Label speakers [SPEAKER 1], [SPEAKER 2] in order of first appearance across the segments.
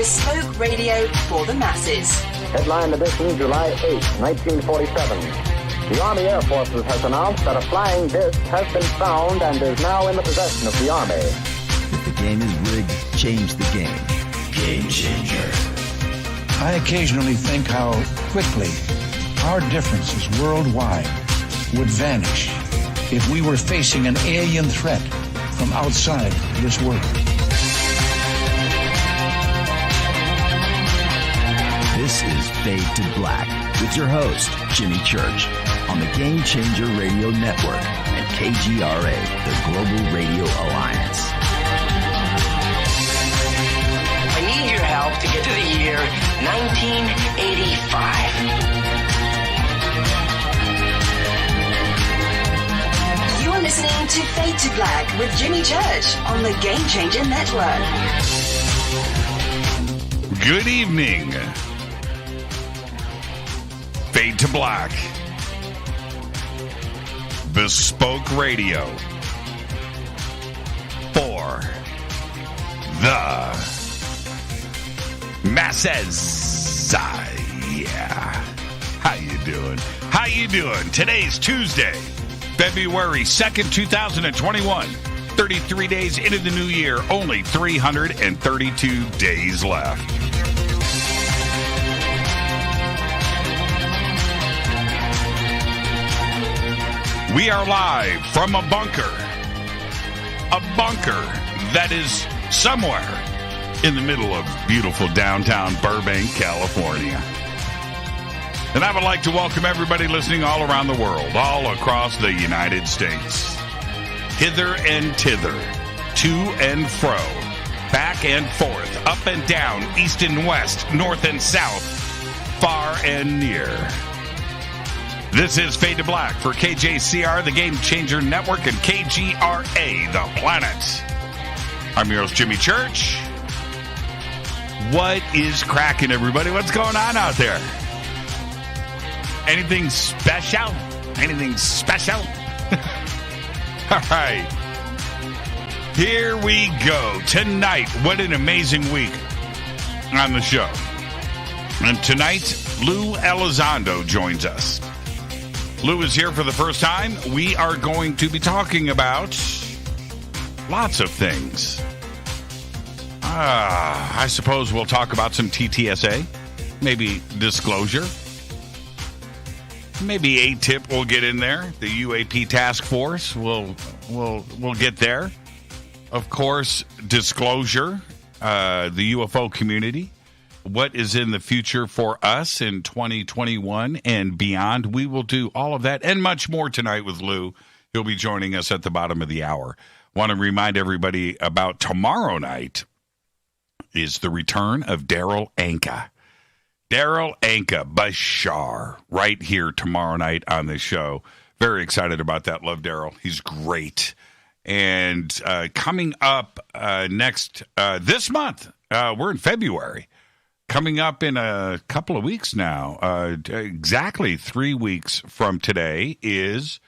[SPEAKER 1] bespoke radio for the masses.
[SPEAKER 2] Headline edition, July 8, 1947. The Army Air Forces has announced that a flying disc has been found and is now in the possession of the Army.
[SPEAKER 3] If the game is rigged, change the game. Game changer.
[SPEAKER 4] I occasionally think how quickly our differences worldwide would vanish if we were facing an alien threat from outside this world.
[SPEAKER 3] This is Fade to Black with your host, Jimmy Church, on the Game Changer Radio Network and KGRA, the Global Radio Alliance.
[SPEAKER 5] I need your help to get to the year 1985.
[SPEAKER 1] You're listening to Fade to Black with Jimmy Church on the Game Changer Network.
[SPEAKER 6] Good evening. Fade to Black. Bespoke radio for the masses. Yeah. How you doing? How you doing? Today's Tuesday, February 2nd, 2021. 33 days into the new year. Only 332 days left. We are live from a bunker that is somewhere in the middle of beautiful downtown Burbank, California. And I would like to welcome everybody listening all around the world, all across the United States. Hither and thither, to and fro, back and forth, up and down, east and west, north and south, far and near. This is Fade to Black for KJCR, the Game Changer Network, and KGRA, the planet. I'm your host, Jimmy Church. What is cracking, everybody? What's going on out there? Anything special? Anything special? All right. Here we go. Tonight, what an amazing week on the show. And tonight, Lue Elizondo joins us. Lou is here for the first time. We are going to be talking about lots of things. I suppose we'll talk about some TTSA, maybe disclosure. Maybe ATTIP will get in there. The UAP task force will get there. Of course, disclosure, the UFO community. What is in the future for us in 2021 and beyond. We will do all of that and much more tonight with Lou. He'll be joining us at the bottom of the hour. Want to remind everybody about tomorrow night is the return of Daryl Anka. Daryl Anka Bashar right here tomorrow night on this show. Very excited about that. Love Daryl. He's great. And coming up this month, we're in February. Coming up in a couple of weeks now, exactly 3 weeks from today, is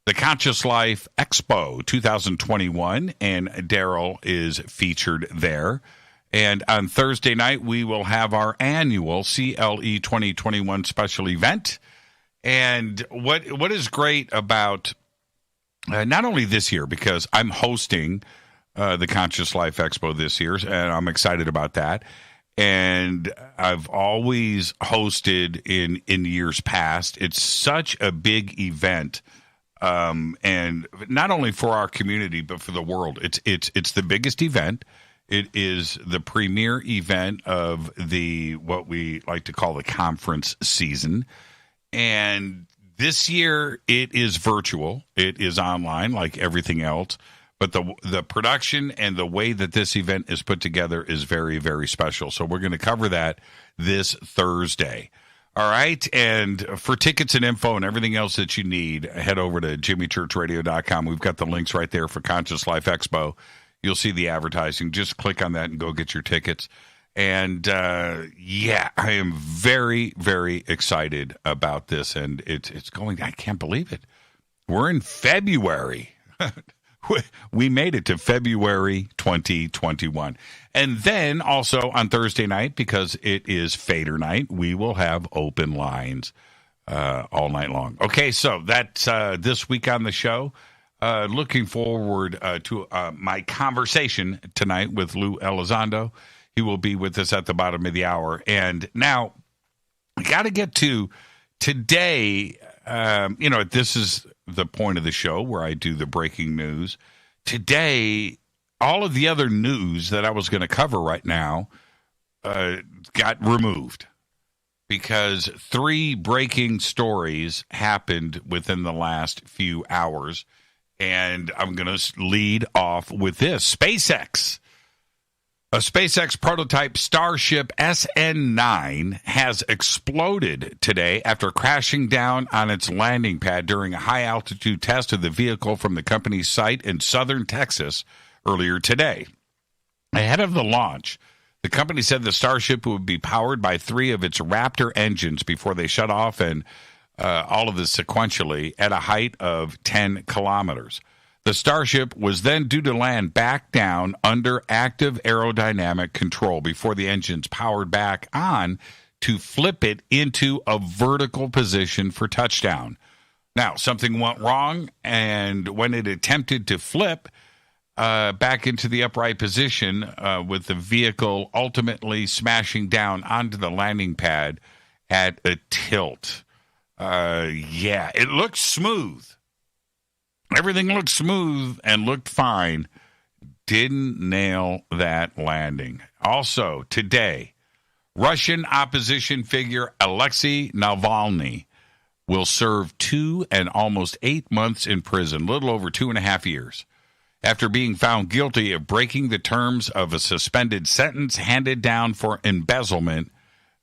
[SPEAKER 6] the Conscious Life Expo 2021, and Daryl is featured there. And on Thursday night, we will have our annual CLE 2021 special event. And what is great about not only this year, because I'm hosting the Conscious Life Expo this year, and I'm excited about that. And I've always hosted in years past. It's such a big event, and not only for our community but for the world. It's the biggest event. It is the premier event of what we like to call the conference season. And this year it is virtual. It is online like everything else. But the production and the way that this event is put together is very, very special. So we're going to cover that this Thursday. All right. And for tickets and info and everything else that you need, head over to jimmychurchradio.com. We've got the links right there for Conscious Life Expo. You'll see the advertising. Just click on that and go get your tickets. And, I am very, very excited about this. And it's going, I can't believe it. We're in February. we made it to February 2021. And then also on Thursday night, because it is Fader night, we will have open lines all night long. Okay, so that's this week on the show. Looking forward to my conversation tonight with Lue Elizondo. He will be with us at the bottom of the hour. And now, I got to get to today. This is the point of the show where I do the breaking news. Today, all of the other news that I was going to cover right now got removed because 3 breaking stories happened within the last few hours. And I'm going to lead off with this. SpaceX. A SpaceX prototype Starship SN9 has exploded today after crashing down on its landing pad during a high-altitude test of the vehicle from the company's site in southern Texas earlier today. Ahead of the launch, the company said the Starship would be powered by 3 of its Raptor engines before they shut off, and all of this sequentially at a height of 10 kilometers. The Starship was then due to land back down under active aerodynamic control before the engines powered back on to flip it into a vertical position for touchdown. Now, something went wrong, and when it attempted to flip back into the upright position with the vehicle ultimately smashing down onto the landing pad at a tilt. It looked smooth. Everything looked smooth and looked fine. Didn't nail that landing. Also, today, Russian opposition figure Alexei Navalny will serve 2 and almost 8 months in prison, little over 2.5 years, after being found guilty of breaking the terms of a suspended sentence handed down for embezzlement.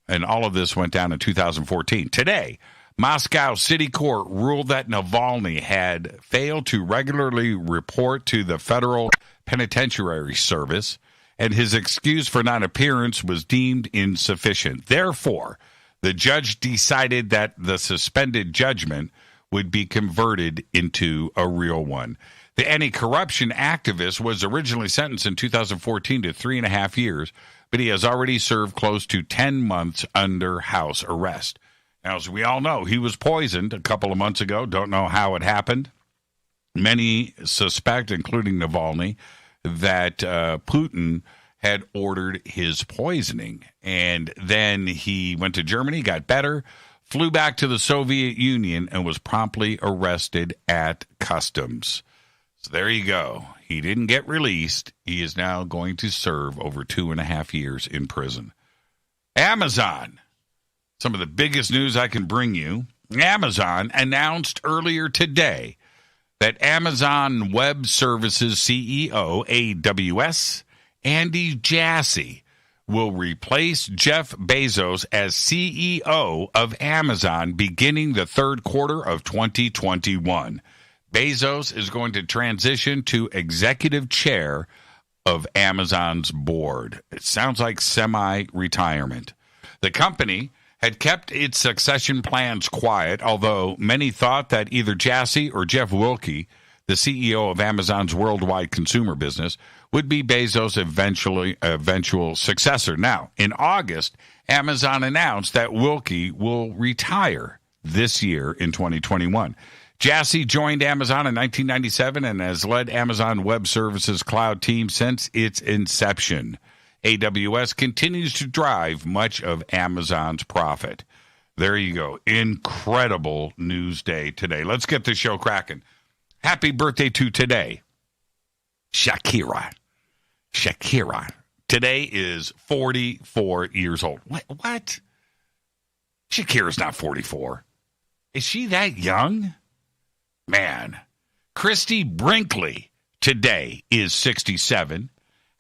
[SPEAKER 6] And all of this went down in 2014. Today, Moscow City Court ruled that Navalny had failed to regularly report to the Federal Penitentiary Service, and his excuse for non-appearance was deemed insufficient. Therefore, the judge decided that the suspended judgment would be converted into a real one. The anti-corruption activist was originally sentenced in 2014 to 3.5 years, but he has already served close to 10 months under house arrest. Now, as we all know, he was poisoned a couple of months ago. Don't know how it happened. Many suspect, including Navalny, that Putin had ordered his poisoning. And then he went to Germany, got better, flew back to the Soviet Union, and was promptly arrested at customs. So there you go. He didn't get released. He is now going to serve over 2.5 years in prison. Amazon. Some of the biggest news I can bring you. Amazon announced earlier today that Amazon Web Services CEO, AWS, Andy Jassy, will replace Jeff Bezos as CEO of Amazon beginning the third quarter of 2021. Bezos is going to transition to executive chair of Amazon's board. It sounds like semi-retirement. The company had kept its succession plans quiet, although many thought that either Jassy or Jeff Wilke, the CEO of Amazon's worldwide consumer business, would be Bezos' eventual successor. Now, in August, Amazon announced that Wilke will retire this year in 2021. Jassy joined Amazon in 1997 and has led Amazon Web Services cloud team since its inception. AWS continues to drive much of Amazon's profit. There you go. Incredible news day today. Let's get the show cracking. Happy birthday to today, Shakira. Today is 44 years old. What? Shakira's not 44. Is she that young? Man. Christy Brinkley today is 67.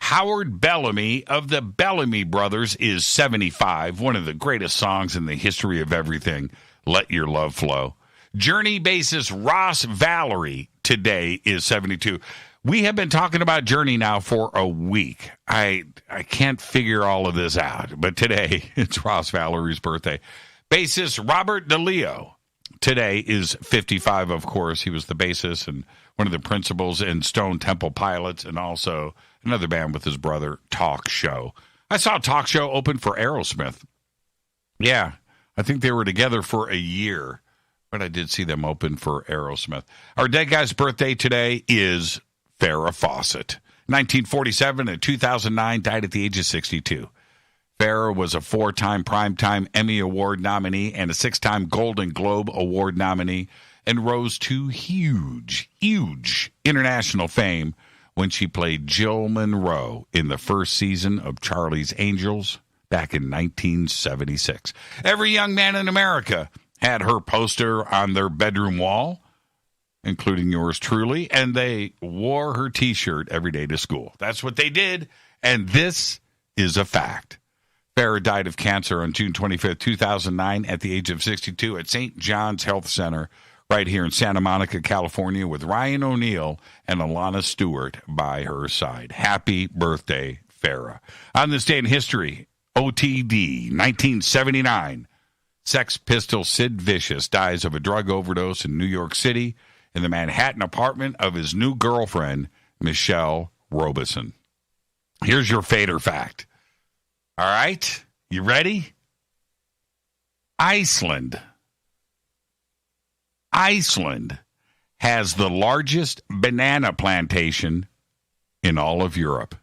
[SPEAKER 6] Howard Bellamy of the Bellamy Brothers is 75. One of the greatest songs in the history of everything. Let Your Love Flow. Journey bassist Ross Valerie today is 72. We have been talking about Journey now for a week. I can't figure all of this out, but today it's Ross Valerie's birthday. Bassist Robert DeLeo today is 55, of course. He was the bassist and one of the principals in Stone Temple Pilots, and also another band with his brother, Talk Show. I saw Talk Show open for Aerosmith. Yeah, I think they were together for a year, but I did see them open for Aerosmith. Our dead guy's birthday today is Farrah Fawcett. 1947 and 2009, died at the age of 62. Farrah was a 4-time Primetime Emmy Award nominee and a 6-time Golden Globe Award nominee, and rose to huge international fame when she played Jill Monroe in the first season of Charlie's Angels back in 1976. Every young man in America had her poster on their bedroom wall, including yours truly, and they wore her T-shirt every day to school. That's what they did, and this is a fact. Farrah died of cancer on June 25th, 2009, at the age of 62 at St. John's Health Center right here in Santa Monica, California, with Ryan O'Neal and Alana Stewart by her side. Happy birthday, Farrah. On this day in history, OTD, 1979, Sex Pistol Sid Vicious dies of a drug overdose in New York City in the Manhattan apartment of his new girlfriend, Michelle Robison. Here's your fader fact. All right, you ready? Iceland has the largest banana plantation in all of Europe.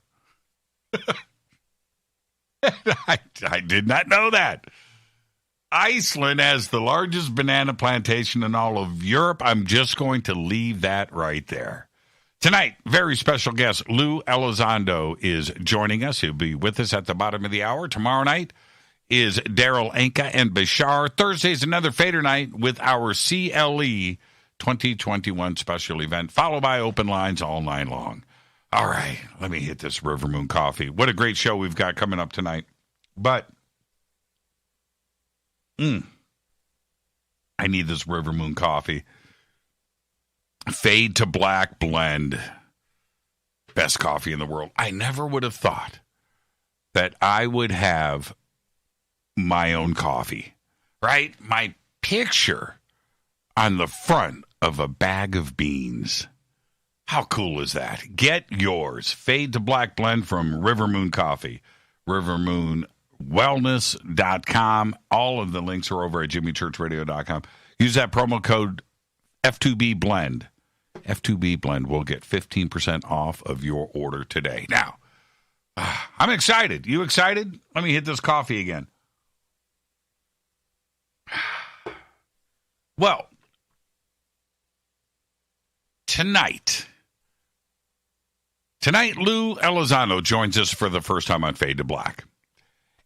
[SPEAKER 6] I did not know that. Iceland has the largest banana plantation in all of Europe. I'm just going to leave that right there. Tonight, very special guest, Lue Elizondo is joining us. He'll be with us at the bottom of the hour. Tomorrow night is Daryl Anka and Bashar. Thursday's another Fader night with our CLE 2021 special event, followed by open lines all night long. All right, let me hit this River Moon coffee. What a great show we've got coming up tonight. But, I need this River Moon coffee. Fade to Black blend. Best coffee in the world. I never would have thought that I would have my own coffee, right? My picture on the front of a bag of beans. How cool is that? Get yours. Fade to Black blend from River Moon Coffee. RiverMoonWellness.com. All of the links are over at JimmyChurchRadio.com. Use that promo code F2B Blend. F2B Blend will get 15% off of your order today. Now, I'm excited. You excited? Let me hit this coffee again. Well, tonight, Lue Elizondo joins us for the first time on Fade to Black.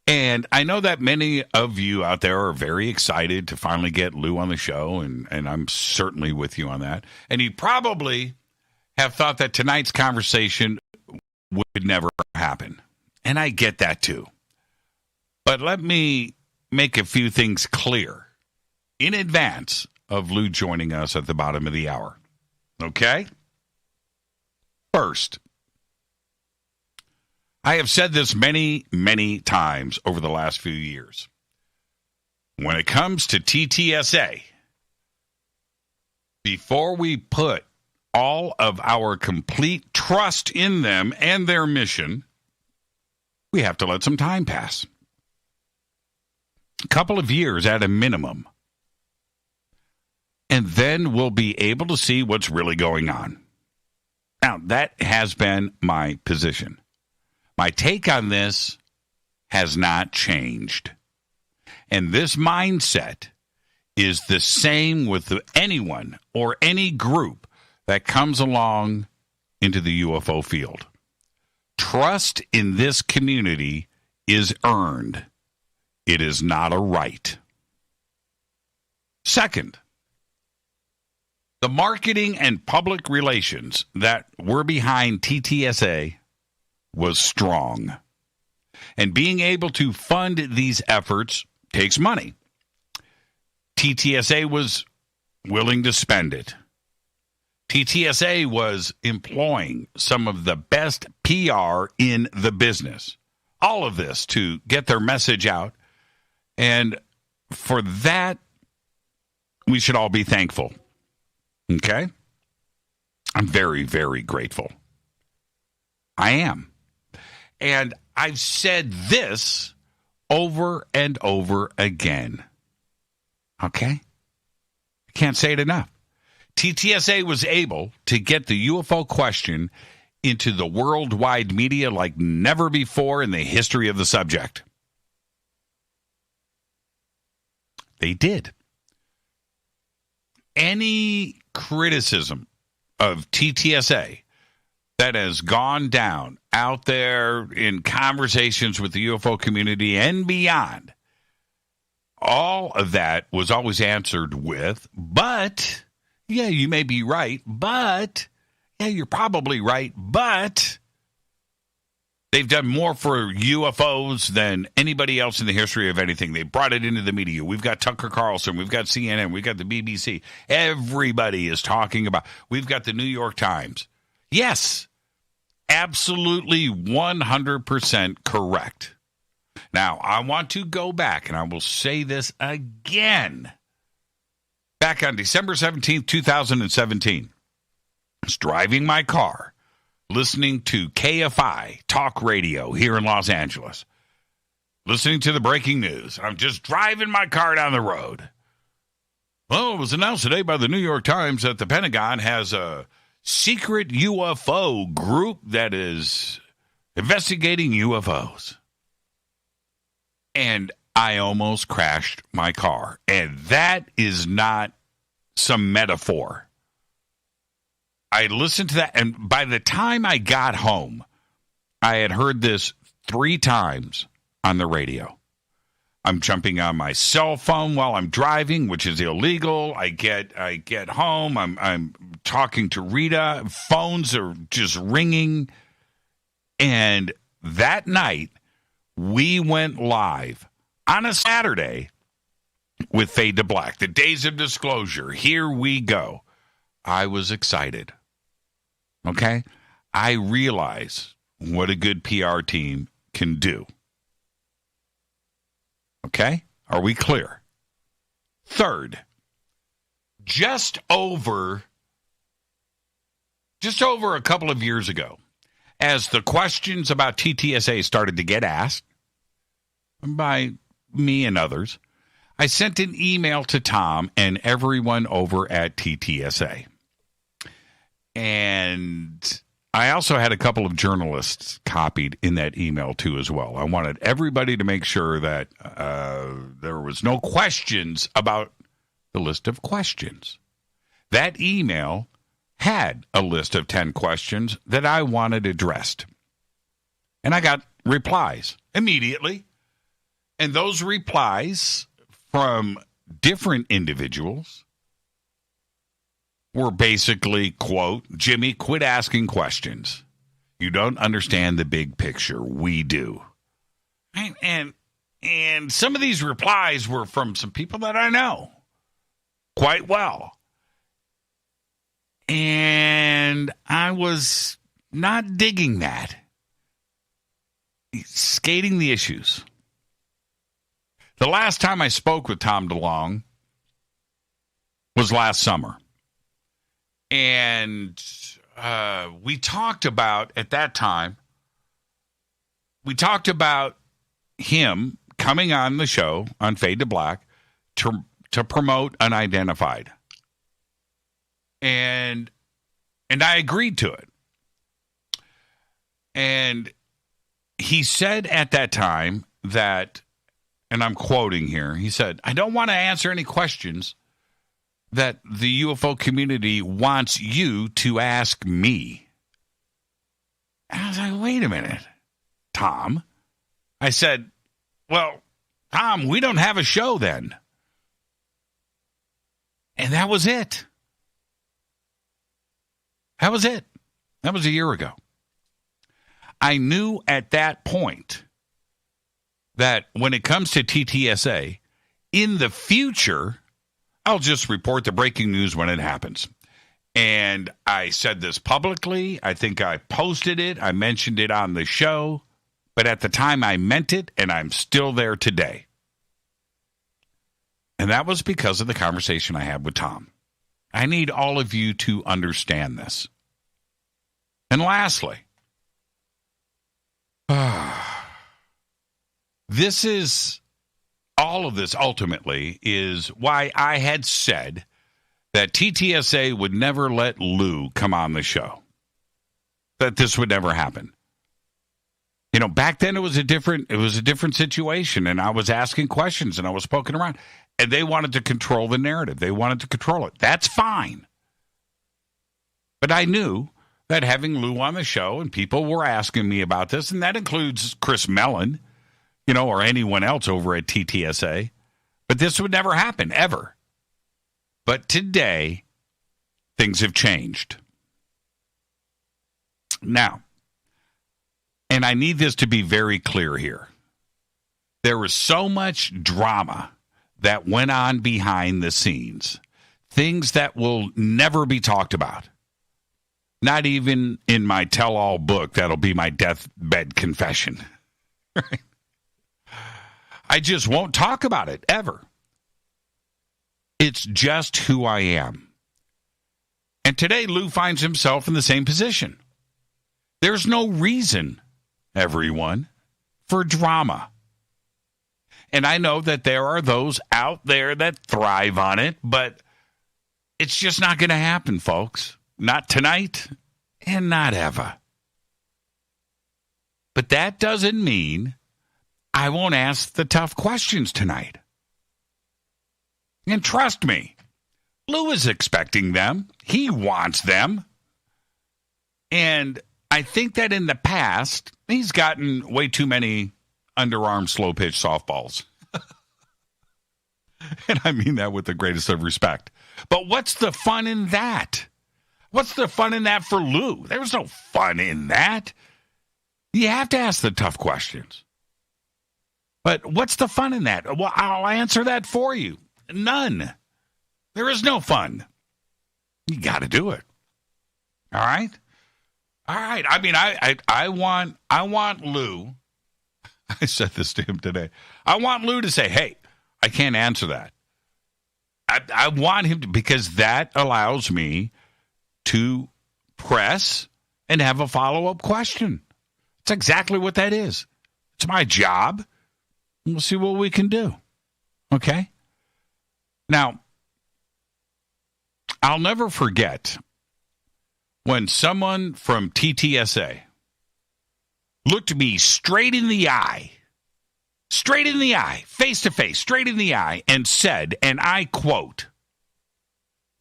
[SPEAKER 6] And I know that many of you out there are very excited to finally get Lue on the show, and I'm certainly with you on that. And you probably have thought that tonight's conversation would never happen. And I get that too. But let me make a few things clear in advance of Lue joining us at the bottom of the hour. Okay? First, I have said this many, many times over the last few years. When it comes to TTSA, before we put all of our complete trust in them and their mission, we have to let some time pass. A couple of years at a minimum. And then we'll be able to see what's really going on. Now, that has been my position. My take on this has not changed. And this mindset is the same with anyone or any group that comes along into the UFO field. Trust in this community is earned. It is not a right. Second, the marketing and public relations that were behind TTSA was strong. And being able to fund these efforts takes money. TTSA was willing to spend it. TTSA was employing some of the best PR in the business. All of this to get their message out. And for that we should all be thankful. Okay? I'm very, very grateful. I am. And I've said this over and over again. Okay? I can't say it enough. TTSA was able to get the UFO question into the worldwide media like never before in the history of the subject. They did. Any criticism of TTSA that has gone down out there in conversations with the UFO community and beyond, all of that was always answered with, but, yeah, you may be right, but, yeah, you're probably right, but they've done more for UFOs than anybody else in the history of anything. They brought it into the media. We've got Tucker Carlson. We've got CNN. We've got the BBC. Everybody is talking about. We've got the New York Times. Yes, absolutely 100% correct. Now, I want to go back, and I will say this again. Back on December 17th, 2017, I was driving my car, listening to KFI talk radio here in Los Angeles, listening to the breaking news. I'm just driving my car down the road. Well, it was announced today by the New York Times that the Pentagon has a secret UFO group that is investigating UFOs. And I almost crashed my car. And that is not some metaphor. I listened to that, and by the time I got home, I had heard this 3 times on the radio. I'm jumping on my cell phone while I'm driving, which is illegal. I get home. I'm talking to Rita. Phones are just ringing. And that night, we went live on a Saturday with Fade to Black. The Days of Disclosure. Here we go. I was excited. Okay? I realize what a good PR team can do. Okay? Are we clear? Third, just over a couple of years ago, as the questions about TTSA started to get asked by me and others, I sent an email to Tom and everyone over at TTSA. And I also had a couple of journalists copied in that email, too, as well. I wanted everybody to make sure that there was no questions about the list of questions. That email had a list of 10 questions that I wanted addressed. And I got replies immediately. And those replies from different individuals were basically, quote, Jimmy, quit asking questions. You don't understand the big picture. We do. And some of these replies were from some people that I know quite well. And I was not digging that. Skating the issues. The last time I spoke with Tom DeLonge was last summer. And we talked about, at that time, we talked about him coming on the show on Fade to Black to promote Unidentified. And I agreed to it. And he said at that time that, and I'm quoting here, he said, I don't want to answer any questions that the UFO community wants you to ask me. And I was like, wait a minute, Tom. I said, well, Tom, we don't have a show then. And that was it. That was it. That was a year ago. I knew at that point that when it comes to TTSA, in the future, I'll just report the breaking news when it happens. And I said this publicly. I think I posted it. I mentioned it on the show. But at the time, I meant it, and I'm still there today. And that was because of the conversation I had with Tom. I need all of you to understand this. And lastly, all of this ultimately is why I had said that TTSA would never let Lue come on the show. That this would never happen. You know, back then it was a different situation, and I was asking questions and I was poking around, and they wanted to control the narrative. They wanted to control it. That's fine. But I knew that having Lue on the show, and people were asking me about this, and that includes Chris Mellon, you know, or anyone else over at TTSA, but this would never happen, ever. But today, things have changed. Now, and I need this to be very clear here. There was so much drama that went on behind the scenes. Things that will never be talked about. Not even in my tell-all book that'll be my deathbed confession. Right? I just won't talk about it, ever. It's just who I am. And today, Lue finds himself in the same position. There's no reason, everyone, for drama. And I know that there are those out there that thrive on it, but it's just not going to happen, folks. Not tonight, and not ever. But that doesn't mean I won't ask the tough questions tonight. And trust me, Lue is expecting them. He wants them. And I think that in the past, he's gotten way too many underarm slow pitch softballs. And I mean that with the greatest of respect. But what's the fun in that? What's the fun in that for Lue? There's no fun in that. You have to ask the tough questions. But what's the fun in that? Well, I'll answer that for you. None. There is no fun. You got to do it. All right? All right. I mean, I want Lue. I said this to him today. I want Lue to say, hey, I can't answer that. I want him to, because that allows me to press and have a follow-up question. It's exactly what that is. It's my job. We'll see what we can do. Okay? Now, I'll never forget when someone from TTSA looked me straight in the eye, face to face, straight in the eye, and said, and I quote,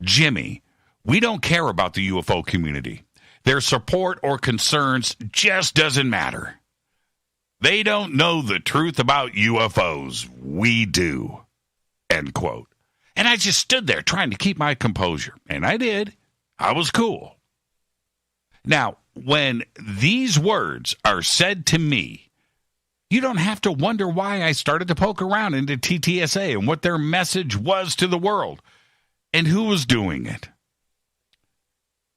[SPEAKER 6] Jimmy, we don't care about the UFO community. Their support or concerns just doesn't matter. They don't know the truth about UFOs. We do. End quote. And I just stood there trying to keep my composure. And I did. I was cool. Now, when these words are said to me, you don't have to wonder why I started to poke around into TTSA and what their message was to the world and who was doing it.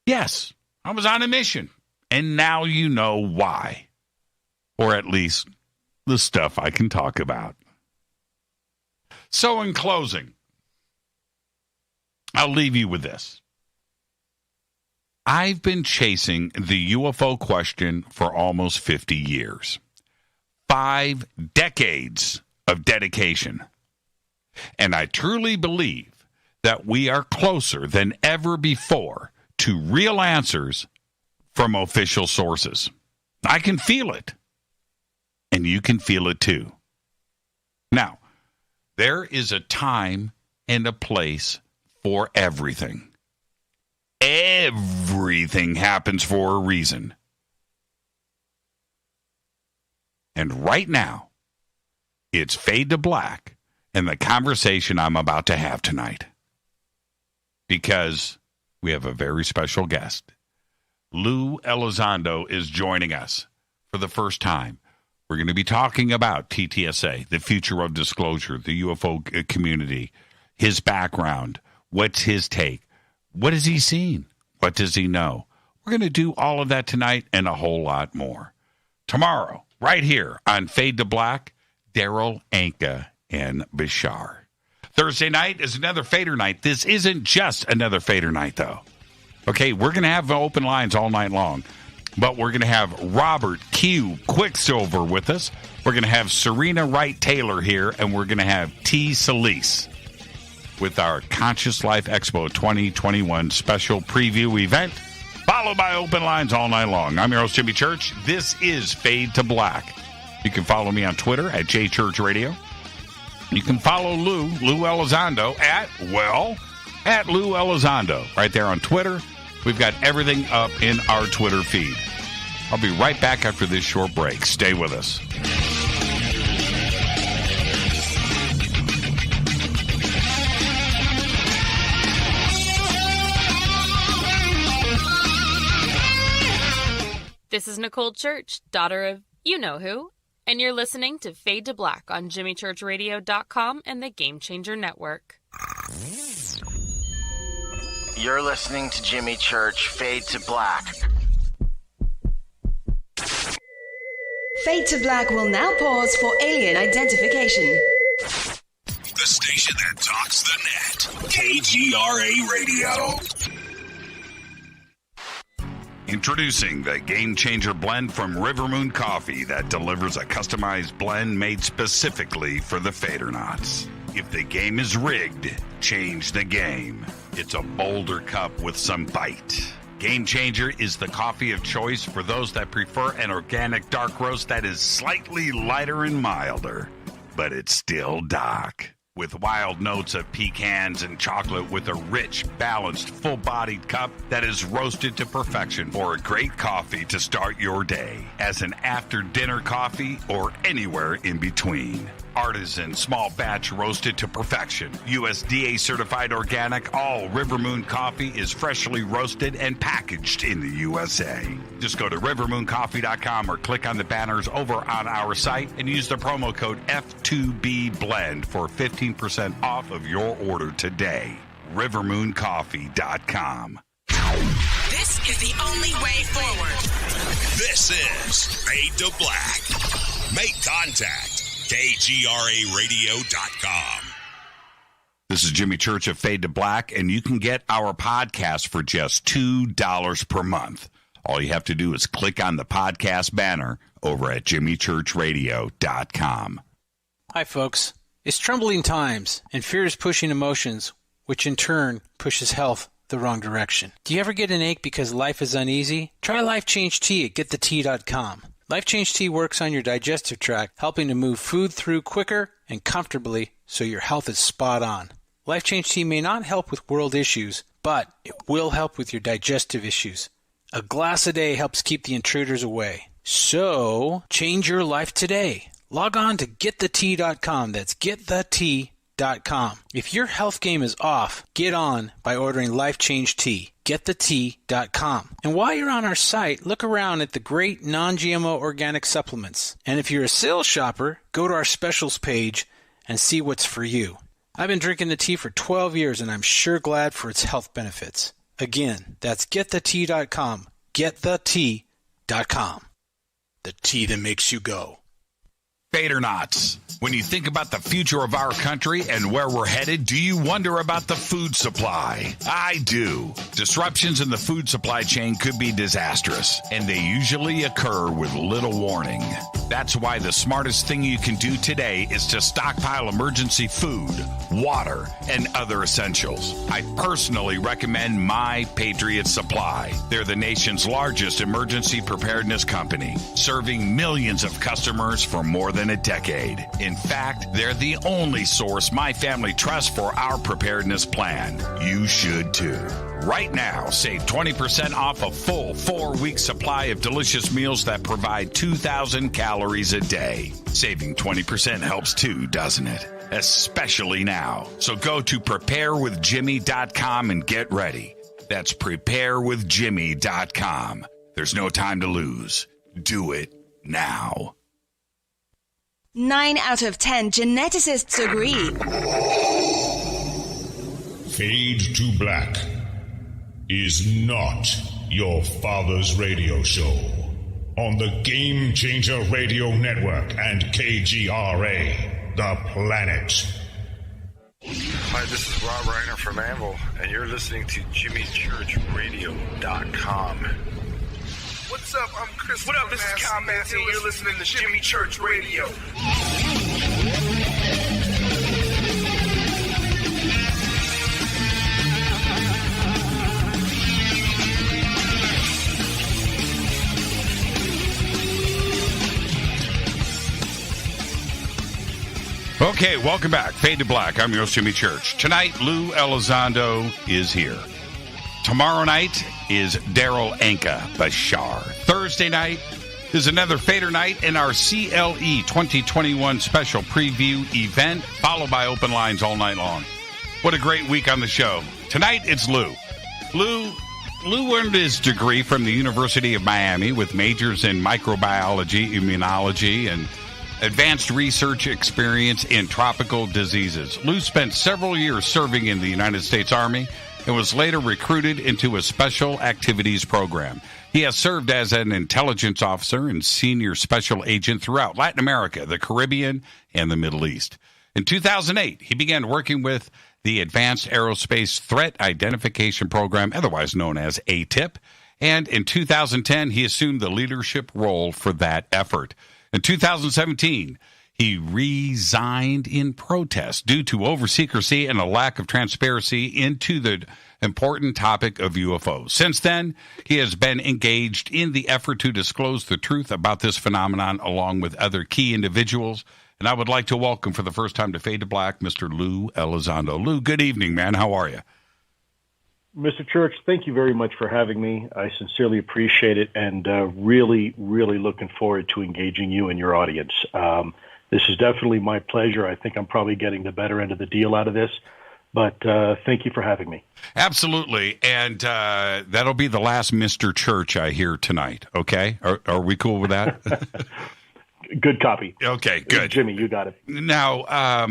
[SPEAKER 6] Yes, I was on a mission, and now you know why. Or at least the stuff I can talk about. So in closing, I'll leave you with this. I've been chasing the UFO question for almost 50 years. 5 decades of dedication. And I truly believe that we are closer than ever before to real answers from official sources. I can feel it. And you can feel it too. Now, there is a time and a place for everything. Everything happens for a reason. And right now, it's fade to black in the conversation I'm about to have tonight. Because we have a very special guest. Lue Elizondo is joining us for the first time. We're going to be talking about TTSA, the future of disclosure, the UFO community, his background, what's his take, what has he seen, what does he know. We're going to do all of that tonight and a whole lot more. Tomorrow, right here on Fade to Black, Daryl, Anka, and Bashar. Thursday night is another Fader night. This isn't just another Fader night, though. Okay, we're going to have open lines all night long. But we're going to have Robert Q. Quicksilver with us. We're going to have Serena Wright-Taylor here. And we're going to have T. Solis with our Conscious Life Expo 2021 special preview event, followed by open lines all night long. I'm your host, Jimmy Church. This is Fade to Black. You can follow me on Twitter at JChurchRadio. You can follow Lue Elizondo at Lue Elizondo right there on Twitter. We've got everything up in our Twitter feed. I'll be right back after this short break. Stay with us.
[SPEAKER 7] This is Nicole Church, daughter of you-know-who, and you're listening to Fade to Black on JimmyChurchRadio.com and the Game Changer Network.
[SPEAKER 5] You're listening to Jimmy Church, Fade to Black.
[SPEAKER 1] Fade to Black will now pause for alien identification.
[SPEAKER 3] The station that talks the net. KGRA Radio. Introducing the Game Changer blend from River Moon Coffee that delivers a customized blend made specifically for the Fadernauts. If the game is rigged, change the game. It's a bolder cup with some bite. Game Changer is the coffee of choice for those that prefer an organic dark roast that is slightly lighter and milder, but it's still dark. With wild notes of pecans and chocolate with a rich, balanced, full-bodied cup that is roasted to perfection for a great coffee to start your day, as an after-dinner coffee or anywhere in between. Artisan, small batch roasted to perfection. USDA certified organic, all River Moon coffee is freshly roasted and packaged in the USA. Just go to rivermooncoffee.com or click on the banners over on our site and use the promo code F2BBLEND for 15% off of your order today. rivermooncoffee.com.
[SPEAKER 8] This is the only way forward.
[SPEAKER 3] This is Fade to Black. Make contact. KGRARadio.com. This is Jimmy Church of Fade to Black, and you can get our podcast for just $2 per month. All you have to do is click on the podcast banner over at JimmyChurchRadio.com.
[SPEAKER 9] Hi, folks. It's troubling times, and fear is pushing emotions, which in turn pushes health the wrong direction. Do you ever get an ache because life is uneasy? Try Life Change Tea at GetTheTea.com. Life Change Tea works on your digestive tract, helping to move food through quicker and comfortably so your health is spot on. Life Change Tea may not help with world issues, but it will help with your digestive issues. A glass a day helps keep the intruders away. So, change your life today. Log on to GetTheTea.com. That's GetTheTea.com. If your health game is off, get on by ordering Life Change Tea. GetTheTea.com. And while you're on our site, look around at the great non-GMO organic supplements. And if you're a sales shopper, go to our specials page and see what's for you. I've been drinking the tea for 12 years, and I'm sure glad for its health benefits. Again, that's GetTheTea.com. GetTheTea.com. The tea that makes you go.
[SPEAKER 6] Fadernauts. When you think about the future of our country and where we're headed, do you wonder about the food supply? I do. Disruptions in the food supply chain could be disastrous, and they usually occur with little warning. That's why the smartest thing you can do today is to stockpile emergency food, water, and other essentials. I personally recommend My Patriot Supply. They're the nation's largest emergency preparedness company, serving millions of customers for more than a decade. In fact, they're the only source my family trusts for our preparedness plan. You should too. Right now, save 20% off a full 4-week supply of delicious meals that provide 2,000 calories a day. Saving 20% helps too, doesn't it? Especially now. So go to preparewithjimmy.com and get ready. That's preparewithjimmy.com. There's no time to lose. Do it now.
[SPEAKER 1] 9 out of 10 geneticists agree.
[SPEAKER 10] Fade to Black is not your father's radio show on the Game Changer Radio Network and KGRA, the planet.
[SPEAKER 11] Hi, this is Rob Reiner from Anvil, and you're listening to JimmyChurchRadio.com.
[SPEAKER 12] What's up? I'm Chris. What up? This is Kyle Massey, and you're listening to Jimmy Church Radio.
[SPEAKER 6] Okay, welcome back. Fade to Black. I'm your host, Jimmy Church. Tonight, Lue Elizondo is here. Tomorrow night is Daryl Anka Bashar. Thursday night is another Fader night in our CLE 2021 special preview event, followed by open lines all night long. What a great week on the show. Tonight, it's Lue. Lue earned his degree from the University of Miami with majors in microbiology, immunology, and advanced research experience in tropical diseases. Lue spent several years serving in the United States Army and was later recruited into a special activities program. He has served as an intelligence officer and senior special agent throughout Latin America, the Caribbean, and the Middle East. In 2008, he began working with the Advanced Aerospace Threat Identification Program, otherwise known as ATTIP, and in 2010, he assumed the leadership role for that effort. In 2017, he resigned in protest due to over-secrecy and a lack of transparency into the important topic of UFOs. Since then, he has been engaged in the effort to disclose the truth about this phenomenon along with other key individuals. And I would like to welcome for the first time to Fade to Black, Mr. Lue Elizondo. Lue, good evening, man. How are you?
[SPEAKER 13] Mr. Church, thank you very much for having me. I sincerely appreciate it and really looking forward to engaging you and your audience. This is definitely my pleasure. I think I'm probably getting the better end of the deal out of this, but thank you for having me.
[SPEAKER 6] Absolutely, and that'll be the last Mr. Church I hear tonight, okay? Are we cool with that?
[SPEAKER 13] Good copy.
[SPEAKER 6] Okay, good.
[SPEAKER 13] Jimmy, you got it.
[SPEAKER 6] Now,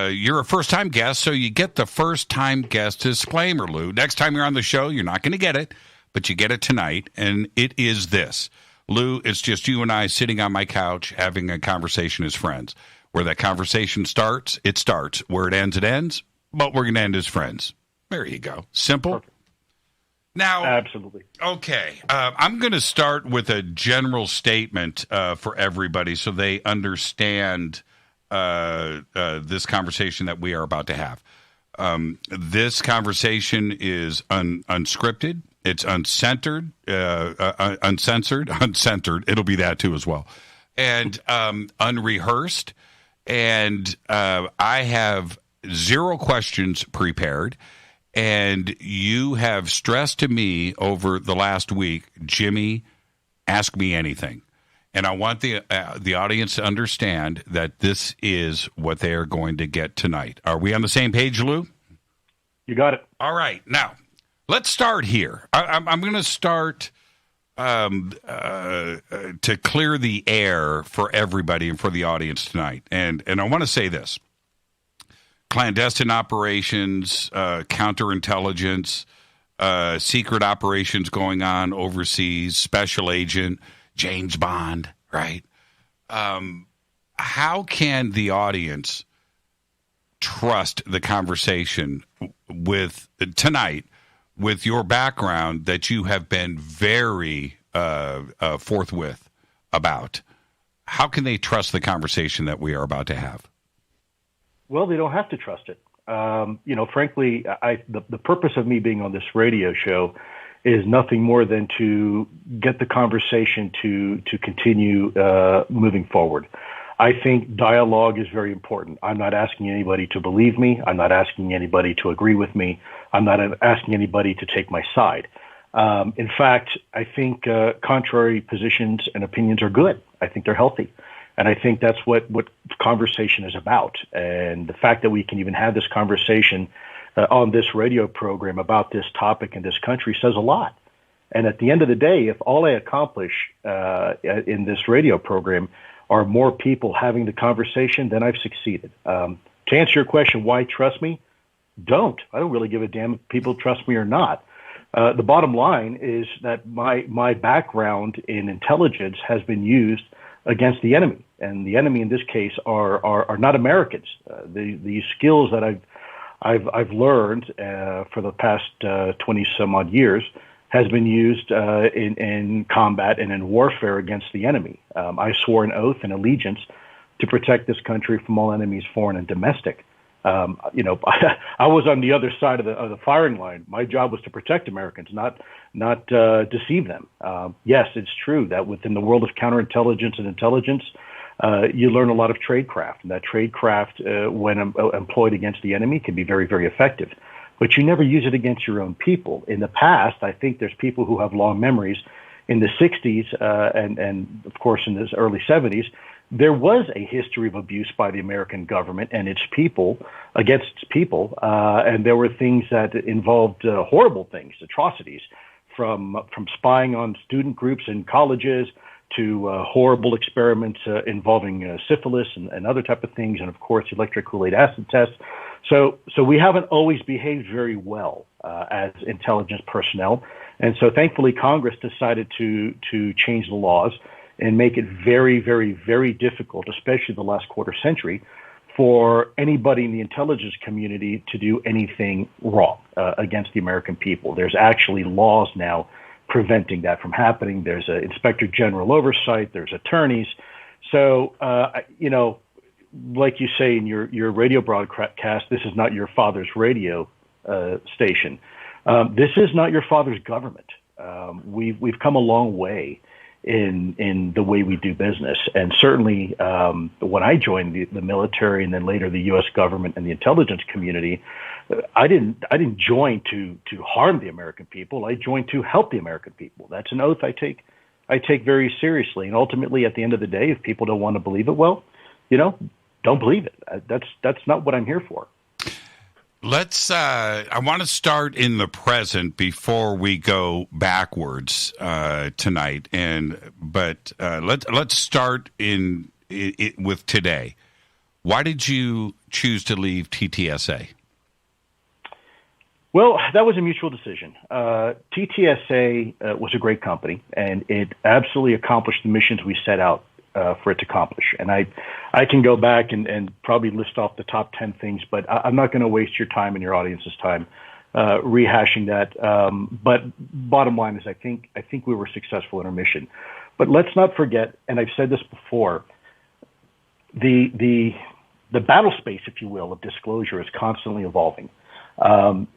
[SPEAKER 6] you're a first-time guest, so you get the first-time guest disclaimer, Lue. Next time you're on the show, you're not going to get it, but you get it tonight, and it is this. Lue, it's just you and I sitting on my couch having a conversation as friends. Where that conversation starts, it starts. Where it ends, but we're going to end as friends. There you go. Simple.
[SPEAKER 13] Perfect.
[SPEAKER 6] Now,
[SPEAKER 13] absolutely.
[SPEAKER 6] Okay. I'm going to start with a general statement for everybody so they understand this conversation that we are about to have. This conversation is unscripted. It's uncensored. It'll be that too as well. And unrehearsed. And I have zero questions prepared. And you have stressed to me over the last week, Jimmy, ask me anything. And I want the audience to understand that this is what they are going to get tonight. Are we on the same page, Lue?
[SPEAKER 13] You got it.
[SPEAKER 6] All right. Now, let's start here. I'm going to start to clear the air for everybody and for the audience tonight. And I want to say this. Clandestine operations, counterintelligence, secret operations going on overseas, special agent, James Bond, right? How can the audience trust the conversation with tonight with your background that you have been very forthwith about? How can they trust the conversation that we are about to have?
[SPEAKER 13] Well, they don't have to trust it. Frankly, the purpose of me being on this radio show is nothing more than to get the conversation to continue moving forward. I think dialogue is very important. I'm not asking anybody to believe me. I'm not asking anybody to agree with me. I'm not asking anybody to take my side. In fact, I think contrary positions and opinions are good. I think they're healthy. And I think that's what conversation is about. And the fact that we can even have this conversation on this radio program about this topic in this country says a lot. And at the end of the day, if all I accomplish in this radio program are more people having the conversation, then I've succeeded. To answer your question, why trust me? I don't really give a damn if people trust me or not. The bottom line is that my background in intelligence has been used against the enemy. And the enemy in this case are not Americans. The skills that I've learned for the past 20 some odd years has been used in combat and in warfare against the enemy. I swore an oath and allegiance to protect this country from all enemies, foreign and domestic. I was on the other side of the firing line. My job was to protect Americans, not deceive them. Yes, it's true that within the world of counterintelligence and intelligence, you learn a lot of tradecraft, and that tradecraft, when employed against the enemy, can be very, very effective. But you never use it against your own people. In the past, I think there's people who have long memories. In the 60s and of course in the early 70s, there was a history of abuse by the American government and its people against its people, and there were things that involved horrible things, atrocities, from spying on student groups in colleges to horrible experiments involving syphilis and other type of things, and of course electric Kool-Aid acid tests. So we haven't always behaved very well as intelligence personnel, and so thankfully Congress decided to change the laws and make it very, very, very difficult, especially the last quarter century, for anybody in the intelligence community to do anything wrong against the American people. There's actually laws now preventing that from happening. There's an inspector general oversight. There's attorneys. So, like you say in your radio broadcast, this is not your father's radio station. This is not your father's government. We've come a long way in the way we do business. And certainly when I joined the military and then later the U.S. government and the intelligence community, I didn't join to harm the American people. I joined to help the American people. That's an oath I take very seriously. And ultimately, at the end of the day, if people don't want to believe it, well, don't believe it. That's not what I'm here for.
[SPEAKER 6] Let's. I want to start in the present before we go backwards tonight, but let's start with today. Why did you choose to leave TTSA?
[SPEAKER 13] Well, that was a mutual decision. TTSA was a great company, and it absolutely accomplished the missions we set out for it to accomplish. And I can go back and probably list off the top 10 things, but I'm not going to waste your time and your audience's time rehashing that. But bottom line is I think we were successful in our mission. But let's not forget, and I've said this before, the battle space, if you will, of disclosure is constantly evolving.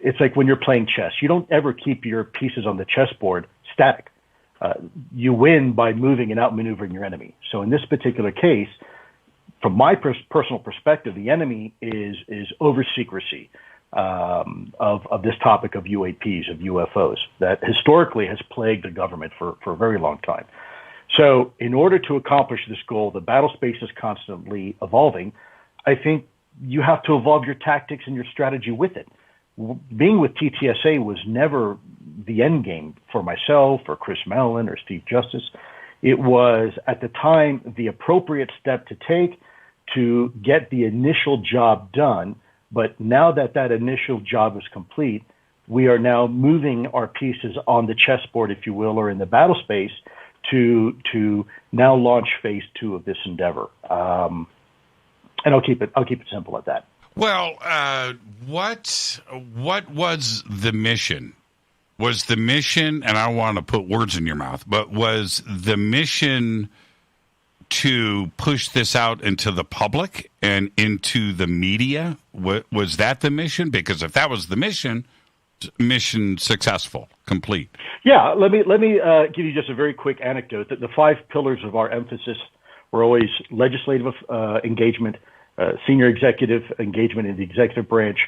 [SPEAKER 13] It's like when you're playing chess. You don't ever keep your pieces on the chessboard static. You win by moving and outmaneuvering your enemy. So in this particular case, from my personal perspective, the enemy is over secrecy of this topic of UAPs, of UFOs, that historically has plagued the government for a very long time. So in order to accomplish this goal, the battle space is constantly evolving. I think you have to evolve your tactics and your strategy with it. Being with TTSA was never the end game for myself or Chris Mellon or Steve Justice. It was, at the time, the appropriate step to take to get the initial job done. But now that initial job is complete, we are now moving our pieces on the chessboard, if you will, or in the battle space to now launch phase 2 of this endeavor. And I'll keep it simple at that.
[SPEAKER 6] Well, what was the mission? Was the mission, and I don't want to put words in your mouth, but was the mission to push this out into the public and into the media? Was that the mission? Because if that was the mission successful, complete.
[SPEAKER 13] Yeah, let me give you just a very quick anecdote. The 5 pillars of our emphasis were always legislative engagement, senior executive engagement in the executive branch,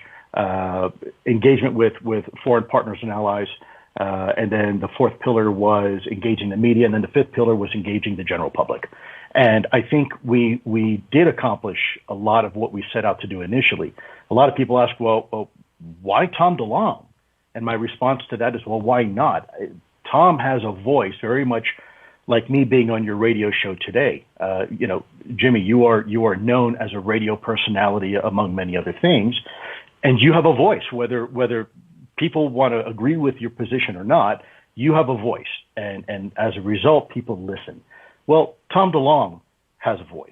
[SPEAKER 13] engagement with foreign partners and allies, and then the 4th pillar was engaging the media, and then the 5th pillar was engaging the general public. And I think we did accomplish a lot of what we set out to do initially. A lot of people ask, well, why Tom DeLonge? And my response to that is, well, why not? Tom has a voice very much like me being on your radio show today. Jimmy, you are known as a radio personality among many other things, and you have a voice, whether people want to agree with your position or not, you have a voice. And as a result, people listen. Well, Tom DeLonge has a voice.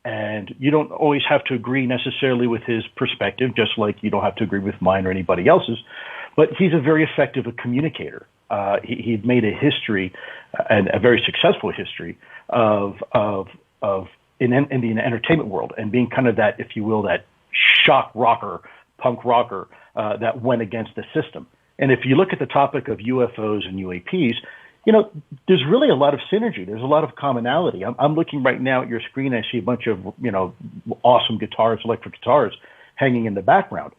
[SPEAKER 13] And you don't always have to agree necessarily with his perspective, just like you don't have to agree with mine or anybody else's. But he's a very effective communicator. He'd made a history, and a very successful history, of in the entertainment world, and being kind of that, if you will, that shock rocker, punk rocker that went against the system. And if you look at the topic of UFOs and UAPs, there's really a lot of synergy. There's a lot of commonality. I'm looking right now at your screen. I see a bunch of, awesome guitars, electric guitars hanging in the background.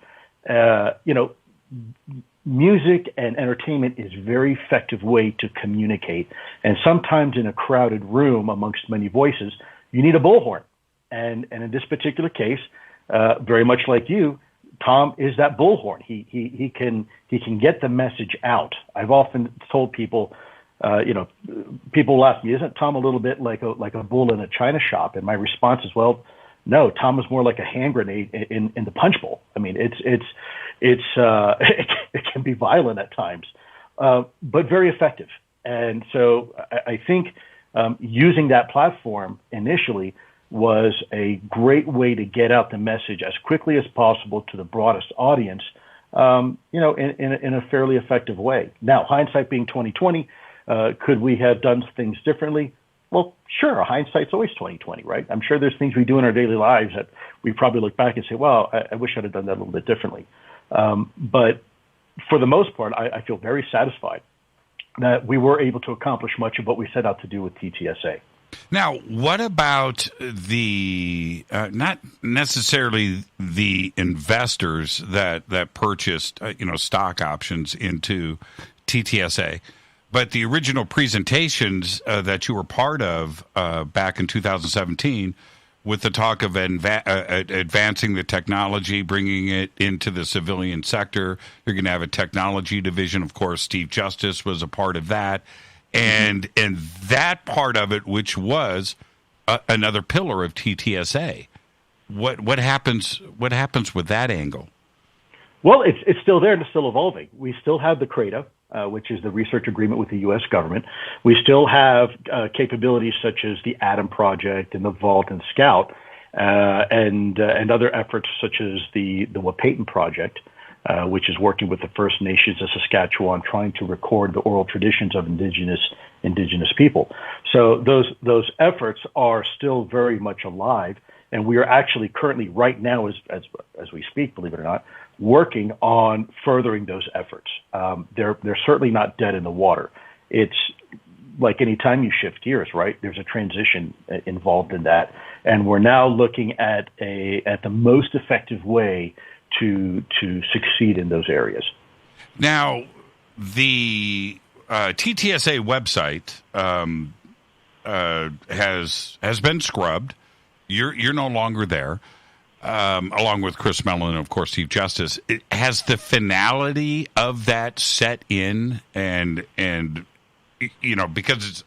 [SPEAKER 13] Music and entertainment is a very effective way to communicate. And sometimes in a crowded room amongst many voices, you need a bullhorn. And in this particular case, very much like you, Tom is that bullhorn. He can get the message out. I've often told people, people ask me, isn't Tom a little bit like a bull in a china shop? And my response is, well, no, Tom is more like a hand grenade in the punch bowl. I mean, it can be violent at times, but very effective. And so I think using that platform initially was a great way to get out the message as quickly as possible to the broadest audience, in a fairly effective way. Now, hindsight being 2020, could we have done things differently? Well, sure. Hindsight's always 2020, right? I'm sure there's things we do in our daily lives that we probably look back and say, well, I wish I'd have done that a little bit differently. But for the most part, I feel very satisfied that we were able to accomplish much of what we set out to do with TTSA.
[SPEAKER 6] Now, what about the not necessarily the investors that purchased stock options into TTSA, but the original presentations that you were part of back in 2017 with the talk of advancing the technology, bringing it into the civilian sector? You're going to have a technology division. Of course, Steve Justice was a part of that. And that part of it, which was another pillar of TTSA, what happens with that angle?
[SPEAKER 13] Well, it's still there and it's still evolving. We still have the CRADA, which is the research agreement with the U.S. government. We still have capabilities such as the ATTIP project and the Vault and Scout, and other efforts such as the Wapaton project, which is working with the First Nations of Saskatchewan, trying to record the oral traditions of indigenous people. So those efforts are still very much alive, and we are actually currently right now, as we speak, believe it or not, working on furthering those efforts. They're certainly not dead in the water. It's like any time you shift gears, right? There's a transition involved in that, and we're now looking at the most effective way to succeed in those areas.
[SPEAKER 6] Now, the TTSA website has been scrubbed. You're no longer there, along with Chris Mellon and, of course, Steve Justice. Has the finality of that set in, and because it's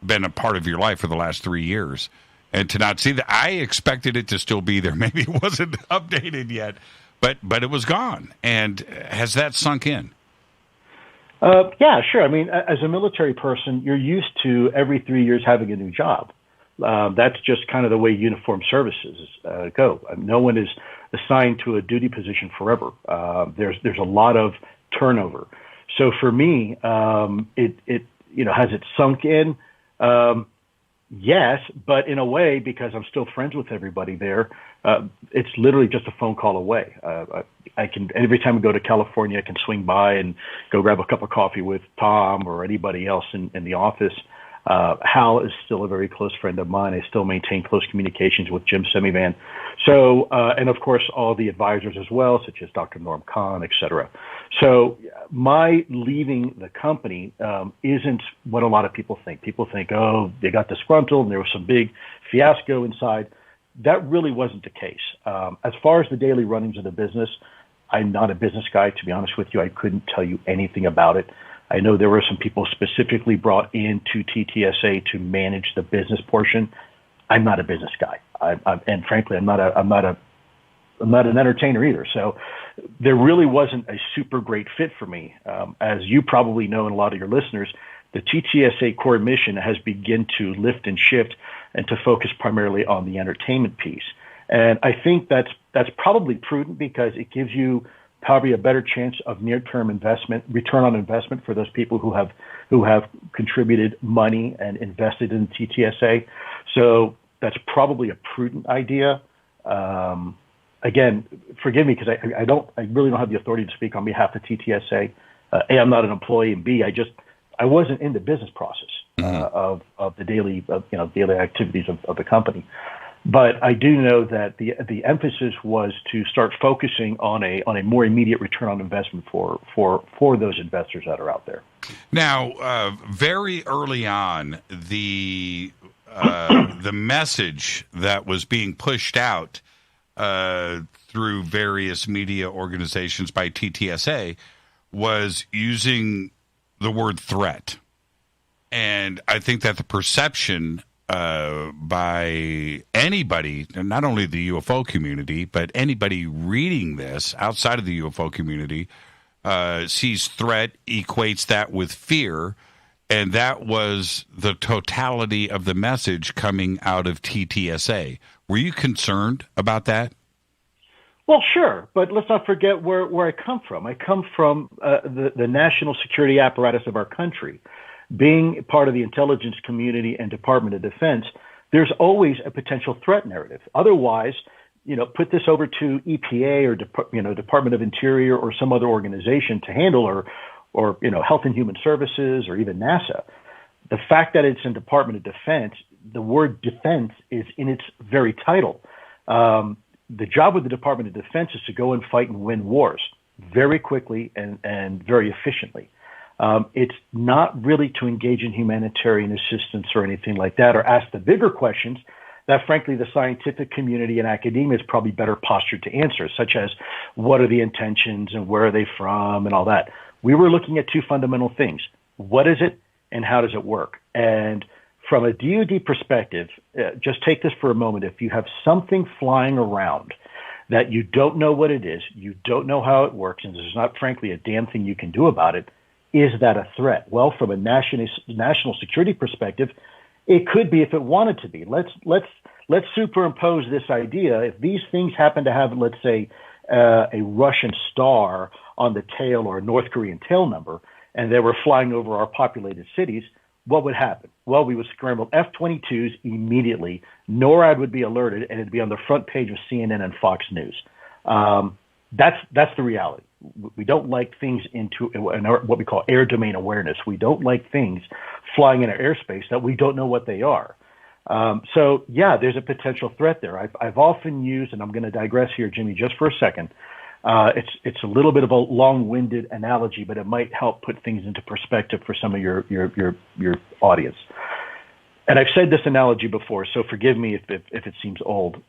[SPEAKER 6] been a part of your life for the last 3 years, and to not see that, I expected it to still be there. Maybe it wasn't updated yet. But it was gone. And has that sunk in? Yeah, sure. I mean, as a military person, you're used to every 3 years having a new job. That's just kind of the way uniformed services go. No one is assigned to a duty position forever. There's a lot of turnover. So for me, it has it sunk in? Yes, but in a way, because I'm still friends with everybody there, it's literally just a phone call away. I can, every time I go to California, I can swing by and go grab a cup of coffee with Tom or anybody else in the office. Hal is still a very close friend of mine. I still maintain close communications with Jim Semivan. So, and of course, all the advisors as well, such as Dr. Norm Kahn, et cetera. So my leaving the company isn't what a lot of people think. People think, oh, they got disgruntled and there was some big fiasco inside. That really wasn't the case. As far as the daily runnings of the business, I'm not a business guy. To be honest with you, I couldn't tell you anything about it. I know there were some people specifically brought into TTSA to manage the business portion. I'm not a business guy, and frankly, I'm not an entertainer either. So there really wasn't a super great fit for me. As you probably know, and a lot of your listeners, the TTSA core mission has begun to lift and shift
[SPEAKER 13] and to focus primarily on the entertainment piece. And I think that's probably prudent because it gives you probably a better chance of near-term return on investment for those people who have contributed money and invested in TTSA. So that's probably a prudent idea. Again, forgive me because I really don't have the authority to speak on behalf of TTSA. A, I'm not an employee, and B, I wasn't in the business process of the daily activities of the company. But I do know that the emphasis was to start focusing on a more immediate return on investment for those investors that are out there.
[SPEAKER 6] Now, very early on, the message that was being pushed out through various media organizations by TTSA was using the word threat. And I think that the perception by anybody, not only the UFO community, but anybody reading this outside of the UFO community, sees threat, equates that with fear, and that was the totality of the message coming out of TTSA. Were you concerned about that?
[SPEAKER 13] Well, sure, but let's not forget where I come from. I come from the national security apparatus of our country. Being part of the intelligence community and Department of Defense, there's always a potential threat narrative. Otherwise, put this over to EPA or Department of Interior or some other organization to handle, or Health and Human Services or even NASA. The fact that it's in Department of Defense, the word defense is in its very title. The job of the Department of Defense is to go and fight and win wars very quickly and very efficiently. It's not really to engage in humanitarian assistance or anything like that, or ask the bigger questions that, frankly, the scientific community and academia is probably better postured to answer, such as what are the intentions and where are they from and all that. We were looking at two fundamental things. What is it and how does it work? And from a DoD perspective, just take this for a moment. If you have something flying around that you don't know what it is, you don't know how it works, and there's not, frankly, a damn thing you can do about it, is that a threat? Well, from a national security perspective, it could be if it wanted to be. Let's superimpose this idea. If these things happen to have, let's say, a Russian star on the tail or a North Korean tail number, and they were flying over our populated cities, what would happen? Well, we would scramble F-22s immediately. NORAD would be alerted, and it'd be on the front page of CNN and Fox News. That's the reality. We don't like things into what we call air domain awareness. We don't like things flying in our airspace that we don't know what they are. So, yeah, there's a potential threat there. I've often used, and I'm going to digress here, Jimmy, just for a second. It's a little bit of a long-winded analogy, but it might help put things into perspective for some of your audience. And I've said this analogy before, so forgive me if it seems old.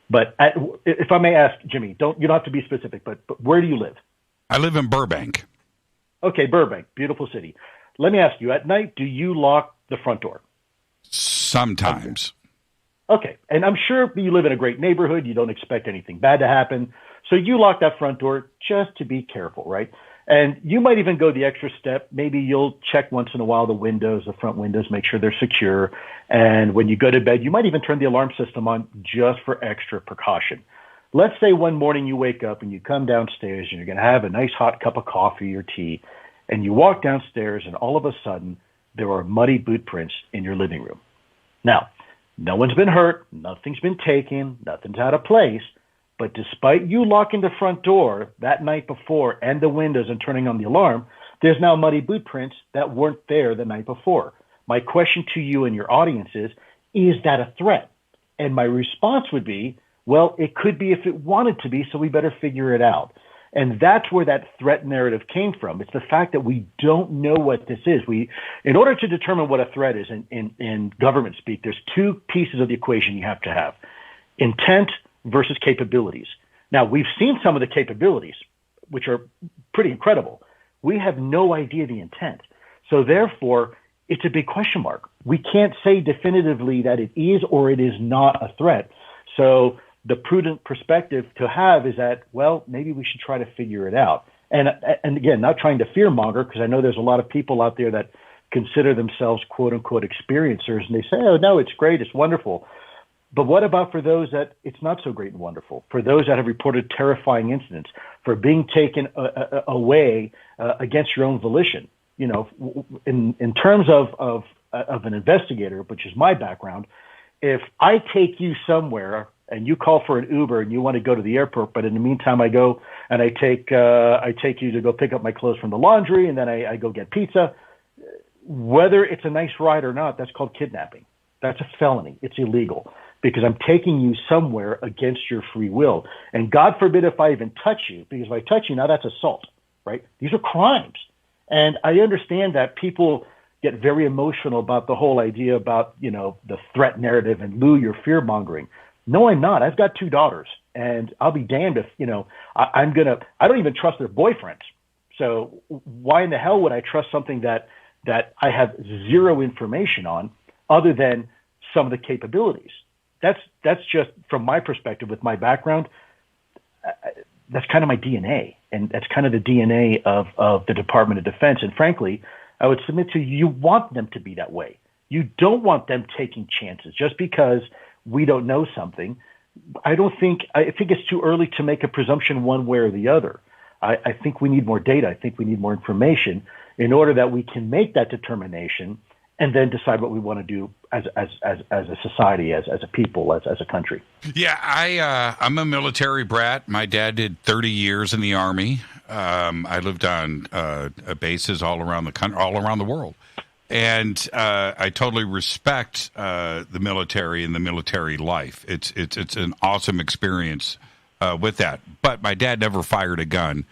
[SPEAKER 13] But if I may ask, Jimmy, you don't have to be specific, but where do you live?
[SPEAKER 6] I live in Burbank.
[SPEAKER 13] Okay, Burbank, beautiful city. Let me ask you, at night, do you lock the front door?
[SPEAKER 6] Sometimes.
[SPEAKER 13] Okay, and I'm sure you live in a great neighborhood. You don't expect anything bad to happen. So you lock that front door just to be careful, right? And you might even go the extra step. Maybe you'll check once in a while the front windows, make sure they're secure. And when you go to bed, you might even turn the alarm system on just for extra precaution. Let's say one morning you wake up and you come downstairs and you're going to have a nice hot cup of coffee or tea, and you walk downstairs and all of a sudden there are muddy boot prints in your living room. Now, no one's been hurt, nothing's been taken, nothing's out of place. But despite you locking the front door that night before and the windows and turning on the alarm, there's now muddy boot prints that weren't there the night before. My question to you and your audience is that a threat? And my response would be, well, it could be if it wanted to be, so we better figure it out. And that's where that threat narrative came from. It's the fact that we don't know what this is. In order to determine what a threat is in government speak, there's two pieces of the equation you have to have. Intent versus capabilities. Now, we've seen some of the capabilities, which are pretty incredible. We have no idea the intent. So therefore, it's a big question mark. We can't say definitively that it is or it is not a threat. So the prudent perspective to have is that, well, maybe we should try to figure it out. And again, not trying to fear monger, because I know there's a lot of people out there that consider themselves quote unquote experiencers, and they say, oh no, it's great, it's wonderful. But what about for those that it's not so great and wonderful? For those that have reported terrifying incidents, for being taken away against your own volition? You know, in terms of an investigator, which is my background, if I take you somewhere and you call for an Uber and you want to go to the airport, but in the meantime I go and I take you to go pick up my clothes from the laundry, and then I go get pizza, whether it's a nice ride or not, that's called kidnapping. That's a felony. It's illegal because I'm taking you somewhere against your free will. And God forbid if I even touch you, because if I touch you, now that's assault, right? These are crimes. And I understand that people get very emotional about the whole idea about, you know, the threat narrative and Lou, you're fear mongering. No, I'm not. I've got 2 daughters, and I'll be damned if, you know, I don't even trust their boyfriends. So why in the hell would I trust something that I have zero information on other than some of the capabilities? That's just from my perspective with my background. That's kind of my DNA, and that's kind of the DNA of the Department of Defense. And frankly, I would submit to you, you want them to be that way. You don't want them taking chances just because we don't know something. I think it's too early to make a presumption one way or the other. I think we need more data. I think we need more information in order that we can make that determination and then decide what we want to do as a society, as a people, as a country.
[SPEAKER 6] Yeah, I'm a military brat. My dad did 30 years in the Army. I lived on bases all around the country, all around the world, and I totally respect the military and the military life. It's an awesome experience with that. But my dad never fired a gun.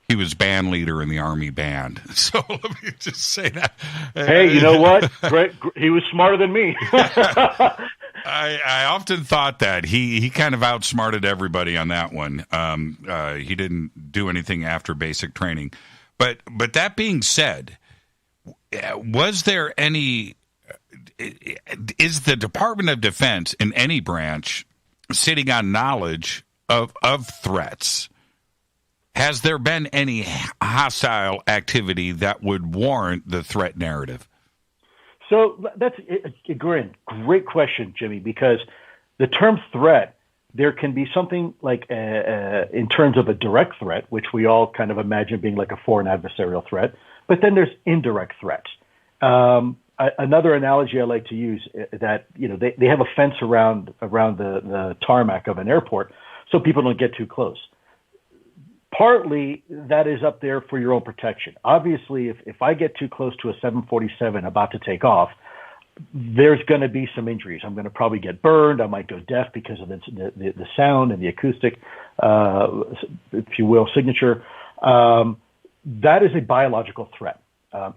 [SPEAKER 6] He was band leader in the Army band. So let me just say that.
[SPEAKER 13] Hey, you know what? Great. He was smarter than me.
[SPEAKER 6] I often thought that. He kind of outsmarted everybody on that one. He didn't do anything after basic training. But that being said, was there any – is the Department of Defense in any branch sitting on knowledge of threats? Has there been any hostile activity that would warrant the threat narrative?
[SPEAKER 13] So that's a great question, Jimmy, because the term threat, there can be something like in terms of a direct threat, which we all kind of imagine being like a foreign adversarial threat, but then there's indirect threats. Another analogy I like to use that, you know, they have a fence around the tarmac of an airport so people don't get too close. Partly that is up there for your own protection. Obviously, if I get too close to a 747 about to take off, there's going to be some injuries. I'm going to probably get burned. I might go deaf because of the sound and the acoustic, if you will, signature. That is a biological threat.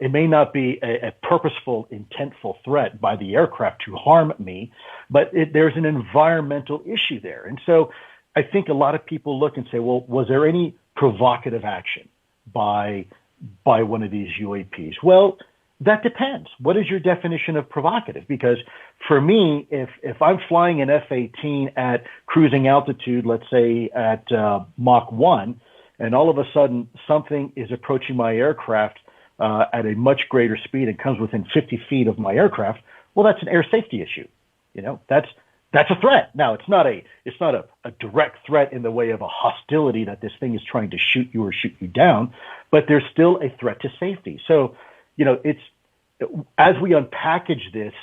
[SPEAKER 13] It may not be a purposeful, intentful threat by the aircraft to harm me, but there's an environmental issue there. And so I think a lot of people look and say, well, was there any provocative action by one of these UAPs? Well, that depends. What is your definition of provocative? Because for me, if I'm flying an F-18 at cruising altitude, let's say at Mach 1, and all of a sudden something is approaching my aircraft at a much greater speed and comes within 50 feet of my aircraft, well, that's an air safety issue. You know, that's a threat. Now, it's not a direct threat in the way of a hostility that this thing is trying to shoot you or shoot you down, but there's still a threat to safety. So, you know, as we unpackage this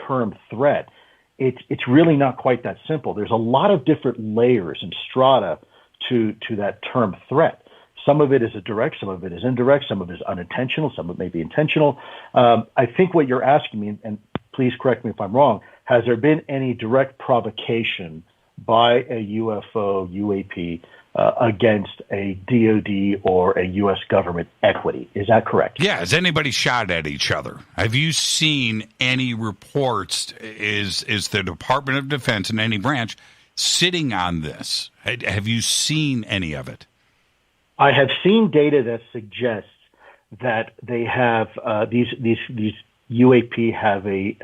[SPEAKER 13] term threat, it's really not quite that simple. There's a lot of different layers and strata to that term threat. Some of it is a direct, some of it is indirect, some of it is unintentional, some of it may be intentional. I think what you're asking me, and please correct me if I'm wrong, has there been any direct provocation by a UFO, UAP, against a DOD or a U.S. government equity? Is that correct?
[SPEAKER 6] Yeah. Has anybody shot at each other? Have you seen any reports? Is the Department of Defense in any branch sitting on this? Have you seen any of it?
[SPEAKER 13] I have seen data that suggests that they have these UAP have a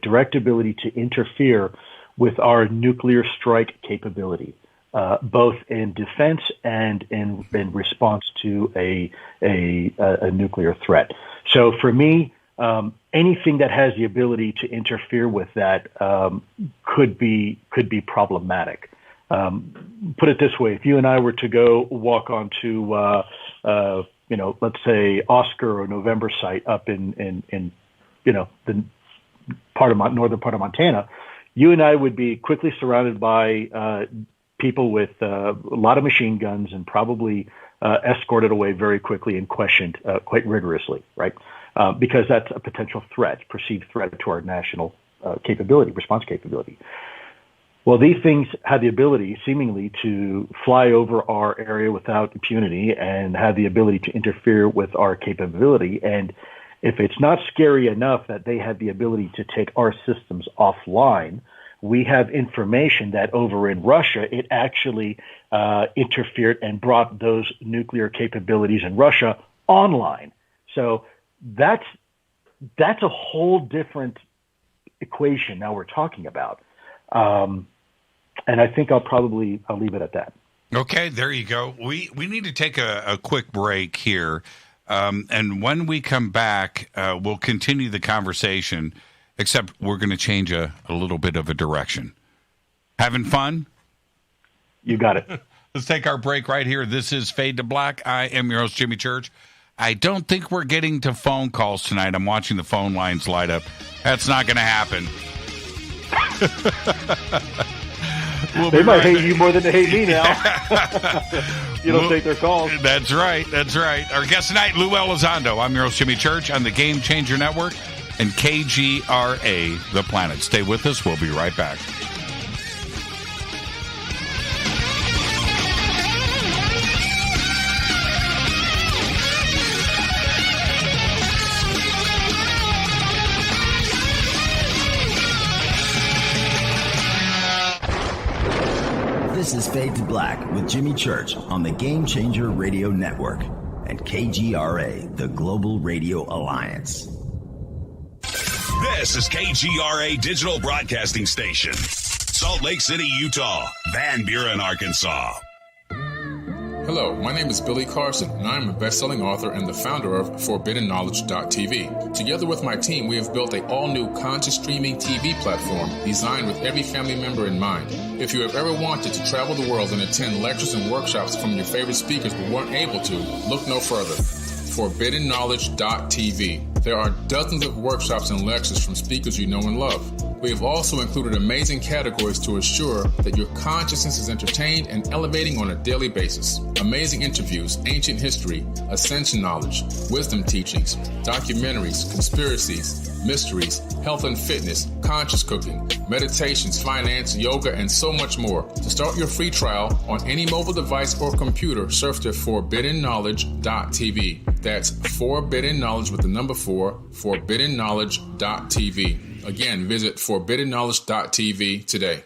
[SPEAKER 13] direct ability to interfere with our nuclear strike capability, both in defense and in response to a nuclear threat. So for me, anything that has the ability to interfere with that could be problematic. Put it this way: if you and I were to go walk onto, let's say Oscar or November site up in the northern part of Montana, you and I would be quickly surrounded by people with a lot of machine guns and probably escorted away very quickly and questioned quite rigorously, right? Because that's a potential threat, perceived threat to our national response capability. Well, these things have the ability, seemingly, to fly over our area without impunity and have the ability to interfere with our capability. And if it's not scary enough that they have the ability to take our systems offline, we have information that over in Russia, it actually interfered and brought those nuclear capabilities in Russia online. So that's a whole different equation now we're talking about. And I think I'll leave it at that.
[SPEAKER 6] Okay, there you go. We need to take a quick break here. And when we come back, we'll continue the conversation, except we're going to change a little bit of a direction. Having fun?
[SPEAKER 13] You got it.
[SPEAKER 6] Let's take our break right here. This is Fade to Black. I am your host, Jimmy Church. I don't think we're getting to phone calls tonight. I'm watching the phone lines light up. That's not going to happen.
[SPEAKER 13] They might hate you more than they hate me now. You don't take their calls.
[SPEAKER 6] That's right. Our guest tonight, Lue Elizondo. I'm your host, Jimmy Church, on the Game Changer Network and KGRA, The Planet. Stay with us. We'll be right back.
[SPEAKER 14] This is Fade to Black with Jimmy Church on the Game Changer Radio Network and KGRA, the Global Radio Alliance.
[SPEAKER 15] This is KGRA Digital Broadcasting Station, Salt Lake City, Utah, Van Buren, Arkansas.
[SPEAKER 16] Hello, my name is Billy Carson, and I am a best-selling author and the founder of ForbiddenKnowledge.tv. Together with my team, we have built an all-new conscious streaming TV platform designed with every family member in mind. If you have ever wanted to travel the world and attend lectures and workshops from your favorite speakers but weren't able to, look no further. ForbiddenKnowledge.tv. There are dozens of workshops and lectures from speakers you know and love. We have also included amazing categories to assure that your consciousness is entertained and elevating on a daily basis. Amazing interviews, ancient history, ascension knowledge, wisdom teachings, documentaries, conspiracies, mysteries, health and fitness, conscious cooking, meditations, finance, yoga, and so much more. To start your free trial on any mobile device or computer, surf to ForbiddenKnowledge.tv. That's Forbidden Knowledge with the number 4, ForbiddenKnowledge.tv. Again, visit ForbiddenKnowledge.tv today.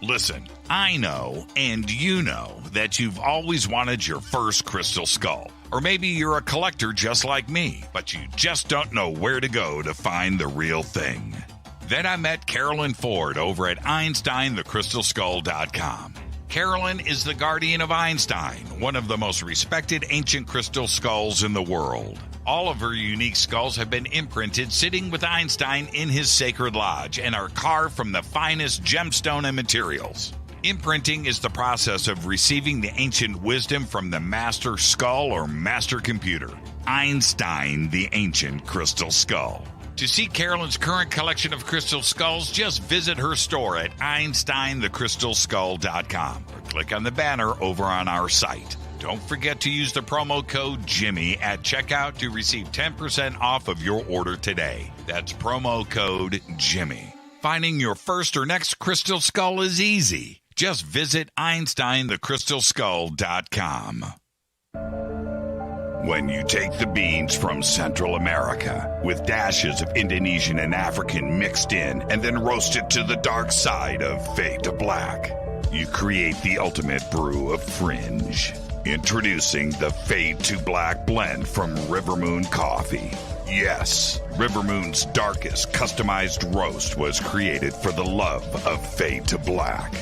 [SPEAKER 3] Listen, I know, and you know, that you've always wanted your first crystal skull. Or maybe you're a collector just like me, but you just don't know where to go to find the real thing. Then I met Carolyn Ford over at EinsteinTheCrystalSkull.com. Carolyn is the guardian of Einstein, one of the most respected ancient crystal skulls in the world. All of her unique skulls have been imprinted sitting with Einstein in his sacred lodge and are carved from the finest gemstone and materials. Imprinting is the process of receiving the ancient wisdom from the master skull or master computer. Einstein, the ancient crystal skull. To see Carolyn's current collection of crystal skulls, just visit her store at EinsteinTheCrystalSkull.com or click on the banner over on our site. Don't forget to use the promo code Jimmy at checkout to receive 10% off of your order today. That's promo code Jimmy. Finding your first or next crystal skull is easy. Just visit EinsteinTheCrystalSkull.com. When you take the beans from Central America with dashes of Indonesian and African mixed in and then roasted to the dark side of Fade to Black, you create the ultimate brew of fringe. Introducing the Fade to Black blend from River Moon Coffee. Yes, River Moon's darkest customized roast was created for the love of Fade to Black.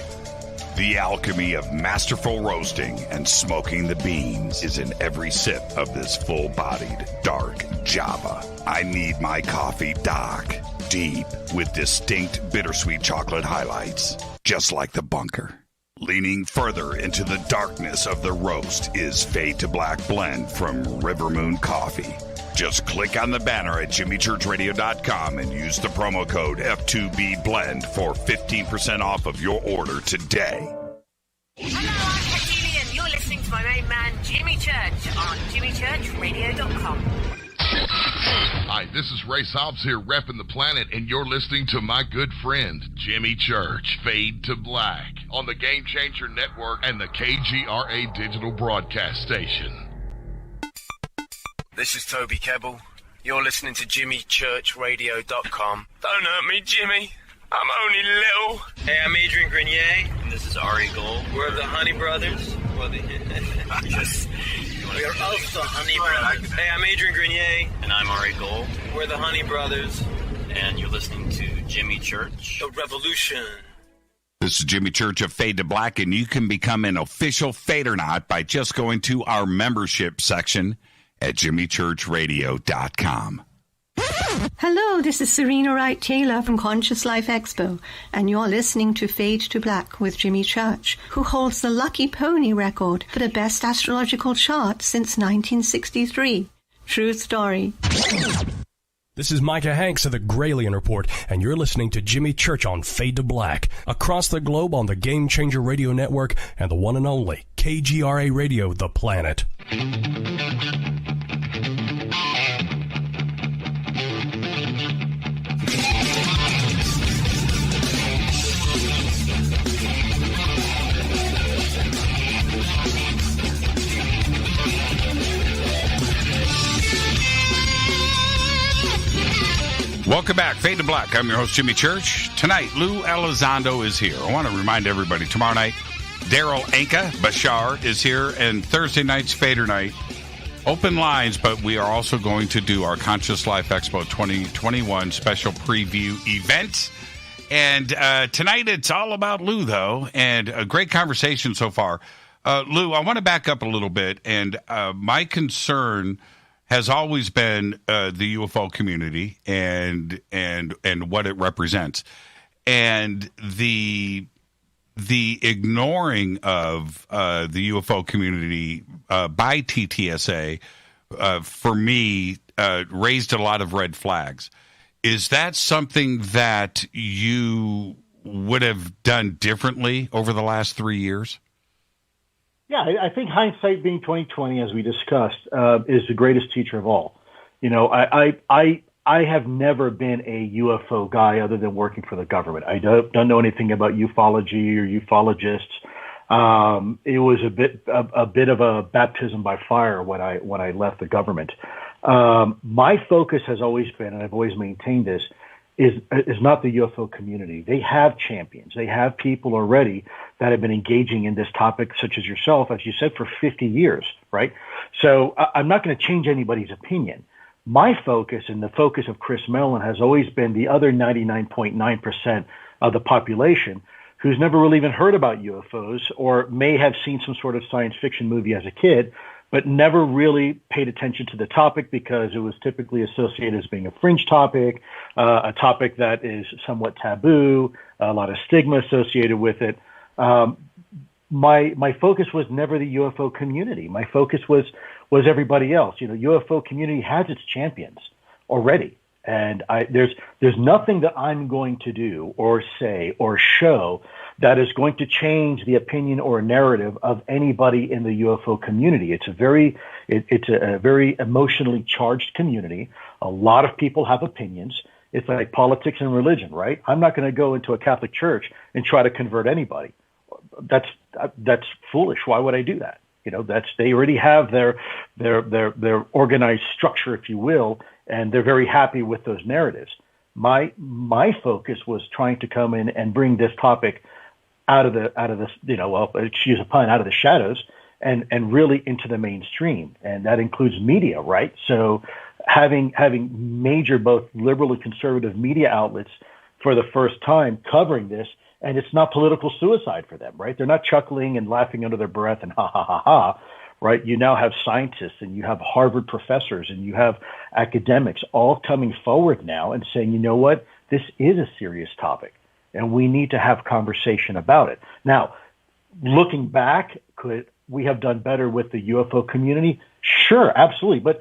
[SPEAKER 3] The alchemy of masterful roasting and smoking the beans is in every sip of this full-bodied, dark Java. I need my coffee dark, deep, with distinct bittersweet chocolate highlights, just like the bunker. Leaning further into the darkness of the roast is Fade to Black Blend from River Moon Coffee. Just click on the banner at jimmychurchradio.com and use the promo code F2BBLEND for 15% off of your order today.
[SPEAKER 8] Hello, I'm Katie, and you're listening to my main man, Jimmy Church, on jimmychurchradio.com.
[SPEAKER 17] Hi, this is Ray Hobbs here, repping the planet, and you're listening to my good friend, Jimmy Church, Fade to Black, on the Game Changer Network and the KGRA digital broadcast station.
[SPEAKER 18] This is Toby Kebbell. You're listening to jimmychurchradio.com. Don't hurt me, Jimmy. I'm only little.
[SPEAKER 19] Hey, I'm Adrian Grenier. And this is Ari Gold. We're the Honey Brothers. We're also Honey Brothers. Hey, I'm Adrian Grenier. And I'm Ari Gold. We're the Honey Brothers. And you're listening to Jimmy Church. The Revolution.
[SPEAKER 3] This is Jimmy Church of Fade to Black, and you can become an official Fadernaut by just going to our membership section at jimmychurchradio.com.
[SPEAKER 20] Hello, this is Serena Wright-Taylor from Conscious Life Expo, and you're listening to Fade to Black with Jimmy Church, who holds the Lucky Pony record for the best astrological chart since 1963. True story.
[SPEAKER 21] This is Micah Hanks of the Gralien Report, and you're listening to Jimmy Church on Fade to Black, across the globe on the Game Changer Radio Network and the one and only KGRA Radio, The Planet.
[SPEAKER 3] Welcome back, Fade to Black. I'm your host, Jimmy Church. Tonight, Lue Elizondo is here. I want to remind everybody, tomorrow night, Daryl Anka Bashar is here, and Thursday night's Fader Night. Open lines, but we are also going to do our Conscious Life Expo 2021 special preview event. And tonight, it's all about Lue, though, and a great conversation so far. Lue, I want to back up a little bit, and my concern has always been the UFO community and what it represents, and the ignoring of the UFO community by TTSA for me raised a lot of red flags. Is that something that you would have done differently over the last 3 years?
[SPEAKER 13] Yeah, I think hindsight being 20/20, as we discussed, is the greatest teacher of all. You know, I have never been a UFO guy other than working for the government. I don't know anything about ufology or ufologists. It was a bit of a baptism by fire when I left the government. My focus has always been, and I've always maintained this, is not the UFO community. They have champions. They have people already that have been engaging in this topic, such as yourself, as you said, for 50 years, right? So I'm not going to change anybody's opinion. My focus and the focus of Chris Mellon has always been the other 99.9% of the population who's never really even heard about UFOs or may have seen some sort of science fiction movie as a kid, but never really paid attention to the topic because it was typically associated as being a fringe topic, a topic that is somewhat taboo, a lot of stigma associated with it. My focus was never the UFO community. My focus was everybody else. You know, UFO community has its champions already, and there's nothing that I'm going to do or say or show that is going to change the opinion or narrative of anybody in the UFO community. It's a very emotionally charged community. A lot of people have opinions. It's like politics and religion, right? I'm not going to go into a Catholic church and try to convert anybody. That's foolish. Why would I do that? You know, they already have their organized structure, if you will, and they're very happy with those narratives. My focus was trying to come in and bring this topic out of the excuse the pun, out of the shadows and really into the mainstream, and that includes media, right? So having major both liberal and conservative media outlets for the first time covering this and it's not political suicide for them, right? They're not chuckling and laughing under their breath and ha, ha, ha, ha, right? You now have scientists and you have Harvard professors and you have academics all coming forward now and saying, you know what, this is a serious topic and we need to have conversation about it. Now, looking back, could we have done better with the UFO community? Sure, absolutely. But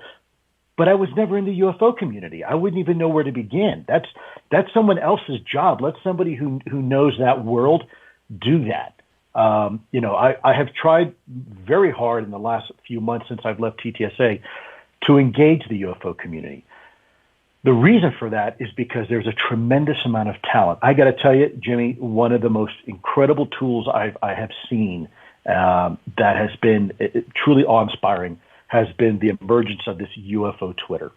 [SPEAKER 13] I was never in the UFO community. I wouldn't even know where to begin. That's someone else's job. Let somebody who knows that world do that. I have tried very hard in the last few months since I've left TTSA to engage the UFO community. The reason for that is because there's a tremendous amount of talent. I got to tell you, Jimmy, one of the most incredible tools I have seen that has been truly awe-inspiring has been the emergence of this UFO Twitter.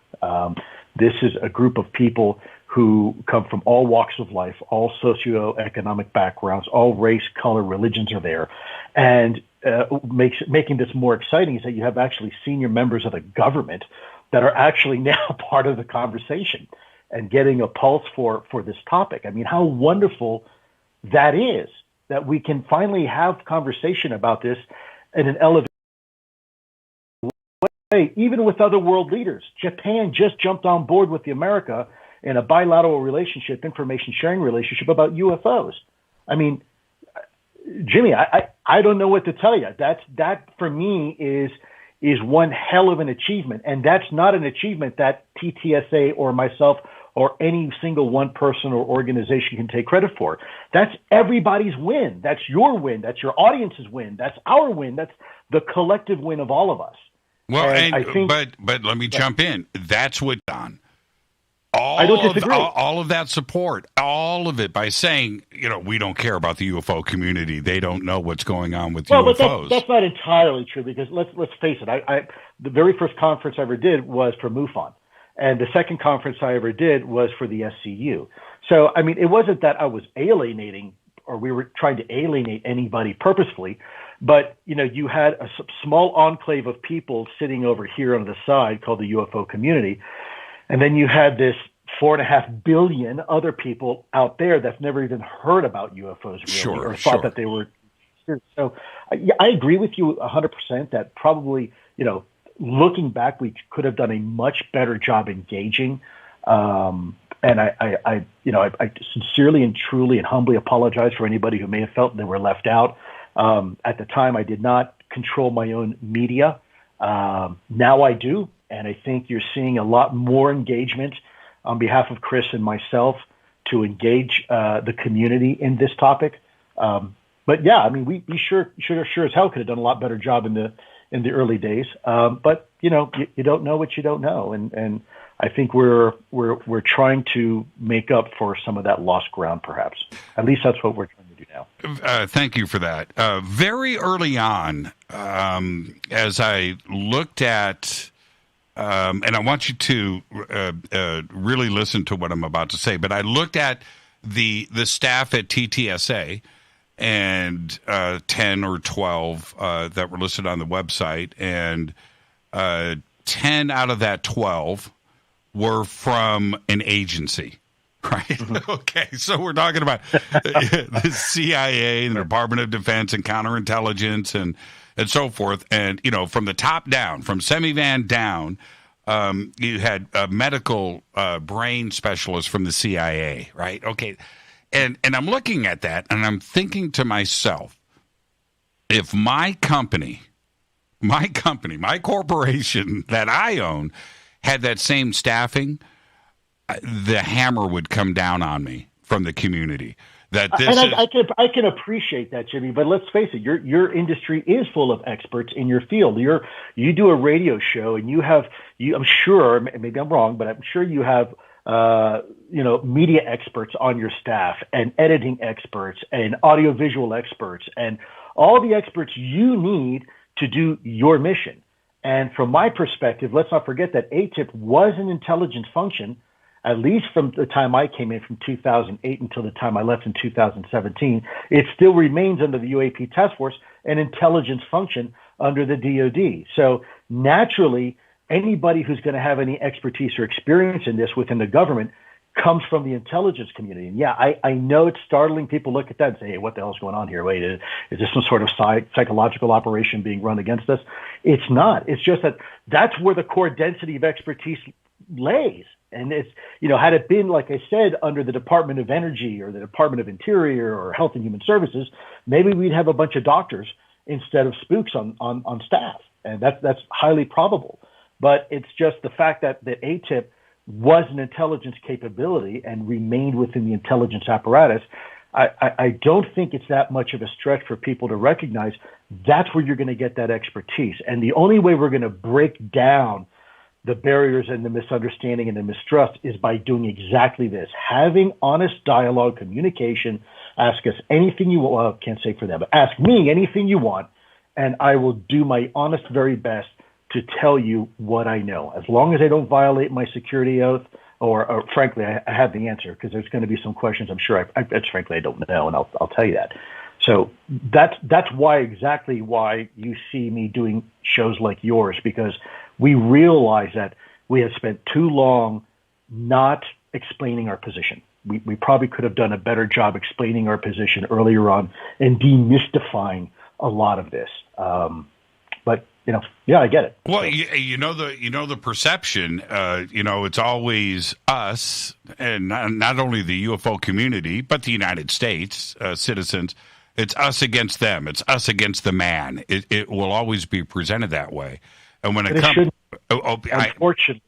[SPEAKER 13] This is a group of people who come from all walks of life, all socioeconomic backgrounds, all race, color, religions are there. And making this more exciting is that you have actually senior members of the government that are actually now part of the conversation and getting a pulse for this topic. I mean, how wonderful that is, that we can finally have conversation about this in an elevated way, even with other world leaders. Japan just jumped on board with America in a bilateral relationship, information sharing relationship about UFOs. I mean, Jimmy, I don't know what to tell you. That for me is one hell of an achievement. And that's not an achievement that TTSA or myself or any single one person or organization can take credit for. That's everybody's win. That's your win. That's your audience's win. That's our win. That's the collective win of all of us.
[SPEAKER 6] Well, and I think, but let me jump in. That's what Don.
[SPEAKER 13] I don't disagree.
[SPEAKER 6] All of that support, all of it, by saying, we don't care about the UFO community. They don't know what's going on with UFOs.
[SPEAKER 13] But that's not entirely true, because let's face it. The very first conference I ever did was for MUFON, and the second conference I ever did was for the SCU. So, I mean, it wasn't that I was alienating or we were trying to alienate anybody purposefully, but, you had a small enclave of people sitting over here on the side called the UFO community. And then you had this 4.5 billion other people out there that's never even heard about UFOs really, or thought that they were. So I agree with you 100% that probably, looking back, we could have done a much better job engaging. And I sincerely and truly and humbly apologize for anybody who may have felt they were left out. At the time, I did not control my own media. Now I do. And I think you're seeing a lot more engagement on behalf of Chris and myself to engage the community in this topic. But yeah, I mean, we sure as hell could have done a lot better job in the early days. But you don't know what you don't know, and I think we're trying to make up for some of that lost ground, perhaps. At least that's what we're trying to do now.
[SPEAKER 6] Thank you for that. Very early on, as I looked at. And I want you to really listen to what I'm about to say. But I looked at the staff at TTSA, and 10 or 12 that were listed on the website, and 10 out of that 12 were from an agency. Right. Mm-hmm. Okay. So we're talking about the CIA and the Department of Defense and counterintelligence and so forth. And, from the top down, from Semivan down, you had a medical brain specialist from the CIA. Right. Okay. And I'm looking at that and I'm thinking to myself, if my company, my corporation that I own had that same staffing, the hammer would come down on me from the community.
[SPEAKER 13] I can appreciate that, Jimmy. But let's face it, your industry is full of experts in your field. You do a radio show, and I'm sure, maybe I'm wrong, but I'm sure you have media experts on your staff, and editing experts, and audiovisual experts, and all the experts you need to do your mission. And from my perspective, let's not forget that ATTIP was an intelligence function, at least from the time I came in from 2008 until the time I left in 2017. It still remains under the UAP Task Force, an intelligence function under the DoD. So naturally, anybody who's going to have any expertise or experience in this within the government comes from the intelligence community. And yeah, I know it's startling. People look at that and say, hey, what the hell's going on here? Wait, is this some sort of psychological operation being run against us? It's not. It's just that that's where the core density of expertise lays. And it's, had it been, like I said, under the Department of Energy or the Department of Interior or Health and Human Services, maybe we'd have a bunch of doctors instead of spooks on staff. And that's highly probable. But it's just the fact that ATTIP was an intelligence capability and remained within the intelligence apparatus. I don't think it's that much of a stretch for people to recognize that's where you're going to get that expertise. And the only way we're going to break down the barriers and the misunderstanding and the mistrust is by doing exactly this, having honest dialogue, communication. Ask us anything you want. Well, I can't say for them, but ask me anything you want, and I will do my honest, very best to tell you what I know. As long as I don't violate my security oath, or frankly, I have the answer, because there's going to be some questions I'm sure frankly I don't know, and I'll tell you that. So that's exactly why you see me doing shows like yours, because we realize that we have spent too long not explaining our position. We probably could have done a better job explaining our position earlier on and demystifying a lot of this. But yeah, I get it.
[SPEAKER 6] Well, the perception. It's always us, and not only the UFO community, but the United States citizens. It's us against them. It's us against the man. It will always be presented that way. And when it comes,
[SPEAKER 13] unfortunately,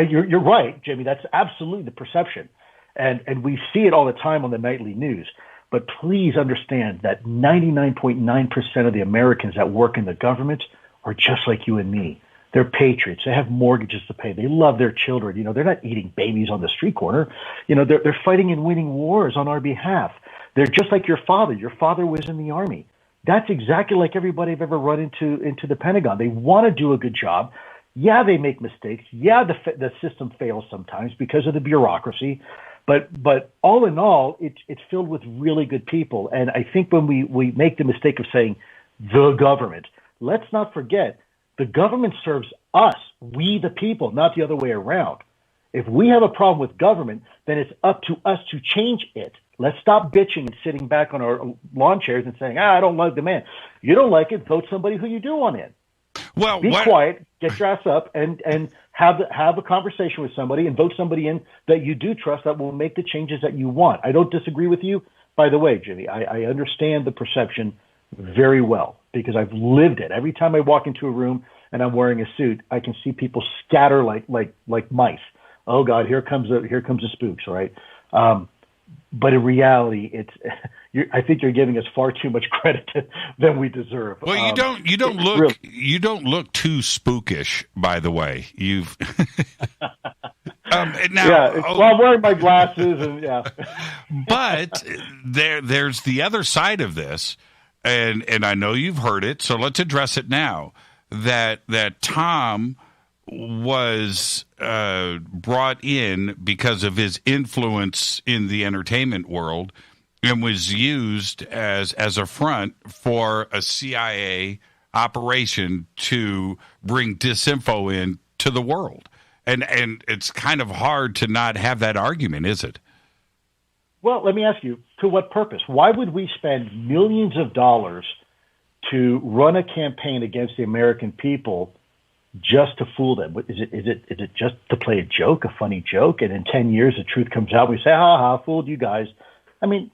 [SPEAKER 13] you're right, Jimmy. That's absolutely the perception, and we see it all the time on the nightly news. But please understand that 99.9% of the Americans that work in the government are just like you and me. They're patriots. They have mortgages to pay. They love their children. They're not eating babies on the street corner. They're fighting and winning wars on our behalf. They're just like your father. Your father was in the Army. That's exactly like everybody I've ever run into the Pentagon. They want to do a good job. Yeah, they make mistakes. Yeah, the system fails sometimes because of the bureaucracy. But all in all, it's filled with really good people. And I think when we make the mistake of saying the government, let's not forget the government serves us, we the people, not the other way around. If we have a problem with government, then it's up to us to change it. Let's stop bitching and sitting back on our lawn chairs and saying, I don't like the man. You don't like it, vote somebody who you do want in.
[SPEAKER 6] Well,
[SPEAKER 13] be quiet, get your ass up, and have a conversation with somebody and vote somebody in that you do trust that will make the changes that you want. I don't disagree with you. By the way, Jimmy, I understand the perception very well because I've lived it. Every time I walk into a room and I'm wearing a suit, I can see people scatter like mice. Oh God, here comes the spooks, right? But in reality, I think you're giving us far too much credit than we deserve.
[SPEAKER 6] Well, you don't look too spookish, by the way. You've
[SPEAKER 13] I'm wearing my glasses, and yeah.
[SPEAKER 6] But there's the other side of this, and I know you've heard it, so let's address it now. That Tom was brought in because of his influence in the entertainment world and was used as a front for a CIA operation to bring disinfo in to the world. And it's kind of hard to not have that argument, is it?
[SPEAKER 13] Well, let me ask you, to what purpose? Why would we spend millions of dollars to run a campaign against the American people just to fool them? Is it just to play a joke, a funny joke, and in 10 years the truth comes out, we say, fooled you guys? I mean,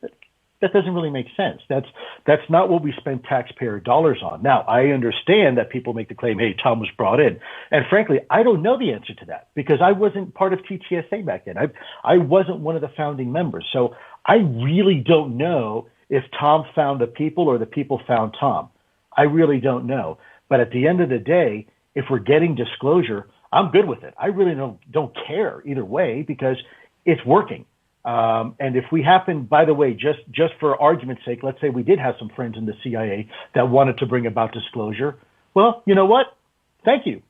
[SPEAKER 13] that doesn't really make sense. That's not what we spend taxpayer dollars on. Now, I understand that people make the claim, hey, Tom was brought in. And frankly, I don't know the answer to that because I wasn't part of TTSA back then. I wasn't one of the founding members. So I really don't know if Tom found the people or the people found Tom. I really don't know. But at the end of the day, if we're getting disclosure, I'm good with it. I really don't care either way because it's working. And if we happen, by the way, just for argument's sake, let's say we did have some friends in the CIA that wanted to bring about disclosure. Well, you know what? Thank you.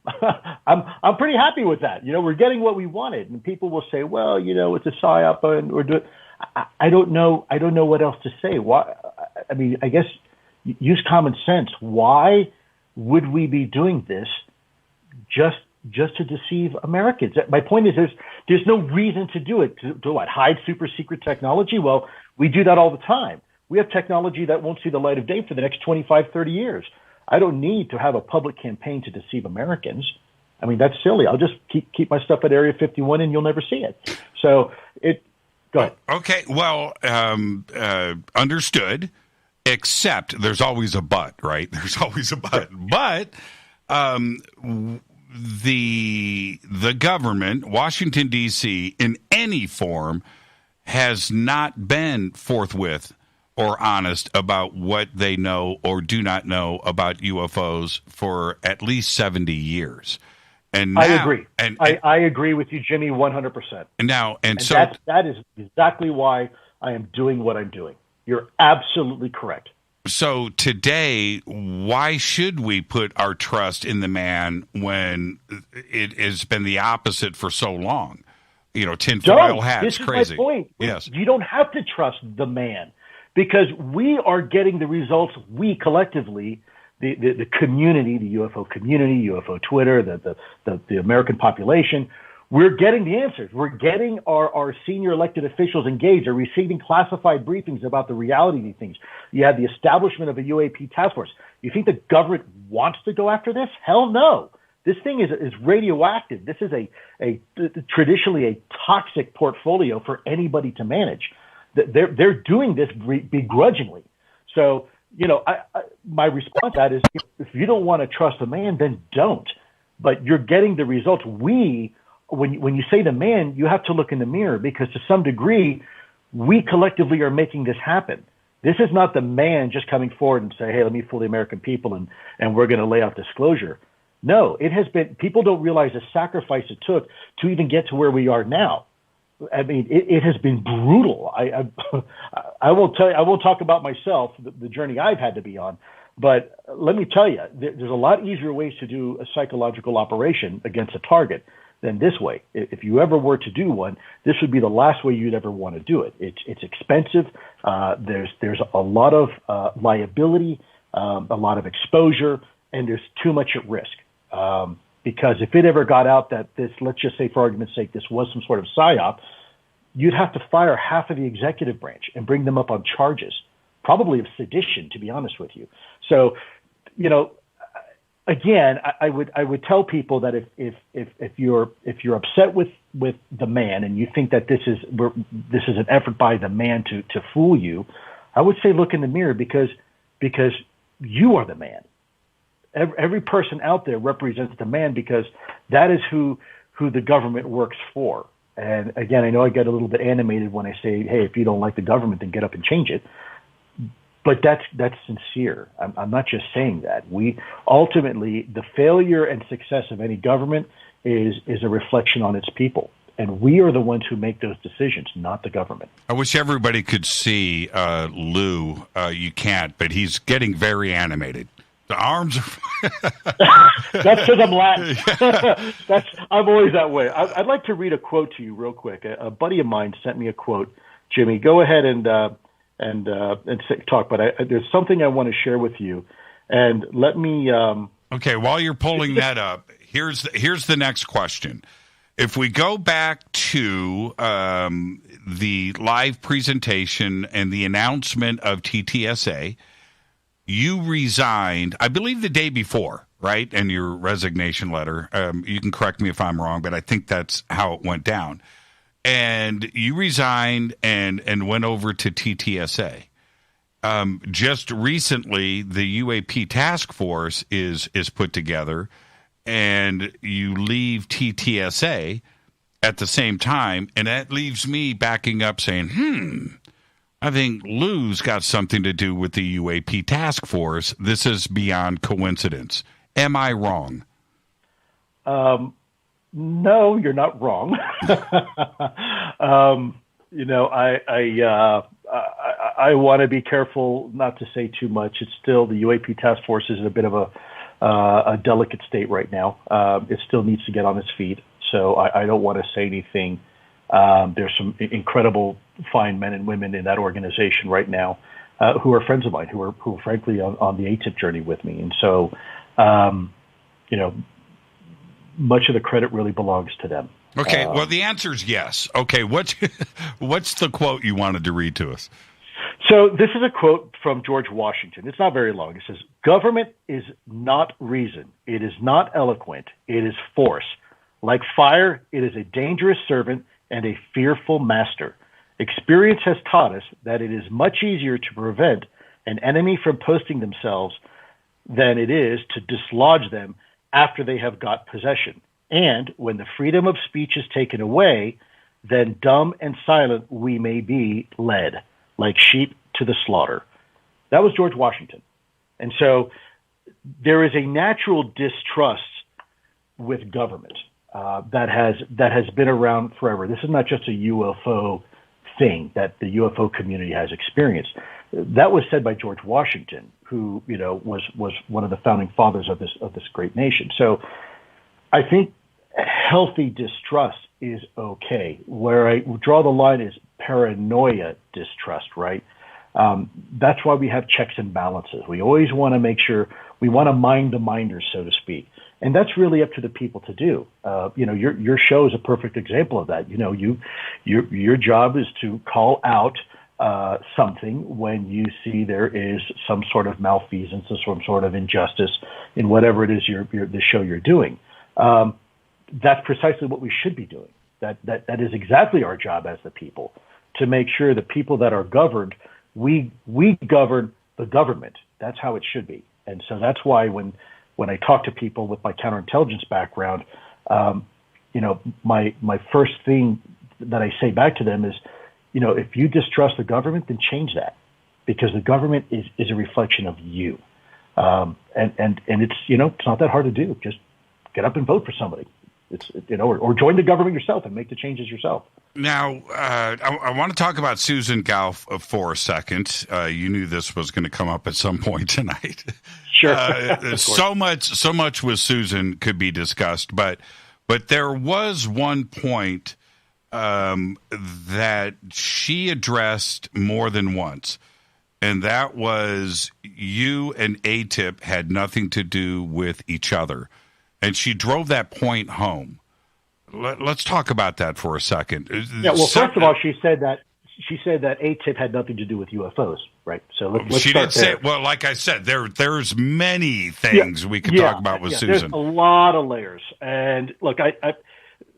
[SPEAKER 13] I'm pretty happy with that. We're getting what we wanted, and people will say, well, it's a psyop, and we're doing. I don't know what else to say. Why? I mean, I guess use common sense. Why would we be doing this just just to deceive Americans. My point is there's no reason to do it. To what? Hide super secret technology? Well, we do that all the time. We have technology that won't see the light of day for the next 25, 30 years. I don't need to have a public campaign to deceive Americans. I mean, that's silly. I'll just keep my stuff at Area 51 and you'll never see it. So go ahead.
[SPEAKER 6] Okay. Well, understood, except there's always a but, right? There's always a but. But the government, Washington, D.C., in any form, has not been forthwith or honest about what they know or do not know about UFOs for at least 70 years. And now, I
[SPEAKER 13] agree. And I agree with you, Jimmy, 100%.
[SPEAKER 6] And so
[SPEAKER 13] that is exactly why I am doing what I'm doing. You're absolutely correct.
[SPEAKER 6] So today, why should we put our trust in the man when it has been the opposite for so long? You know, tinfoil hats,
[SPEAKER 13] this
[SPEAKER 6] crazy.
[SPEAKER 13] Is my point.
[SPEAKER 6] Yes.
[SPEAKER 13] You don't have to trust the man because we are getting the results we collectively, the community, the UFO community, UFO Twitter, the American population, we're getting the answers. We're getting our senior elected officials engaged. They're receiving classified briefings about the reality of these things. You have the establishment of a UAP task force. You think the government wants to go after this? Hell no. This thing is radioactive. This is a traditionally a toxic portfolio for anybody to manage. They're doing this begrudgingly. So, you know, my response to that is, if you don't want to trust the man, then don't. But you're getting the results. When you say the man, you have to look in the mirror because to some degree, we collectively are making this happen. This is not the man just coming forward and say, hey, let me fool the American people and we're going to lay out disclosure. No, it has been, people don't realize the sacrifice it took to even get to where we are now. I mean, it has been brutal. I won't talk about myself, the journey I've had to be on, but let me tell you, there's a lot easier ways to do a psychological operation against a target than this way. If you ever were to do one, this would be the last way you'd ever want to do it. It's expensive. There's a lot of liability, a lot of exposure, and there's too much at risk. Because if it ever got out that this, let's just say for argument's sake, this was some sort of psyop, you'd have to fire half of the executive branch and bring them up on charges, probably of sedition, to be honest with you. So, you know, again, I would tell people that if you're upset with the man and you think that this is an effort by the man to fool you, I would say look in the mirror because you are the man. Every person out there represents the man because that is who the government works for. And again, I know I get a little bit animated when I say, hey, if you don't like the government, then get up and change it. But that's sincere. I'm not just saying that. We ultimately, the failure and success of any government is a reflection on its people. And we are the ones who make those decisions, not the government.
[SPEAKER 6] I wish everybody could see Lou. You can't, but he's getting very animated. The arms are...
[SPEAKER 13] That's because I'm Latin. I'm always that way. I'd like to read a quote to you real quick. A buddy of mine sent me a quote. Jimmy, go ahead and talk, but there's something I want to share with you. And let me...
[SPEAKER 6] Okay, while you're pulling that up, here's the next question. If we go back to the live presentation and the announcement of TTSA, you resigned, I believe, the day before, right? And your resignation letter. You can correct me if I'm wrong, but I think that's how it went down. And you resigned and went over to TTSA. Just recently, the UAP task force is put together, and you leave TTSA at the same time, and that leaves me backing up saying, I think Lou's got something to do with the UAP task force. This is beyond coincidence. Am I wrong?
[SPEAKER 13] No, you're not wrong. You know, I want to be careful not to say too much. It's still, the UAP task force is in a bit of a delicate state right now. It still needs to get on its feet. So I don't want to say anything. There's some incredible fine men and women in that organization right now who are friends of mine, who are frankly on the ATTIP journey with me. And so, you know, much of the credit really belongs to them.
[SPEAKER 6] Okay, well, the answer is yes. Okay, what's the quote you wanted to read to us?
[SPEAKER 13] So this is a quote from George Washington. It's not very long. It says, "Government is not reason. It is not eloquent. It is force. Like fire, it is a dangerous servant and a fearful master. Experience has taught us that it is much easier to prevent an enemy from posting themselves than it is to dislodge them after they have got possession. And when the freedom of speech is taken away, then dumb and silent we may be led, like sheep to the slaughter." That was George Washington. And so there is a natural distrust with government that has been around forever. This is not just a UFO thing that the UFO community has experienced. That was said by George Washington, who was one of the founding fathers of this great nation. So I think healthy distrust is okay. Where I draw the line is paranoia distrust, right? That's why we have checks and balances. We always want to make sure we want to mind the minders, so to speak. And that's really up to the people to do. Your show is a perfect example of that. Your job is to call out something when you see there is some sort of malfeasance or some sort of injustice in whatever it is the show you're doing. That's precisely what we should be doing. That is exactly our job as the people, to make sure the people that are governed, we govern the government. That's how it should be. And so that's why when I talk to people with my counterintelligence background, my first thing that I say back to them is, if you distrust the government, then change that, because the government is a reflection of you. And it's, it's not that hard to do. Just get up and vote for somebody. It's, or join the government yourself and make the changes yourself.
[SPEAKER 6] Now, I want to talk about Susan Galf for a second. You knew this was going to come up at some point tonight.
[SPEAKER 13] Sure.
[SPEAKER 6] So much with Susan could be discussed, but there was one point that she addressed more than once, and that was you and ATTIP had nothing to do with each other. And she drove that point home. Let's talk about that for a second.
[SPEAKER 13] Yeah, well, first of all, she said that ATTIP had nothing to do with UFOs, right? So let's
[SPEAKER 6] she
[SPEAKER 13] start
[SPEAKER 6] did
[SPEAKER 13] there.
[SPEAKER 6] say, well, like I said, there's many things we could talk about with Susan.
[SPEAKER 13] There's a lot of layers. And look,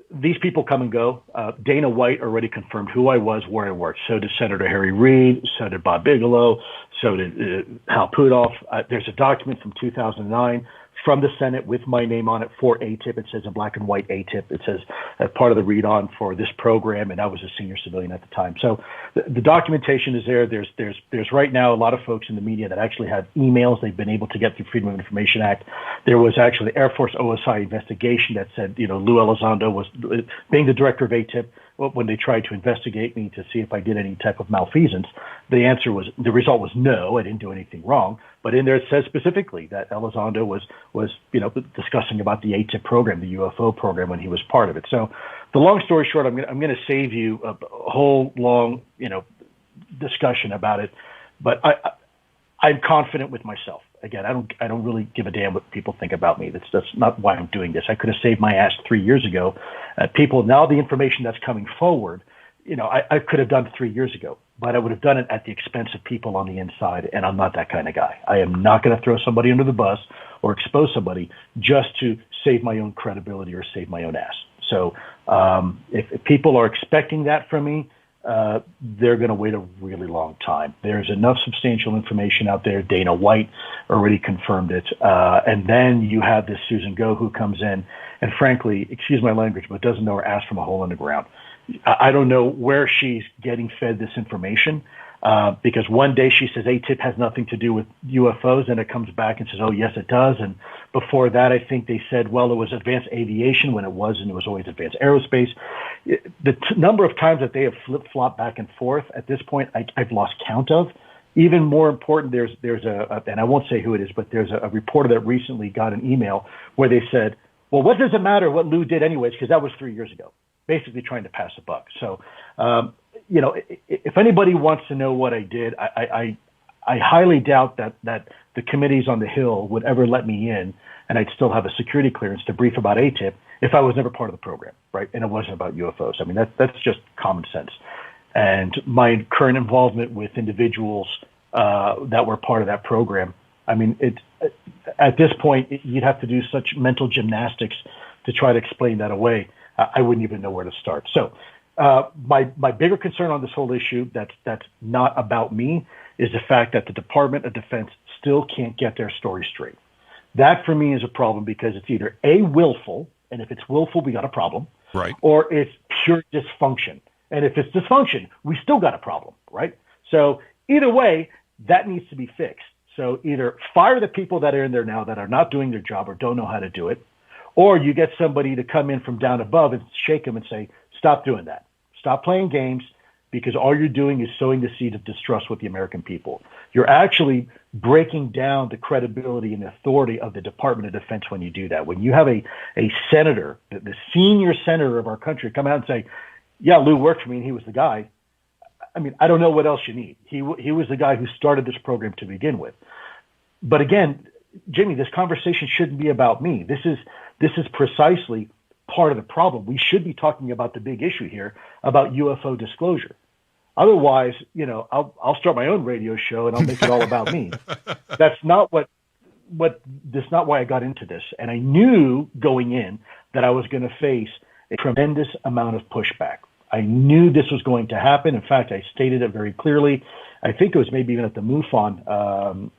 [SPEAKER 13] these people come and go. Dana White already confirmed who I was, where I worked. So did Senator Harry Reid. So did Bob Bigelow. So did Hal Puthoff. There's a document from 2009 from the Senate with my name on it for ATTIP. It says in black and white ATTIP. It says part of the read-on for this program, and I was a senior civilian at the time. So the documentation is there. There's right now a lot of folks in the media that actually have emails they've been able to get through Freedom of Information Act. There was actually the Air Force OSI investigation that said, Lue Elizondo was being the director of ATTIP. When they tried to investigate me to see if I did any type of malfeasance, the result was no, I didn't do anything wrong. But in there it says specifically that Elizondo was discussing about the ATTIP program, the UFO program, when he was part of it. So the long story short, I'm going to save you a whole long discussion about it. But I'm confident with myself. Again, I don't really give a damn what people think about me. That's not why I'm doing this. I could have saved my ass 3 years ago. People, now the information that's coming forward, I could have done it 3 years ago, but I would have done it at the expense of people on the inside, and I'm not that kind of guy. I am not going to throw somebody under the bus or expose somebody just to save my own credibility or save my own ass. So if people are expecting that from me, they're going to wait a really long time. There's enough substantial information out there. Dana White already confirmed it. And then you have this Susan Go who comes in and frankly, excuse my language, but doesn't know her ass from a hole in the ground. I don't know where she's getting fed this information because one day she says ATTIP has nothing to do with UFOs, and it comes back and says, oh, yes, it does. And before that, I think they said, well, it was advanced aviation when it wasn't. It was always advanced aerospace. The number of times that they have flip-flopped back and forth at this point, I've lost count of. Even more important, there's a and I won't say who it is, but there's a reporter that recently got an email where they said, well, what does it matter what Lue did anyways, because that was 3 years ago, basically trying to pass a buck. So, if anybody wants to know what I did, I highly doubt that the committees on the Hill would ever let me in, and I'd still have a security clearance to brief about ATTIP if I was never part of the program, right? And it wasn't about UFOs. I mean, that's just common sense. And my current involvement with individuals that were part of that program, I mean, at this point, you'd have to do such mental gymnastics to try to explain that away. I wouldn't even know where to start. So my bigger concern on this whole issue that's not about me is the fact that the Department of Defense still can't get their story straight. That for me is a problem because it's either A, willful, and if it's willful, we got a problem,
[SPEAKER 6] right?
[SPEAKER 13] Or it's pure dysfunction. And if it's dysfunction, we still got a problem, right? So either way, that needs to be fixed. So either fire the people that are in there now that are not doing their job or don't know how to do it, or you get somebody to come in from down above and shake them and say, stop doing that. Stop playing games, because all you're doing is sowing the seed of distrust with the American people. You're actually breaking down the credibility and authority of the Department of Defense when you do that. When you have a senator, the senior senator of our country, come out and say, yeah, Lou worked for me and he was the guy. I mean, I don't know what else you need. He was the guy who started this program to begin with. But again, Jimmy, this conversation shouldn't be about me. This is precisely part of the problem. We should be talking about the big issue here about UFO disclosure. Otherwise, I'll start my own radio show and I'll make it all about me. That's not that's not why I got into this. And I knew going in that I was going to face a tremendous amount of pushback. I knew this was going to happen. In fact, I stated it very clearly. I think it was maybe even at the MUFON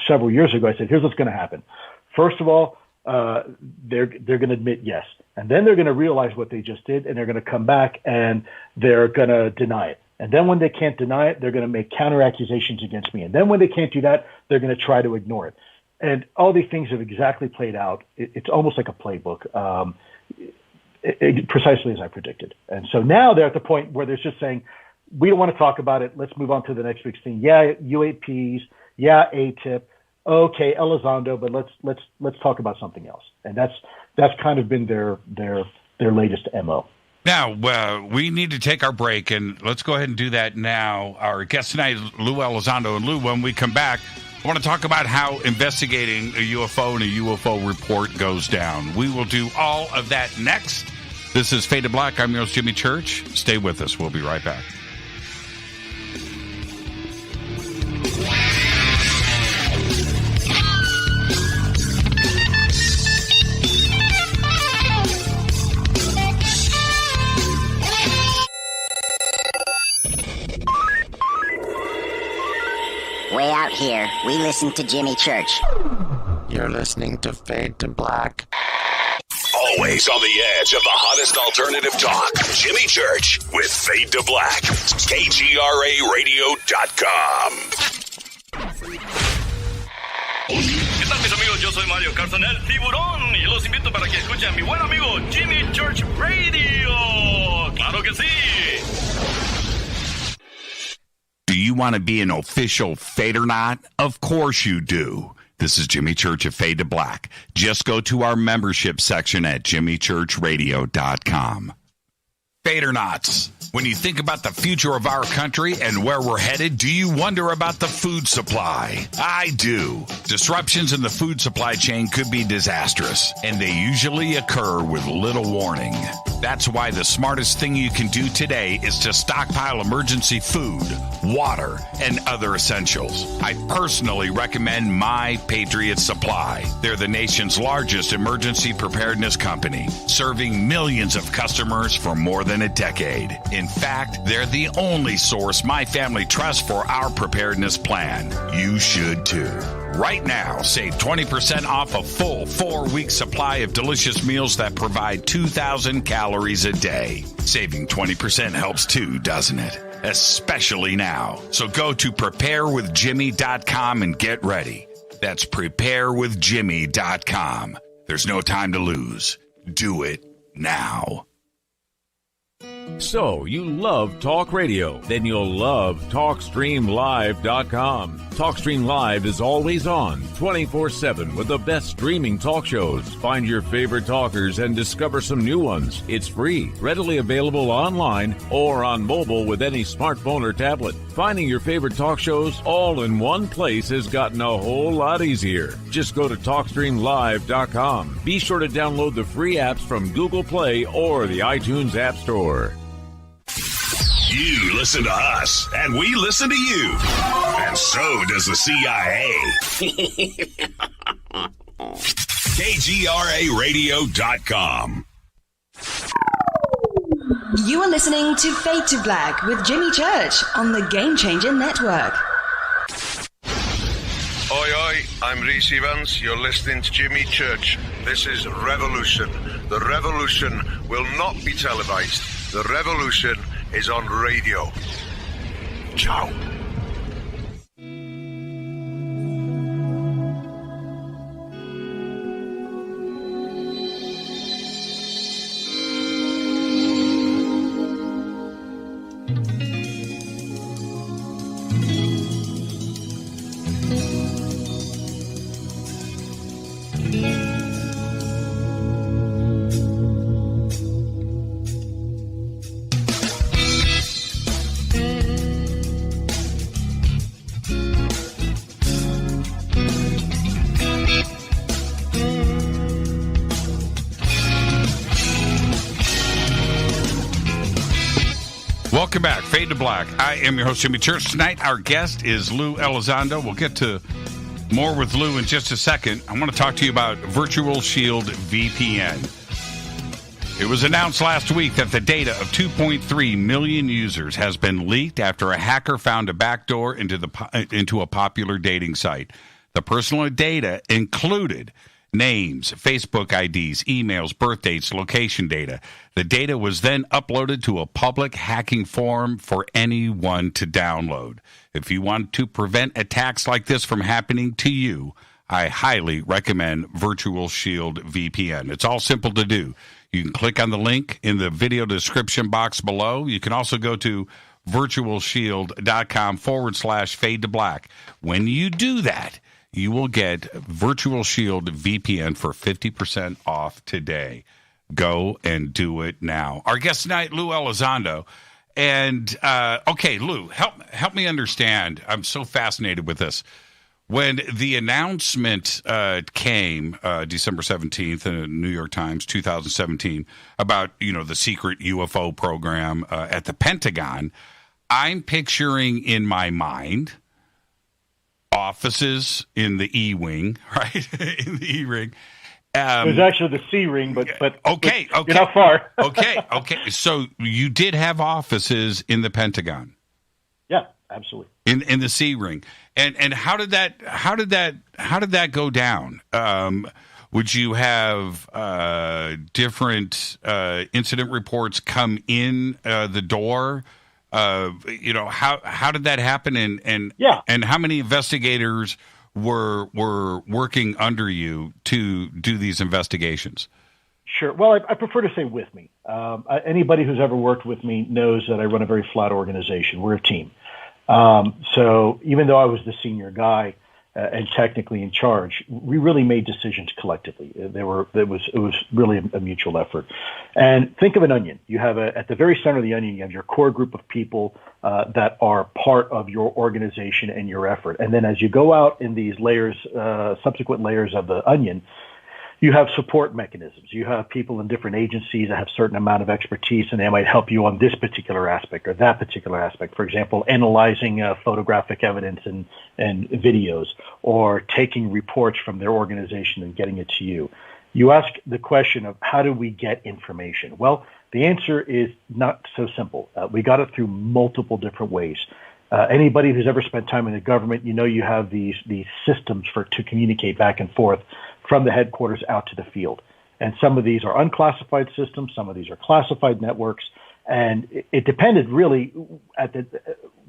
[SPEAKER 13] several years ago. I said, here's what's going to happen. First of all, they're going to admit yes. And then they're going to realize what they just did, and they're going to come back and they're going to deny it. And then when they can't deny it, they're going to make counter accusations against me. And then when they can't do that, they're going to try to ignore it. And all these things have exactly played out. It's almost like a playbook, precisely as I predicted. And so now they're at the point where they're just saying, we don't want to talk about it. Let's move on to the next big thing. Yeah, UAPs. Yeah, ATTIP. Okay, Elizondo, but let's talk about something else. And that's kind of been their latest MO.
[SPEAKER 6] Now, we need to take our break, and let's go ahead and do that now. Our guest tonight is Lue Elizondo. And Lou, when we come back, I want to talk about how investigating a UFO and a UFO report goes down. We will do all of that next. This is Fade to Black. I'm your host, Jimmy Church. Stay with us. We'll be right back.
[SPEAKER 2] Way out here, we listen to Jimmy Church.
[SPEAKER 5] You're listening to Fade to Black.
[SPEAKER 15] Always on the edge of the hottest alternative talk. Jimmy Church with Fade to Black. KGRARadio.com.
[SPEAKER 22] ¿Qué tal, mis amigos? Yo soy Mario Carson, el tiburón, y los invito para que escuchen a mi buen amigo Jimmy Church Radio. ¡Claro que sí!
[SPEAKER 3] Do you want to be an official Fadernaut? Of course you do. This is Jimmy Church of Fade to Black. Just go to our membership section at jimmychurchradio.com. Fadernauts. When you think about the future of our country and where we're headed, do you wonder about the food supply? I do. Disruptions in the food supply chain could be disastrous, and they usually occur with little warning. That's why the smartest thing you can do today is to stockpile emergency food, water, and other essentials. I personally recommend My Patriot Supply. They're the nation's largest emergency preparedness company, serving millions of customers for more than a decade. In fact, they're the only source my family trusts for our preparedness plan. You should too. Right now, save 20% off a full 4-week supply of delicious meals that provide 2,000 calories a day. Saving 20% helps too, doesn't it? Especially now. So go to preparewithjimmy.com and get ready. That's preparewithjimmy.com. There's no time to lose. Do it now.
[SPEAKER 23] So, you love talk radio? Then you'll love TalkStreamLive.com. TalkStream Live is always on, 24/7 with the best streaming talk shows. Find your favorite talkers and discover some new ones. It's free, readily available online or on mobile with any smartphone or tablet. Finding your favorite talk shows all in one place has gotten a whole lot easier. Just go to TalkStreamLive.com. Be sure to download the free apps from Google Play or the iTunes App Store.
[SPEAKER 15] You listen to us, and we listen to you. And so does the CIA. KGRARadio.com.
[SPEAKER 1] You are listening to Fade to Black with Jimmy Church on the Game Changer Network.
[SPEAKER 11] Oi, oi, I'm Reese Evans. You're listening to Jimmy Church. This is Revolution. The revolution will not be televised. The revolution is on radio. Ciao.
[SPEAKER 6] Welcome back, Fade to Black. I am your host, Jimmy Church. Tonight, our guest is Lue Elizondo. We'll get to more with Lue in just a second. I want to talk to you about Virtual Shield VPN. It was announced last week that the data of 2.3 million users has been leaked after a hacker found a backdoor into a popular dating site. The personal data included names, Facebook IDs, emails, birth dates, location data. The data was then uploaded to a public hacking forum for anyone to download. If you want to prevent attacks like this from happening to you, I highly recommend Virtual Shield VPN. It's all simple to do. You can click on the link in the video description box below. You can also go to virtualshield.com/fade to black. When you do that, you will get Virtual Shield VPN for 50% off today. Go and do it now. Our guest tonight, Lue Elizondo. And, okay, Lue, help me understand. I'm so fascinated with this. When the announcement came December 17th in the New York Times, 2017, about, the secret UFO program at the Pentagon, I'm picturing in my mind offices in the E-wing, right? In the E-ring.
[SPEAKER 13] It was actually the C-ring, but
[SPEAKER 6] okay.
[SPEAKER 13] You're not far.
[SPEAKER 6] okay. So you did have offices in the Pentagon.
[SPEAKER 13] Yeah, absolutely.
[SPEAKER 6] In the C-ring, and how did that go down? Would you have different incident reports come in the door? How did that happen? And how many investigators were working under you to do these investigations?
[SPEAKER 13] Sure. Well, I prefer to say with me. Anybody who's ever worked with me knows that I run a very flat organization. We're a team. So even though I was the senior guy and technically in charge, we really made decisions collectively. It was really a mutual effort. And think of an onion. You have at the very center of the onion, you have your core group of people that are part of your organization and your effort. And then as you go out in these layers, subsequent layers of the onion, you have support mechanisms. You have people in different agencies that have certain amount of expertise, and they might help you on this particular aspect or that particular aspect. For example, analyzing photographic evidence and videos, or taking reports from their organization and getting it to you. You ask the question of how do we get information? Well, the answer is not so simple. We got it through multiple different ways. Anybody who's ever spent time in the government, you have these systems to communicate back and forth from the headquarters out to the field. And some of these are unclassified systems, some of these are classified networks, and it depended really at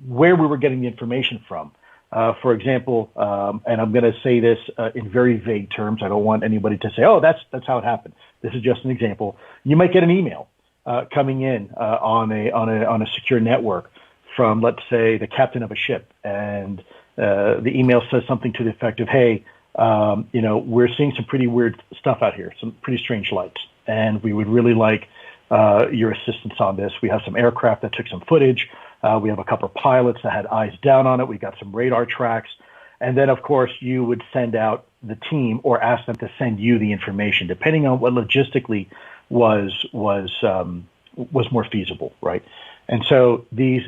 [SPEAKER 13] where we were getting the information from. For example, and I'm going to say this in very vague terms. I don't want anybody to say, "Oh, that's how it happened." This is just an example. You might get an email coming in on a secure network from, let's say, the captain of a ship, and the email says something to the effect of, "Hey, we're seeing some pretty weird stuff out here, some pretty strange lights, and we would really like your assistance on this. We have some aircraft that took some footage. We have a couple of pilots that had eyes down on it. We got some radar tracks. And then, of course, you would send out the team or ask them to send you the information, depending on what logistically was more feasible, right? And so this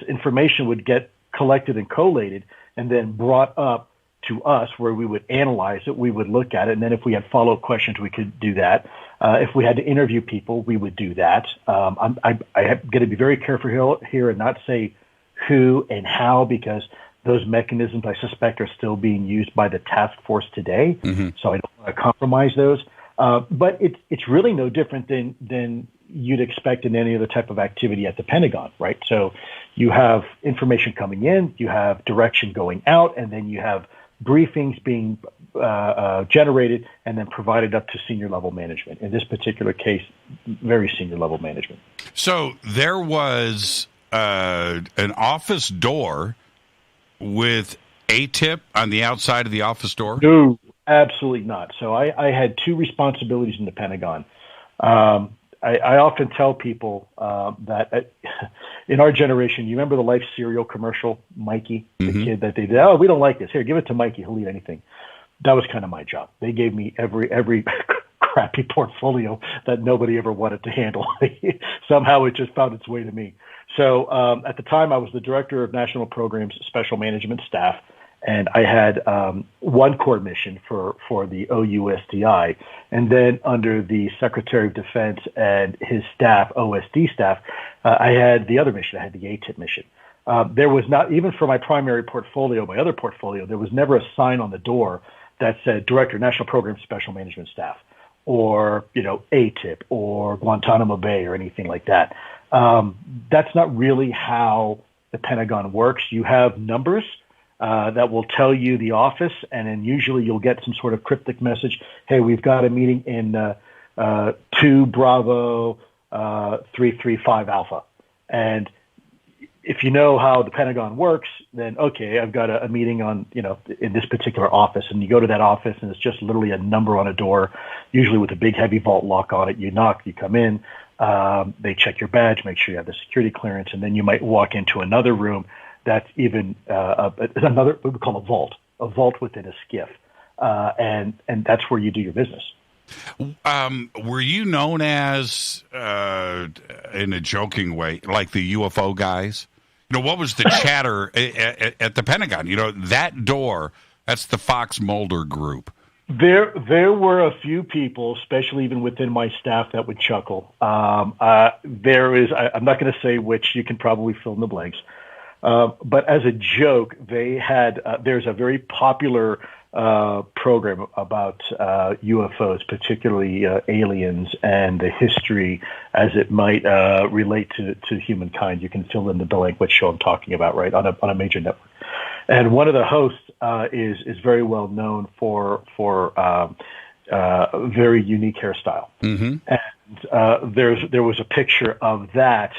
[SPEAKER 13] information would get collected and collated and then brought up to us where we would analyze it, we would look at it, and then if we had follow-up questions, we could do that. If we had to interview people, we would do that. I have got to be very careful here and not say who and how, because those mechanisms, I suspect, are still being used by the task force today. So I don't want to compromise those. But it's really no different than you'd expect in any other type of activity at the Pentagon, right? So you have information coming in, you have direction going out, and then you have briefings being generated and then provided up to senior level management. In this particular case, very senior level management.
[SPEAKER 6] So there was an office door with ATTIP on the outside of the office door?
[SPEAKER 13] No, absolutely not. So I had two responsibilities in the Pentagon. I often tell people that in our generation, you remember the Life cereal commercial, Mikey, the kid that they did? Oh, we don't like this. Here, give it to Mikey. He'll eat anything. That was kind of my job. They gave me every crappy portfolio that nobody ever wanted to handle. Somehow it just found its way to me. So at the time, I was the director of National Programs Special Management Staff, and I had one core mission for the OUSDI. And then under the Secretary of Defense and his staff, OSD staff, I had the other mission. I had the ATTIP mission. There was not, even for my primary portfolio, my other portfolio, there was never a sign on the door that said Director, National Programs Special Management Staff, or, ATTIP, or Guantanamo Bay, or anything like that. That's not really how the Pentagon works. You have numbers that will tell you the office, and then usually you'll get some sort of cryptic message. Hey, we've got a meeting in 2 Bravo 335 Alpha. And if you know how the Pentagon works, then okay, I've got a meeting on, in this particular office, and you go to that office and it's just literally a number on a door, usually with a big heavy vault lock on it. You knock, you come in, they check your badge, make sure you have the security clearance, and then you might walk into another room that's even another, what we call a vault within a skiff. And that's where you do your business.
[SPEAKER 6] Were you known as, in a joking way, like the UFO guys? What was the chatter at the Pentagon? That door, that's the Fox Mulder group.
[SPEAKER 13] There were a few people, especially even within my staff, that would chuckle. There is, I'm not going to say which, you can probably fill in the blanks. But as a joke, they had, there's a very popular program about UFOs, particularly aliens, and the history as it might relate to humankind. You can fill in the blank which show I'm talking about, right, on a major network. And one of the hosts is very well known for very unique hairstyle. And there was a picture of that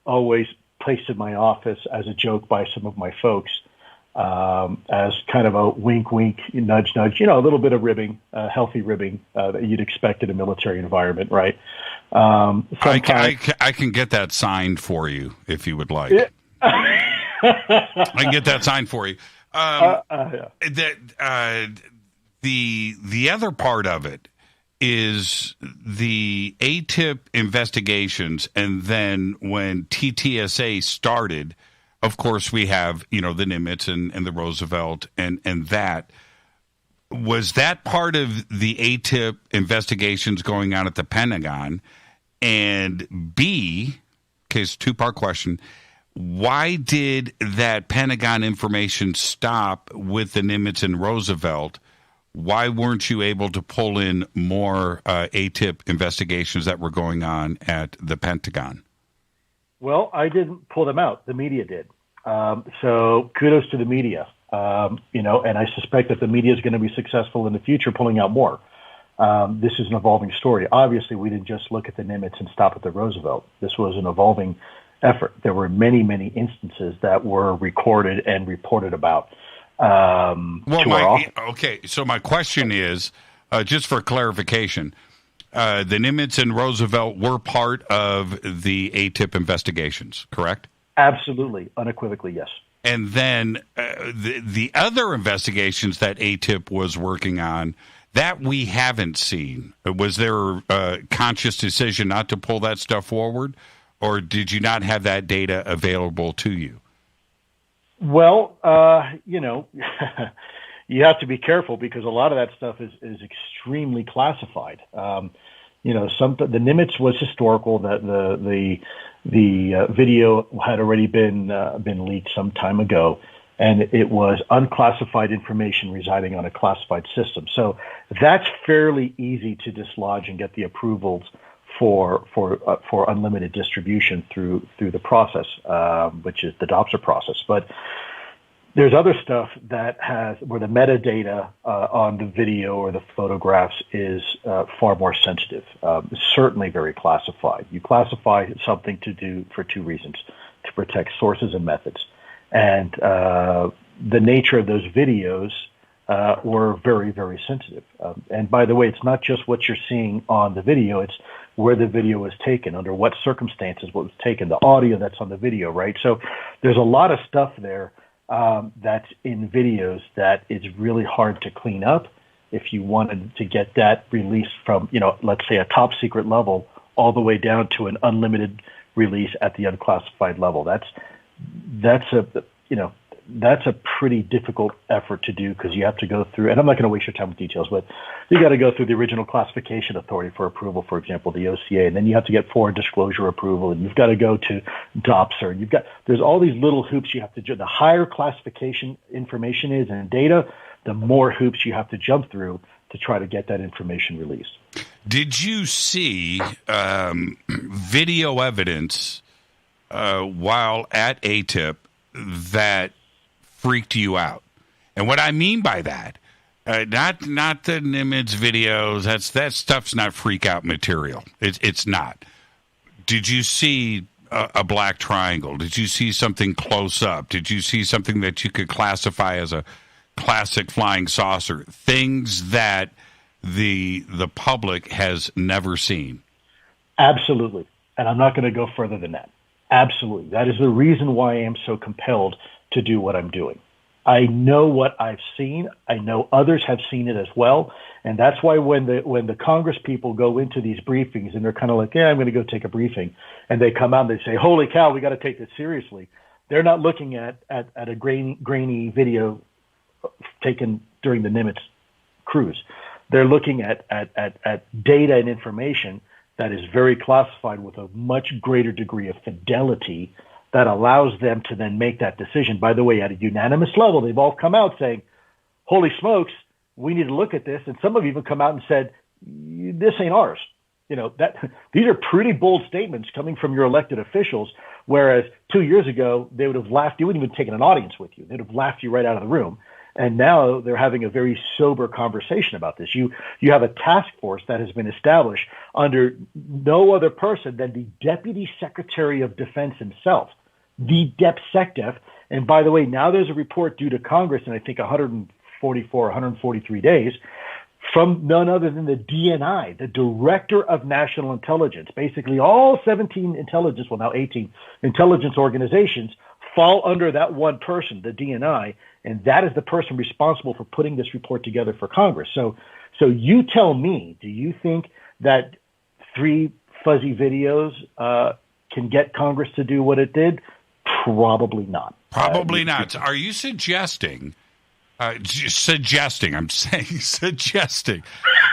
[SPEAKER 13] always placed in my office as a joke by some of my folks, as kind of a wink, wink, nudge, nudge, a little bit of ribbing, healthy ribbing that you'd expect in a military environment, right?
[SPEAKER 6] I can get that signed for you if you would like. I can get that signed for you. The other part of it is the ATTIP investigations, and then when TTSA started, of course, we have, the Nimitz and the Roosevelt and that. Was that part of the ATTIP investigations going on at the Pentagon? And B, it's a two-part question, why did that Pentagon information stop with the Nimitz and Roosevelt? Why weren't you able to pull in more ATTIP investigations that were going on at the Pentagon?
[SPEAKER 13] Well, I didn't pull them out. The media did. So kudos to the media. And I suspect that the media is going to be successful in the future pulling out more. This is an evolving story. Obviously, we didn't just look at the Nimitz and stop at the Roosevelt. This was an evolving effort. There were many, many instances that were recorded and reported about.
[SPEAKER 6] Okay, so my question is, just for clarification, the Nimitz and Roosevelt were part of the ATTIP investigations, correct?
[SPEAKER 13] Absolutely, unequivocally, yes.
[SPEAKER 6] And then the other investigations that ATTIP was working on that we haven't seen, was there a conscious decision not to pull that stuff forward, or did you not have that data available to you?
[SPEAKER 13] Well, you have to be careful because a lot of that stuff is extremely classified. The Nimitz was historical. That the video had already been leaked some time ago, and it was unclassified information residing on a classified system. So that's fairly easy to dislodge and get the approvals for unlimited distribution through the process, which is the DOPSR process. But there's other stuff that where the metadata on the video or the photographs is far more sensitive, certainly very classified. You classify something for two reasons: to protect sources and methods. And the nature of those videos were very, very sensitive. And by the way, it's not just what you're seeing on the video, it's where the video was taken, under what circumstances what was taken, the audio that's on the video, right? So there's a lot of stuff there that's in videos that is really hard to clean up if you wanted to get that released from, let's say a top secret level all the way down to an unlimited release at the unclassified level. That's a pretty difficult effort to do because you have to go through, and I'm not going to waste your time with details, but you got to go through the original classification authority for approval, for example, the OCA, and then you have to get foreign disclosure approval, and you've got to go to DOPSR, and there's all these little hoops you have to jump. The higher classification information is and data, the more hoops you have to jump through to try to get that information released.
[SPEAKER 6] Did you see video evidence while at ATTIP that freaked you out? And what I mean by that, not the Nimitz videos, that stuff's not freak out material. It's not. Did you see a black triangle? Did you see something close up? Did you see something that you could classify as a classic flying saucer? Things that the public has never seen.
[SPEAKER 13] Absolutely. And I'm not going to go further than that. Absolutely. That is the reason why I am so compelled to do what I'm doing. I know what I've seen. I know others have seen it as well. And that's why when the Congress people go into these briefings and they're kind of like, I'm going to go take a briefing, and they come out and they say, holy cow, we got to take this seriously. They're not looking at a grainy video taken during the Nimitz cruise. They're looking at data and information that is very classified with a much greater degree of fidelity that allows them to then make that decision. By the way, at a unanimous level, they've all come out saying, holy smokes, we need to look at this. And some have even come out and said, this ain't ours. These are pretty bold statements coming from your elected officials, whereas 2 years ago, they would have laughed. You wouldn't even taken an audience with you. They'd have laughed you right out of the room. And now they're having a very sober conversation about this. You have a task force that has been established under no other person than the Deputy Secretary of Defense himself, the DepSecDef. And by the way, now there's a report due to Congress in, I think, 143 days from none other than the DNI, the Director of National Intelligence. Basically, all 17 intelligence, well, now 18 intelligence organizations fall under that one person, the DNI, and that is the person responsible for putting this report together for Congress. So you tell me, do you think that 3 fuzzy videos can get Congress to do what it did? Probably not.
[SPEAKER 6] Probably not. Are you suggesting? I'm saying suggesting.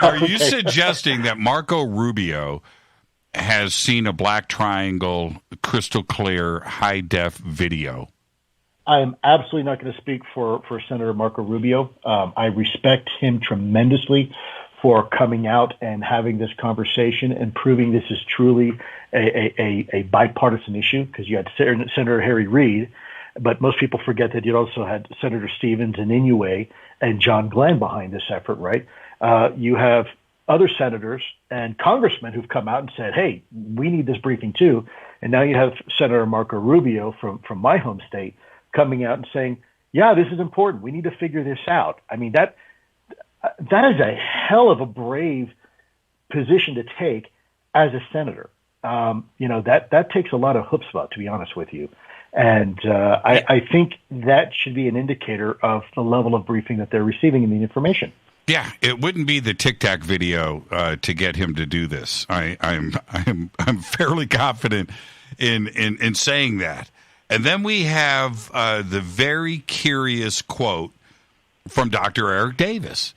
[SPEAKER 6] Are you suggesting that Marco Rubio has seen a black triangle, crystal clear, high def video?
[SPEAKER 13] I am absolutely not going to speak for Senator Marco Rubio. I respect him tremendously for coming out and having this conversation and proving this is truly a bipartisan issue, because you had Senator Harry Reid, but most people forget that you also had Senator Stevens and Inouye and John Glenn behind this effort, right? You have other senators and congressmen who've come out and said, hey, we need this briefing too. And now you have Senator Marco Rubio from my home state coming out and saying, yeah, this is important. We need to figure this out. I mean, that is a hell of a brave position to take as a senator. that takes a lot of chutzpah, to be honest with you. And I think that should be an indicator of the level of briefing that they're receiving in the information.
[SPEAKER 6] Yeah, it wouldn't be the Tic Tac video to get him to do this. I'm fairly confident in saying that. And then we have the very curious quote from Dr. Eric Davis.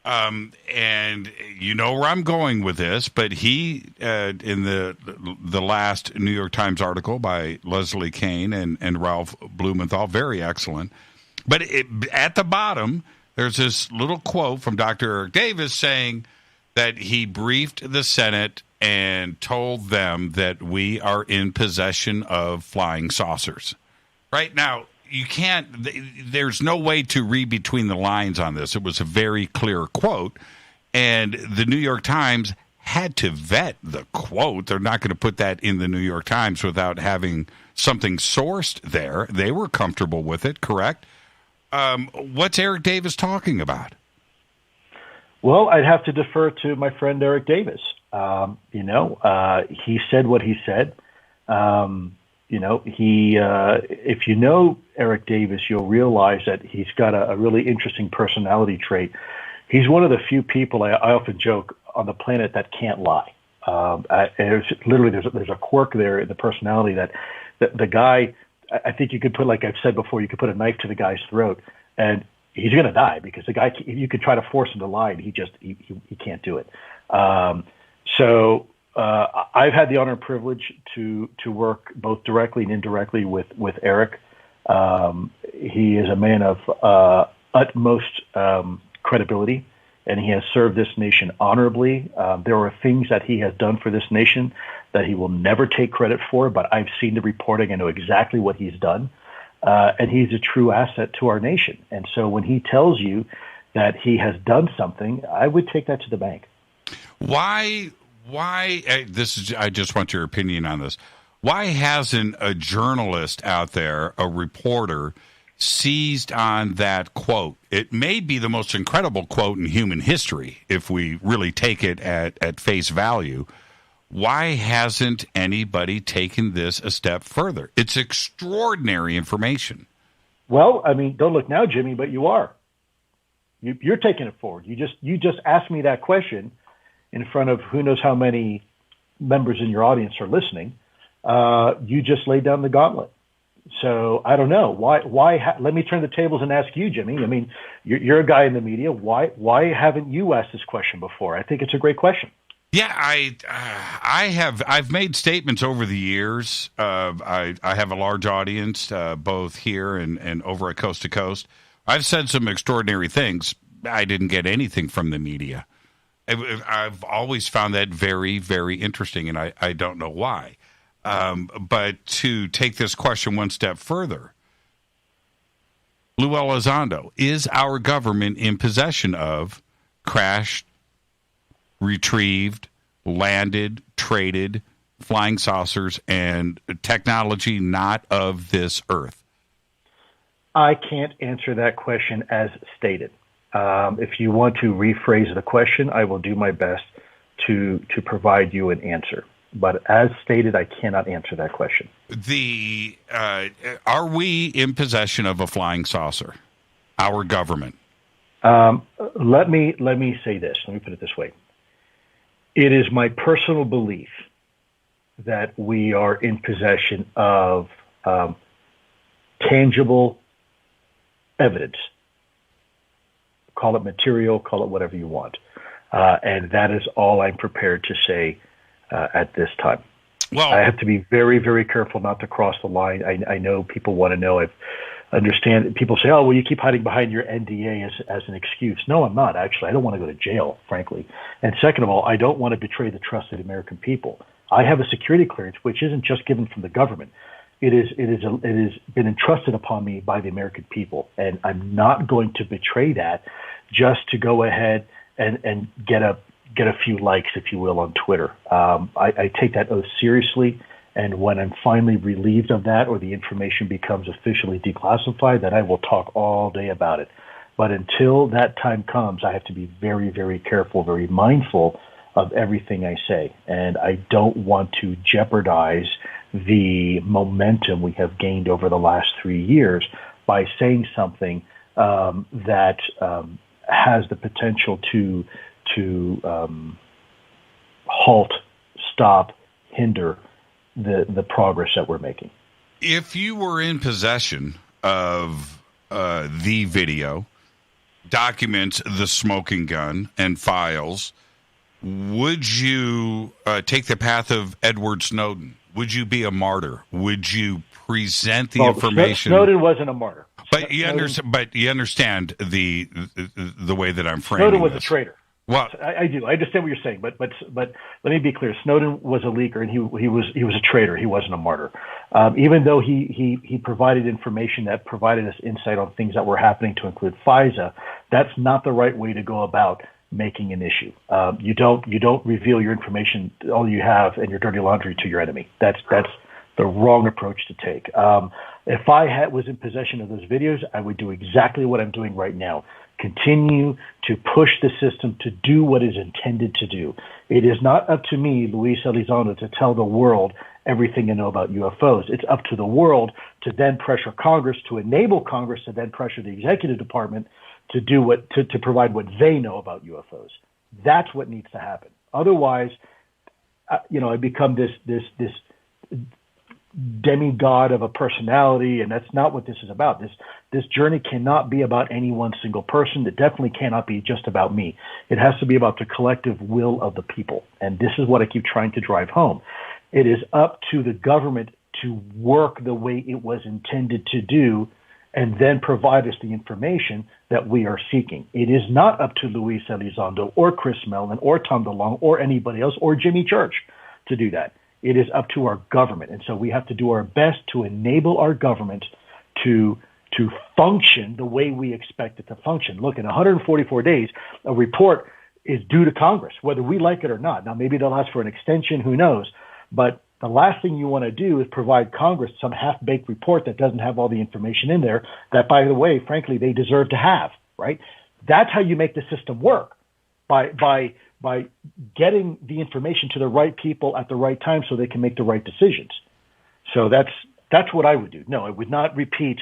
[SPEAKER 6] And you know where I'm going with this, but he, in the last New York Times article by Leslie Kane and Ralph Blumenthal, very excellent. But at the bottom, there's this little quote from Dr. Eric Davis saying that he briefed the Senate and told them that we are in possession of flying saucers. Right now, you can't, there's no way to read between the lines on this. It was a very clear quote, and the New York Times had to vet the quote. They're not going to put that in the New York Times without having something sourced there. They were comfortable with it, correct? What's Eric Davis talking about?
[SPEAKER 13] Well, I'd have to defer to my friend Eric Davis. He said what he said. If you know Eric Davis, you'll realize that he's got a really interesting personality trait. He's one of the few people, I often joke, on the planet that can't lie. There's a quirk there in the personality that the guy, I think you could put, like I've said before, you could put a knife to the guy's throat and he's going to die, because the guy, you could try to force him to lie and he can't do it. So I've had the honor and privilege to work both directly and indirectly with Eric. He is a man of utmost credibility, and he has served this nation honorably. There are things that he has done for this nation that he will never take credit for, but I've seen the reporting and know exactly what he's done. And he's a true asset to our nation. And so when he tells you that he has done something, I would take that to the bank.
[SPEAKER 6] Why, I just want your opinion on this. Why hasn't a journalist out there, a reporter, seized on that quote? It may be the most incredible quote in human history if we really take it at face value. Why hasn't anybody taken this a step further? It's extraordinary information.
[SPEAKER 13] Well, I mean, don't look now, Jimmy, but you are. You're taking it forward. You just asked me that question in front of who knows how many members in your audience are listening. You just laid down the gauntlet. So I don't know why. Let me turn the tables and ask you, Jimmy. I mean, you're a guy in the media. Why haven't you asked this question before? I think it's a great question.
[SPEAKER 6] Yeah, I've made statements over the years. I have a large audience, both here and over at Coast to Coast. I've said some extraordinary things. I didn't get anything from the media. I've always found that very, very interesting, and I don't know why. But to take this question one step further, Lue Elizondo, is our government in possession of crashed, retrieved, landed, traded flying saucers and technology not of this earth?
[SPEAKER 13] I can't answer that question as stated. If you want to rephrase the question, I will do my best to provide you an answer. But as stated, I cannot answer that question.
[SPEAKER 6] Are we in possession of a flying saucer? Our government?
[SPEAKER 13] Let me say this. Let me put it this way. It is my personal belief that we are in possession of tangible evidence. Call it material, call it whatever you want. And that is all I'm prepared to say at this time. Well, I have to be very, very careful not to cross the line. I know people want to know. I understand people say, oh, well, you keep hiding behind your NDA as an excuse. No, I'm not, actually. I don't want to go to jail, frankly. And second of all, I don't want to betray the trust of the American people. I have a security clearance, which isn't just given from the government. It has been entrusted upon me by the American people, and I'm not going to betray that just to go ahead and get a few likes, if you will, on Twitter. I take that oath seriously, and when I'm finally relieved of that or the information becomes officially declassified, then I will talk all day about it. But until that time comes, I have to be very, very careful, very mindful of everything I say. And I don't want to jeopardize the momentum we have gained over the last 3 years by saying something that has the potential to halt, stop, hinder the progress that we're making.
[SPEAKER 6] If you were in possession of the video, documents, the smoking gun, and files, would you take the path of Edward Snowden? Would you be a martyr? Would you present the information?
[SPEAKER 13] Snowden wasn't a martyr.
[SPEAKER 6] But you understand the way that I'm framing
[SPEAKER 13] Snowden was
[SPEAKER 6] this.
[SPEAKER 13] a traitor.
[SPEAKER 6] Well,
[SPEAKER 13] I do. I understand what you're saying, but let me be clear. Snowden was a leaker, and he was a traitor. He wasn't a martyr. Even though he provided information that provided us insight on things that were happening, to include FISA, that's not the right way to go about making an issue. You don't reveal your information, all you have, and your dirty laundry to your enemy. That's the wrong approach to take. If I was in possession of those videos, I would do exactly what I'm doing right now. Continue to push the system to do what is intended to do. It is not up to me, Lue Elizondo, to tell the world everything I know about UFOs. It's up to the world to then pressure Congress, to enable Congress to then pressure the executive department to do to provide what they know about UFOs. That's what needs to happen. Otherwise, I become this demigod of a personality, and that's not what this is about. This journey cannot be about any one single person. It definitely cannot be just about me. It has to be about the collective will of the people, and this is what I keep trying to drive home. It is up to the government to work the way it was intended to do, and then provide us the information that we are seeking. It is not up to Lue Elizondo or Chris Mellon or Tom DeLonge or anybody else or Jimmy Church to do that. It is up to our government. And so we have to do our best to enable our government to function the way we expect it to function. Look, in 144 days, a report is due to Congress, whether we like it or not. Now, maybe they'll ask for an extension, who knows? But the last thing you want to do is provide Congress some half-baked report that doesn't have all the information in there that, by the way, frankly, they deserve to have, right? That's how you make the system work, by getting the information to the right people at the right time so they can make the right decisions. So that's what I would do. No, I would not repeat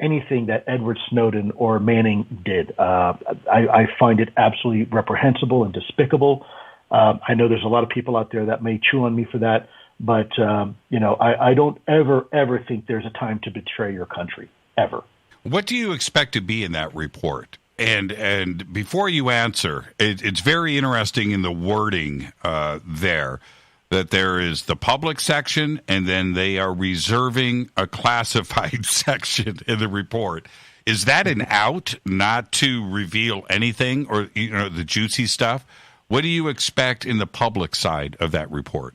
[SPEAKER 13] anything that Edward Snowden or Manning did. I find it absolutely reprehensible and despicable. I know there's a lot of people out there that may chew on me for that, but I don't ever think there's a time to betray your country, ever.
[SPEAKER 6] What do you expect to be in that report? And before you answer, it's very interesting in the wording there, that there is the public section, and then they are reserving a classified section in the report. Is that an out, not to reveal anything, or the juicy stuff? What do you expect in the public side of that report?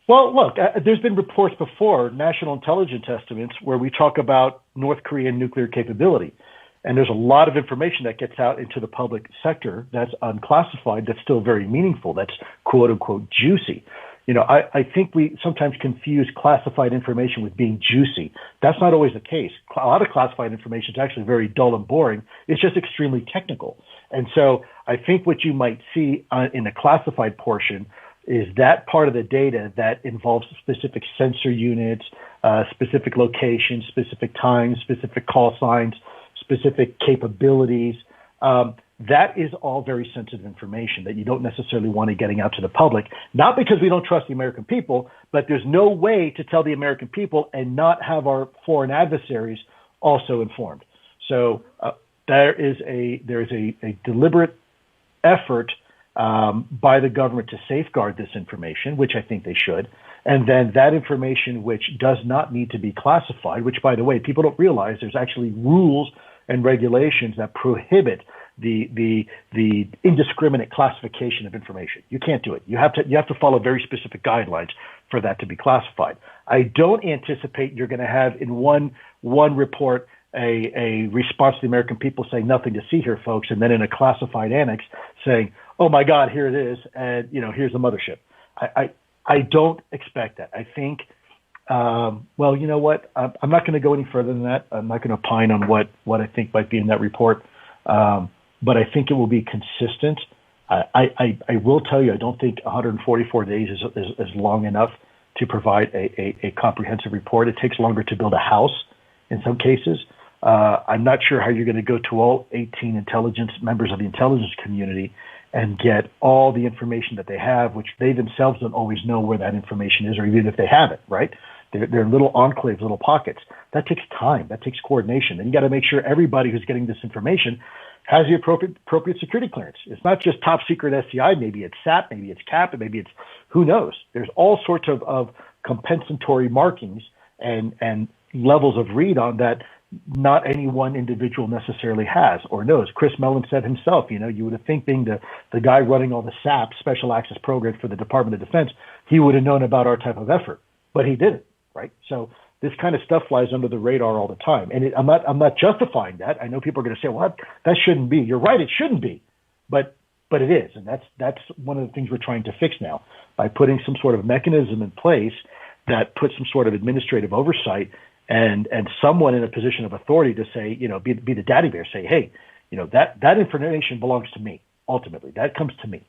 [SPEAKER 13] Well, look, there's been reports before, national intelligence estimates, where we talk about North Korean nuclear capability. And there's a lot of information that gets out into the public sector that's unclassified, that's still very meaningful, that's quote unquote juicy. I think we sometimes confuse classified information with being juicy. That's not always the case. A lot of classified information is actually very dull and boring. It's just extremely technical. And so I think what you might see in the classified portion is that part of the data that involves specific sensor units, specific locations, specific times, specific call signs, specific capabilities. That is all very sensitive information that you don't necessarily want to getting out to the public, not because we don't trust the American people, but there's no way to tell the American people and not have our foreign adversaries also informed. So there is a deliberate effort by the government to safeguard this information, which I think they should. And then that information which does not need to be classified, which, by the way, people don't realize there's actually rules and regulations that prohibit the indiscriminate classification of information. You can't do it. You have to follow very specific guidelines for that to be classified. I don't anticipate you're going to have in one report a response to the American people saying nothing to see here, folks, and then in a classified annex saying, oh my God, here it is, and here's the mothership. I don't expect that. I think, well, you know what? I'm not going to go any further than that. I'm not going to opine on what I think might be in that report. But I think it will be consistent I will tell you, I don't think 144 days is long enough to provide a comprehensive report. It takes longer to build a house in some cases. I'm not sure how you're going to go to all 18 members of the intelligence community and get all the information that they have, which they themselves don't always know where that information is, or even if they have it, right? They're little enclaves, little pockets. That takes time. That takes coordination. And you got to make sure everybody who's getting this information has the appropriate security clearance. It's not just top secret SCI. Maybe it's SAP, maybe it's CAP, maybe it's who knows. There's all sorts of compensatory markings and levels of read on that not any one individual necessarily has or knows. Chris Mellon said himself, you would think being the guy running all the SAP, Special Access Programs for the Department of Defense, he would have known about our type of effort, but he didn't, right? So this kind of stuff flies under the radar all the time. And I'm not justifying that. I know people are going to say, well, that shouldn't be. You're right, it shouldn't be. But it is. And that's one of the things we're trying to fix now by putting some sort of mechanism in place that puts some sort of administrative oversight and someone in a position of authority to say, be the daddy bear, say, hey, that information belongs to me. Ultimately, that comes to me.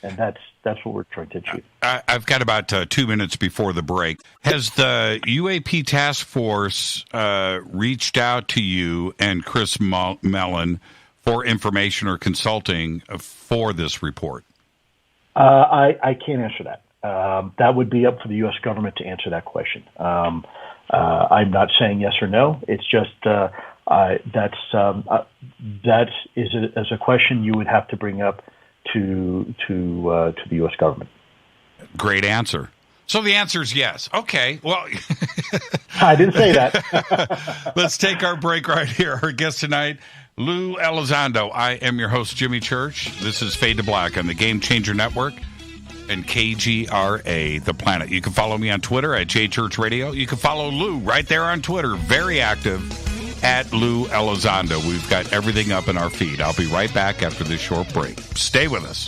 [SPEAKER 13] And that's what we're trying to achieve.
[SPEAKER 6] I've got about 2 minutes before the break. Has the UAP task force reached out to you and Chris Mellon for information or consulting for this report?
[SPEAKER 13] I can't answer that. That would be up for the U.S. government to answer that question. I'm not saying yes or no. It's just that is a question you would have to bring up to the U.S. government.
[SPEAKER 6] Great answer. So the answer is yes. Okay. Well,
[SPEAKER 13] I didn't say that.
[SPEAKER 6] Let's take our break right here. Our guest tonight, Lue Elizondo. I am your host, Jimmy Church. This is Fade to Black on the Game Changer Network and KGRA, The Planet. You can follow me on Twitter at JChurchRadio. You can follow Lou right there on Twitter, very active, at Lue Elizondo. We've got everything up in our feed. I'll be right back after this short break. Stay with us.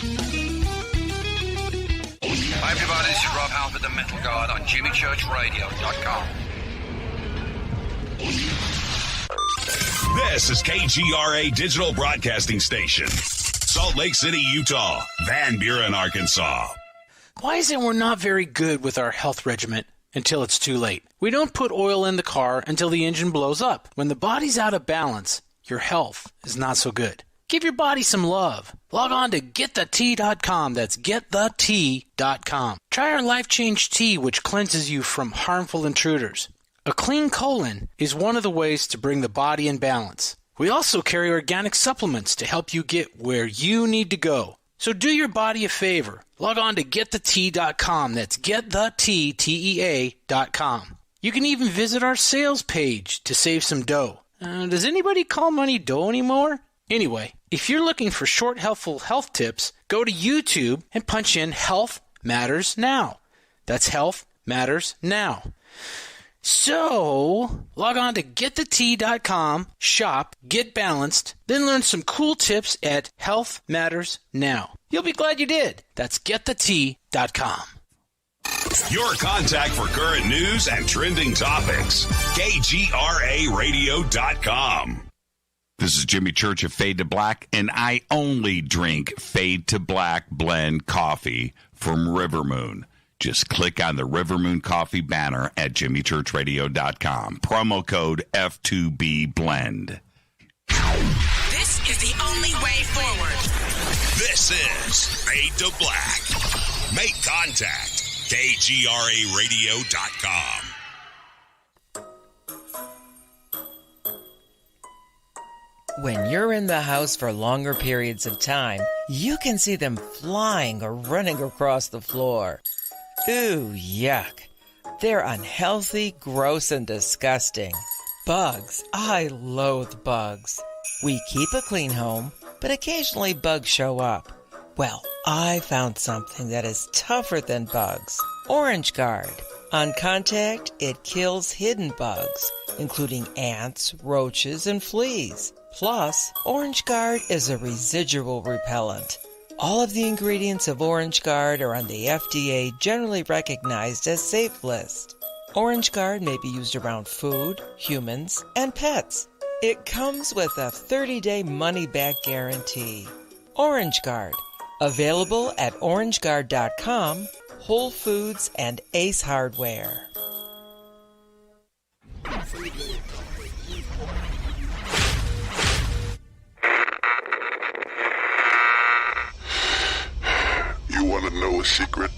[SPEAKER 4] Hi, everybody. This is Rob Halford, the Metal Guard on JimmyChurchRadio.com.
[SPEAKER 15] This is KGRA Digital Broadcasting Station. Salt Lake City, Utah. Van Buren, Arkansas.
[SPEAKER 7] Why is it we're not very good with our health regimen until it's too late? We don't put oil in the car until the engine blows up. When the body's out of balance, your health is not so good. Give your body some love. Log on to GetTheT.com. That's GetTheT.com. Try our Life Change Tea, which cleanses you from harmful intruders. A clean colon is one of the ways to bring the body in balance. We also carry organic supplements to help you get where you need to go. So do your body a favor. Log on to GetTheT.com. That's GetTheT.com. You can even visit our sales page to save some dough. Does anybody call money dough anymore? Anyway, if you're looking for short, helpful health tips, go to YouTube and punch in Health Matters Now. That's Health Matters Now. So, log on to GetTheT.com, shop, get balanced, then learn some cool tips at Health Matters Now. You'll be glad you did. That's GetTheT.com.
[SPEAKER 15] Your contact for current news and trending topics. KGRARadio.com.
[SPEAKER 6] This is Jimmy Church of Fade to Black, and I only drink Fade to Black blend coffee from River Moon. Just click on the River Moon Coffee banner at jimmychurchradio.com. Promo code F2B Blend.
[SPEAKER 8] This is the only way forward.
[SPEAKER 15] This is Fade to Black. Make contact. KGRARadio.com.
[SPEAKER 9] When you're in the house for longer periods of time, you can see them flying or running across the floor. Ooh, yuck. They're unhealthy, gross, and disgusting. Bugs. I loathe bugs. We keep a clean home, but occasionally bugs show up. Well, I found something that is tougher than bugs. Orange Guard. On contact, it kills hidden bugs, including ants, roaches, and fleas. Plus, Orange Guard is a residual repellent. All of the ingredients of Orange Guard are on the FDA generally recognized as safe list. Orange Guard may be used around food, humans, and pets. It comes with a 30-day money-back guarantee. Orange Guard, Available at OrangeGuard.com, Whole Foods, and Ace Hardware.
[SPEAKER 11] You want to know a secret?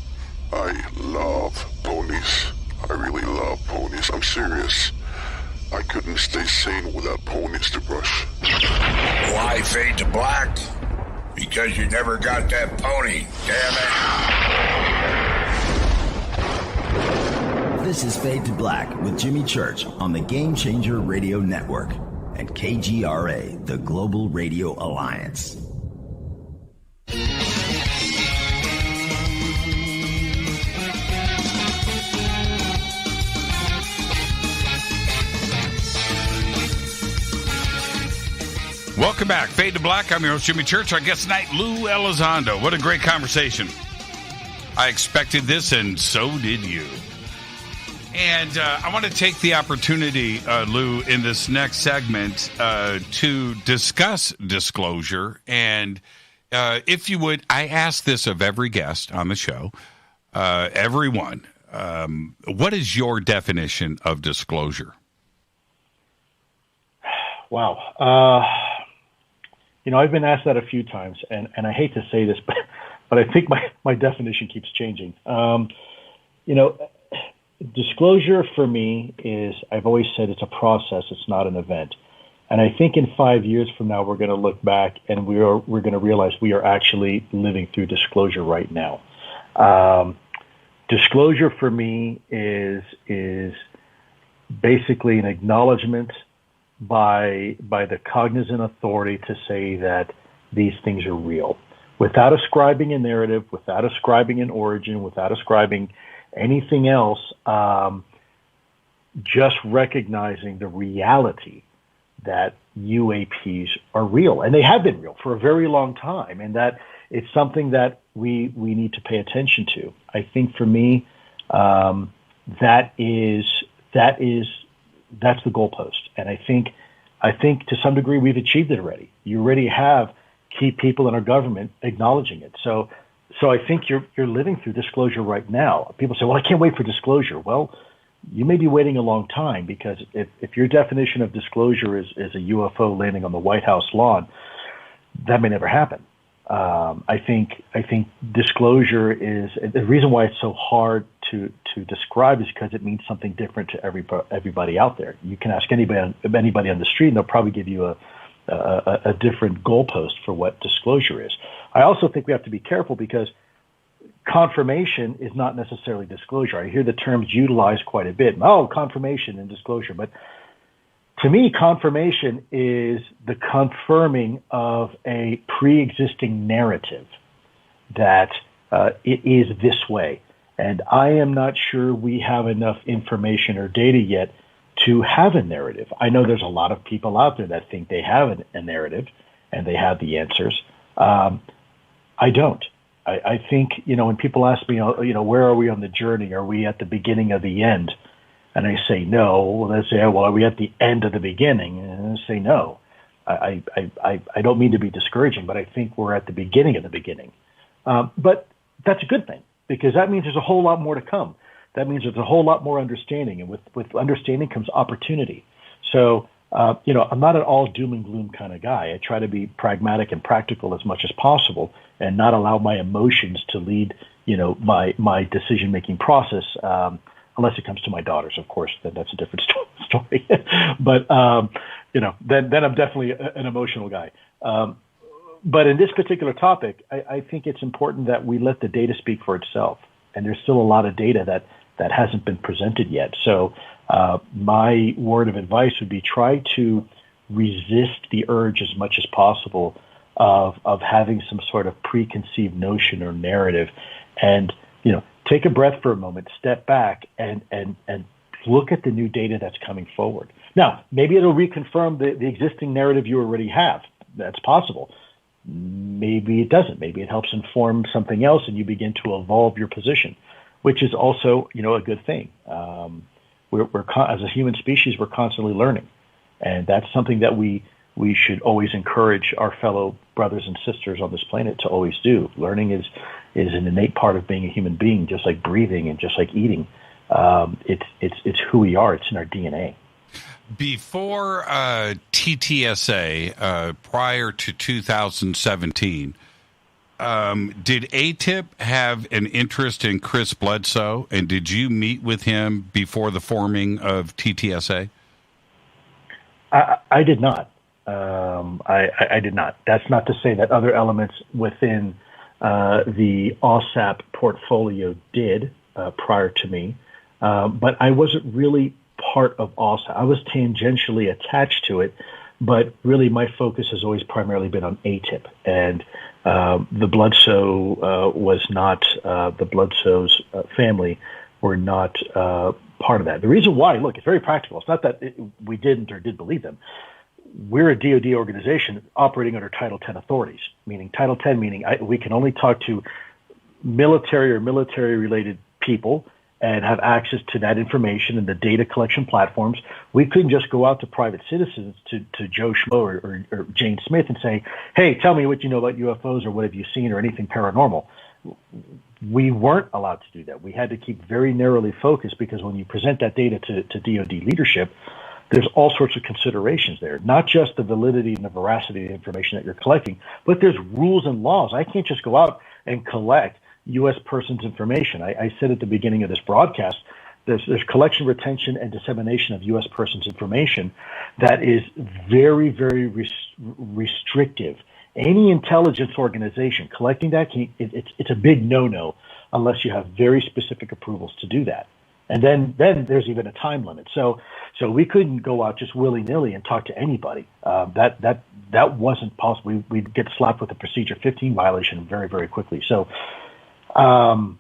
[SPEAKER 11] I love ponies. I really love ponies. I'm serious. I couldn't stay sane without ponies to brush.
[SPEAKER 10] Why fade to black? Because you never got that pony, damn it.
[SPEAKER 12] This is Fade to Black with Jimmy Church on the Game Changer Radio Network and KGRA, the Global Radio Alliance.
[SPEAKER 6] Welcome back. Fade to Black. I'm your host, Jimmy Church. Our guest tonight, Lue Elizondo. What a great conversation. I expected this, and so did you. And I want to take the opportunity, Lue, in this next segment to discuss disclosure. And if you would, I ask this of every guest on the show, everyone. What is your definition of disclosure?
[SPEAKER 13] Wow. I've been asked that a few times, and I hate to say this, but I think my definition keeps changing. Disclosure for me is, I've always said it's a process, it's not an event. And I think in 5 years from now, we're going to look back and we're going to realize we are actually living through disclosure right now. Disclosure for me is basically an acknowledgement by the cognizant authority to say that these things are real, without ascribing a narrative, without ascribing an origin, without ascribing anything else, just recognizing the reality that UAPs are real, and they have been real for a very long time, and that it's something that we need to pay attention to. I think for me, that's the goalpost. And I think to some degree we've achieved it already. You already have key people in our government acknowledging it. So I think you're living through disclosure right now. People say, well, I can't wait for disclosure. Well, you may be waiting a long time, because if your definition of disclosure is a UFO landing on the White House lawn, that may never happen. I think disclosure is, the reason why it's so hard to describe is because it means something different to everybody out there. You can ask anybody on the street, and they'll probably give you a different goalpost for what disclosure is. I also think we have to be careful, because confirmation is not necessarily disclosure. I hear the terms utilized quite a bit. Oh, confirmation and disclosure. But to me, confirmation is the confirming of a pre-existing narrative that it is this way. And I am not sure we have enough information or data yet to have a narrative. I know there's a lot of people out there that think they have a narrative and they have the answers. I don't. I think, when people ask me, where are we on the journey? Are we at the beginning of the end? And I say no. Well, they say, well, are we at the end of the beginning? And I say no. I don't mean to be discouraging, but I think we're at the beginning of the beginning. But that's a good thing, because that means there's a whole lot more to come. That means there's a whole lot more understanding, and with understanding comes opportunity. So, I'm not an all doom and gloom kind of guy. I try to be pragmatic and practical as much as possible, and not allow my emotions to lead, my decision-making process, unless it comes to my daughters, of course. Then that's a different story. But, then I'm definitely an emotional guy. But in this particular topic, I think it's important that we let the data speak for itself. And there's still a lot of data that hasn't been presented yet. So my word of advice would be, try to resist the urge as much as possible of having some sort of preconceived notion or narrative, and take a breath for a moment, step back, and look at the new data that's coming forward. Now, maybe it'll reconfirm the existing narrative you already have. That's possible. Maybe it doesn't. Maybe it helps inform something else, and you begin to evolve your position, which is also, a good thing. We're as a human species, we're constantly learning, and that's something that we we should always encourage our fellow brothers and sisters on this planet to always do. Learning is an innate part of being a human being, just like breathing and just like eating. It's who we are. It's in our DNA.
[SPEAKER 6] Before TTSA, prior to 2017, did ATTIP have an interest in Chris Bledsoe, and did you meet with him before the forming of TTSA?
[SPEAKER 13] I did not. I did not. That's not to say that other elements within the OSAP portfolio did prior to me, but I wasn't really part of OSAP. I was tangentially attached to it, but really my focus has always primarily been on ATTIP, and the Bledsoe was not, the Bledsoe's family were not part of that. The reason why, look, it's very practical. It's not that we didn't or did believe them. We're a DoD organization operating under Title 10 authorities, meaning Title 10, meaning we can only talk to military or military-related people and have access to that information and the data collection platforms. We couldn't just go out to private citizens, to Joe Schmo or Jane Smith and say, hey, tell me what you know about UFOs or what have you seen or anything paranormal. We weren't allowed to do that. We had to keep very narrowly focused, because when you present that data to DoD leadership, there's all sorts of considerations there, not just the validity and the veracity of the information that you're collecting, but there's rules and laws. I can't just go out and collect U.S. persons' information. I said at the beginning of this broadcast, there's collection, retention, and dissemination of U.S. persons' information that is very, very restrictive. Any intelligence organization collecting that, it's a big no-no unless you have very specific approvals to do that. And then there's even a time limit. So we couldn't go out just willy-nilly and talk to anybody. That wasn't possible. We'd get slapped with a Procedure 15 violation very, very quickly. So to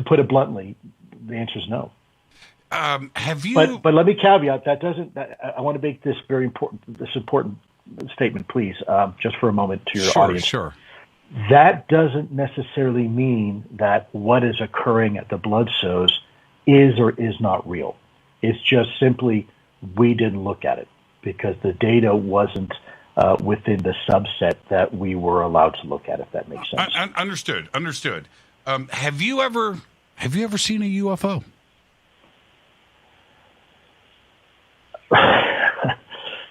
[SPEAKER 13] put it bluntly, the answer is no.
[SPEAKER 6] Have you?
[SPEAKER 13] But let me caveat that doesn't. I want to make this very important statement, please, just for a moment to your audience.
[SPEAKER 6] Sure.
[SPEAKER 13] That doesn't necessarily mean that what is occurring at the Bledsoes is or is not real. It's just simply we didn't look at it because the data wasn't within the subset that we were allowed to look at, if that makes sense.
[SPEAKER 6] Understood. Have you ever seen a UFO?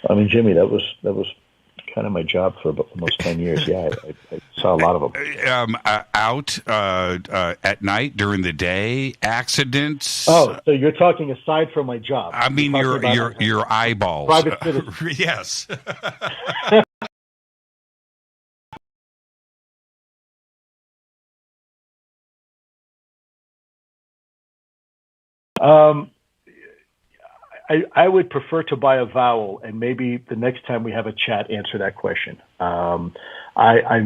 [SPEAKER 13] I mean, Jimmy, that was kind of my job for almost 10 years. Yeah, I saw a lot of them.
[SPEAKER 6] Out at night, during the day, accidents.
[SPEAKER 13] Oh, so you're talking aside from my job.
[SPEAKER 6] I mean, your eyeballs.
[SPEAKER 13] Private citizen.
[SPEAKER 6] Yes.
[SPEAKER 13] I would prefer to buy a vowel, and maybe the next time we have a chat, answer that question. I'm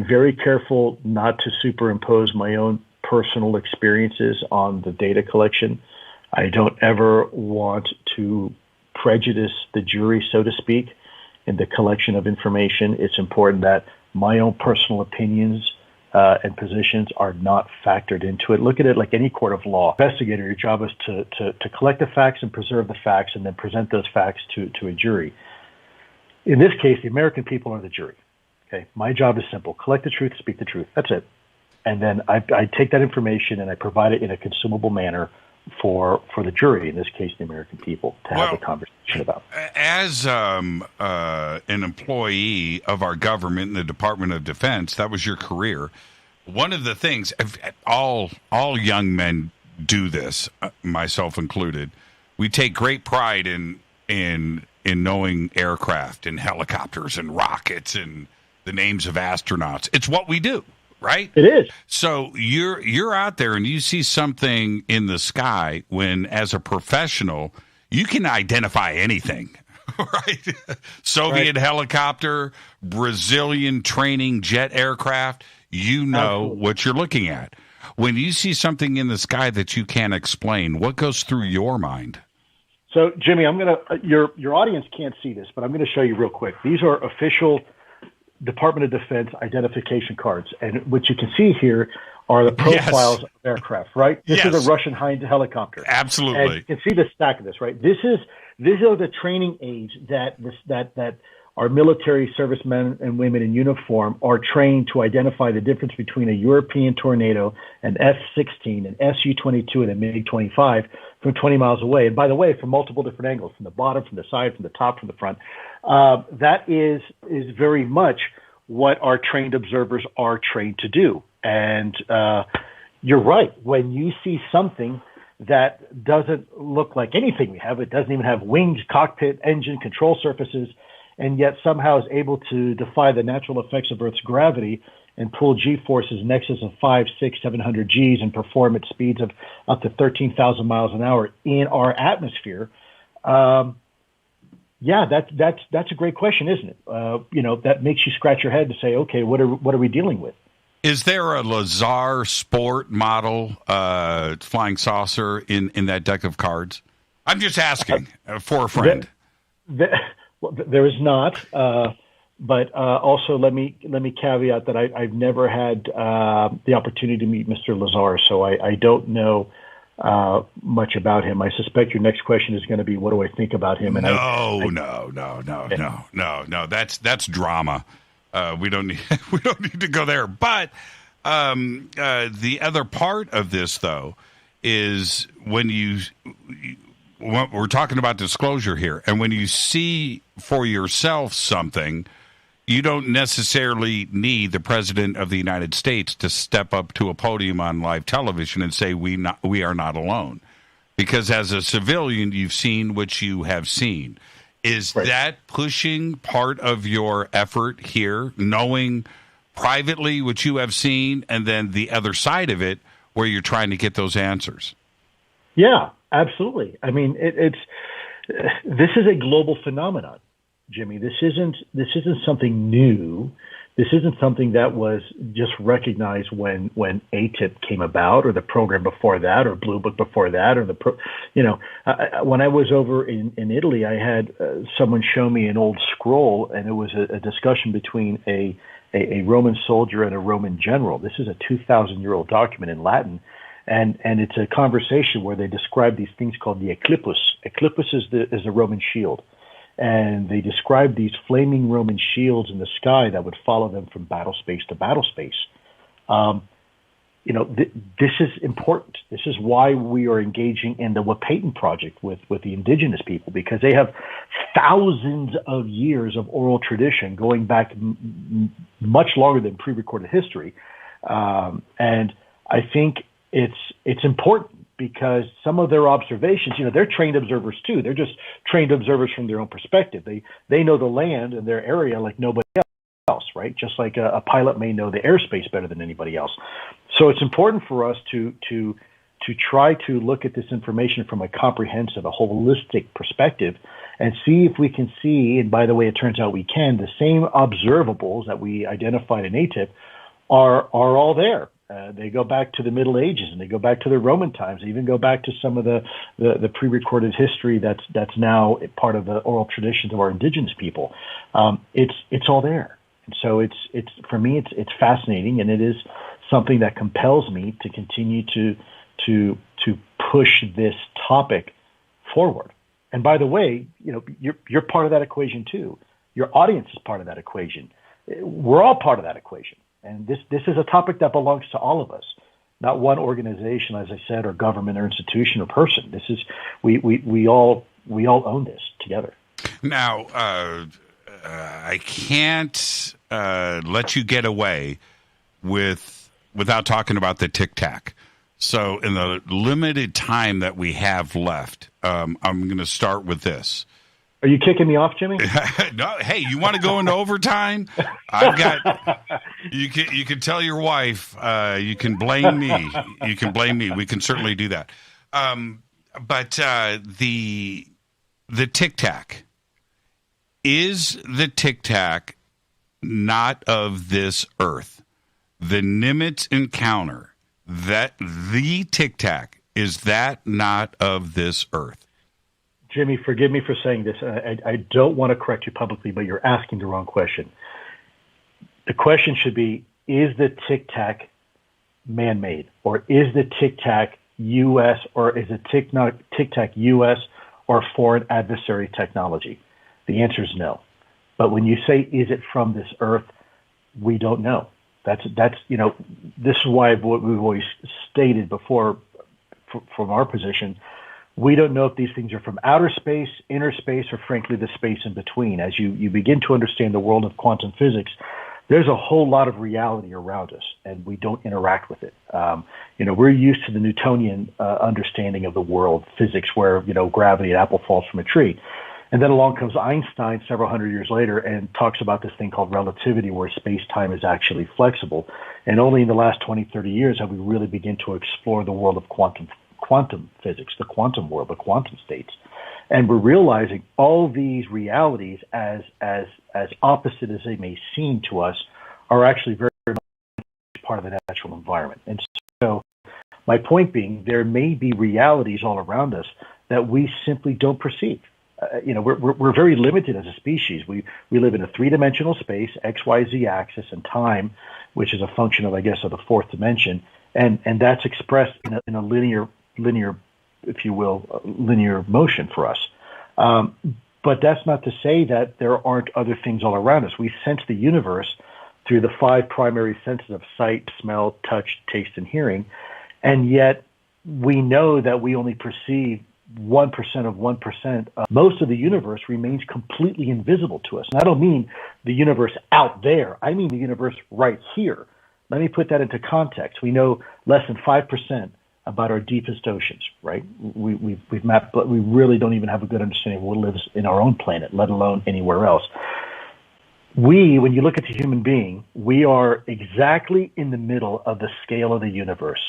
[SPEAKER 13] very careful not to superimpose my own personal experiences on the data collection. I don't ever want to prejudice the jury, so to speak, in the collection of information. It's important that my own personal opinions and positions are not factored into it. Look at it like any court of law. Investigator, your job is to collect the facts and preserve the facts and then present those facts to a jury. In this case, the American people are the jury. Okay, my job is simple. Collect the truth, speak the truth. That's it. And then I take that information and I provide it in a consumable manner for the jury, in this case, the American people, to have a conversation about.
[SPEAKER 6] As an employee of our government in the Department of Defense, that was your career. One of the things, all young men do this, myself included. We take great pride in knowing aircraft and helicopters and rockets and the names of astronauts. It's what we do. Right?
[SPEAKER 13] It is.
[SPEAKER 6] So you're out there and you see something in the sky when, as a professional, you can identify anything, right? Soviet helicopter, Brazilian training jet aircraft, you know what you're looking at. When you see something in the sky that you can't explain, what goes through your mind?
[SPEAKER 13] So, Jimmy, I'm going to your audience can't see this, but I'm going to show you real quick. These are official Department of Defense identification cards. And what you can see here are the profiles of aircraft, right? This is a Russian Hind helicopter.
[SPEAKER 6] Absolutely.
[SPEAKER 13] And you can see the stack of this, right? These are the training aids that our military servicemen and women in uniform are trained to identify the difference between a European Tornado, an F-16, an Su-22, and a MiG-25 from 20 miles away. And by the way, from multiple different angles, from the bottom, from the side, from the top, from the front. That is very much what our trained observers are trained to do. And you're right. When you see something that doesn't look like anything we have, it doesn't even have wings, cockpit, engine, control surfaces, and yet somehow is able to defy the natural effects of Earth's gravity and pull G-forces in excess of 500, 600, 700 Gs and perform at speeds of up to 13,000 miles an hour in our atmosphere. Yeah, that's a great question, isn't it? That makes you scratch your head to say, okay, what are we dealing with?
[SPEAKER 6] Is there a Lazar Sport model flying saucer in that deck of cards? I'm just asking for a friend.
[SPEAKER 13] There is not, but also let me caveat that I've never had the opportunity to meet Mr. Lazar, so I don't know much about him. I suspect your next question is going to be, what do I think about him? And
[SPEAKER 6] No. That's drama. We don't need to go there. But the other part of this, though, is when we're talking about disclosure here, and when you see for yourself something, you don't necessarily need the President of the United States to step up to a podium on live television and say we are not alone. Because as a civilian, you've seen what you have seen. Is that pushing part of your effort here, knowing privately what you have seen, and then the other side of it where you're trying to get those answers?
[SPEAKER 13] Yeah, absolutely. I mean, this is a global phenomenon, Jimmy. This isn't something new. This isn't something that was just recognized when ATTIP came about, or the program before that, or Blue Book before that, or when I was over in Italy, I had someone show me an old scroll, and it was a discussion between a Roman soldier and a Roman general. This is a 2,000-year-old document in Latin, and it's a conversation where they describe these things called the eclipus. Eclipus is the Roman shield. And they described these flaming Roman shields in the sky that would follow them from battle space to battle space. This is important. This is why we are engaging in the Wapayton project with the indigenous people, because they have thousands of years of oral tradition going back much longer than pre-recorded history. And I think it's important, because some of their observations, they're trained observers too. They're just trained observers from their own perspective. They know the land and their area like nobody else, right? Just like a pilot may know the airspace better than anybody else. So it's important for us to try to look at this information from a comprehensive, a holistic perspective, and see if we can see, and by the way, it turns out we can, the same observables that we identified in ATTIP are all there. They go back to the Middle Ages, and they go back to the Roman times. They even go back to some of the pre-recorded history that's now part of the oral traditions of our indigenous people. It's all there, and so it's for me it's fascinating, and it is something that compels me to continue to push this topic forward. And by the way, you're part of that equation too. Your audience is part of that equation. We're all part of that equation. And this is a topic that belongs to all of us, not one organization, as I said, or government or institution or person. This is we all own this together.
[SPEAKER 6] Now, I can't let you get away without talking about the Tic Tac. So, in the limited time that we have left, I'm going to start with this.
[SPEAKER 13] Are you kicking me off, Jimmy?
[SPEAKER 6] No. Hey, you want to go into overtime? I've got. You can tell your wife. You can blame me. You can blame me. We can certainly do that. But the Tic Tac, is the Tic Tac not of this earth? The Nimitz encounter, that the Tic Tac, is that not of this earth?
[SPEAKER 13] Jimmy, forgive me for saying this. I don't want to correct you publicly, but you're asking the wrong question. The question should be, is the Tic Tac man-made? Or is the Tic Tac U.S. or is the Tic Tac U.S. or foreign adversary technology? The answer is no. But when you say, is it from this earth, we don't know. That's this is why what we've always stated before from our position, we don't know if these things are from outer space, inner space, or frankly the space in between. As you begin to understand the world of quantum physics, there's a whole lot of reality around us, and we don't interact with it. We're used to the Newtonian understanding of the world, physics, where, gravity, an apple falls from a tree. And then along comes Einstein several hundred years later and talks about this thing called relativity, where space-time is actually flexible. And only in the last 20, 30 years have we really begun to explore the world of quantum physics, the quantum world, the quantum states. And we're realizing all these realities, as opposite as they may seem to us, are actually very much part of the natural environment. And so my point being, there may be realities all around us that we simply don't perceive. We're very limited as a species. We live in a three-dimensional space, X, Y, Z axis, and time, which is a function of, I guess, of the fourth dimension, and that's expressed in a linear, if you will, linear motion for us. But that's not to say that there aren't other things all around us. We sense the universe through the five primary senses of sight, smell, touch, taste, and hearing, and yet we know that we only perceive 1% of 1%. Most of the universe remains completely invisible to us. And I don't mean the universe out there. I mean the universe right here. Let me put that into context. We know less than 5% about our deepest oceans, right? We've mapped, but we really don't even have a good understanding of what lives in our own planet, let alone anywhere else. When you look at the human being, we are exactly in the middle of the scale of the universe.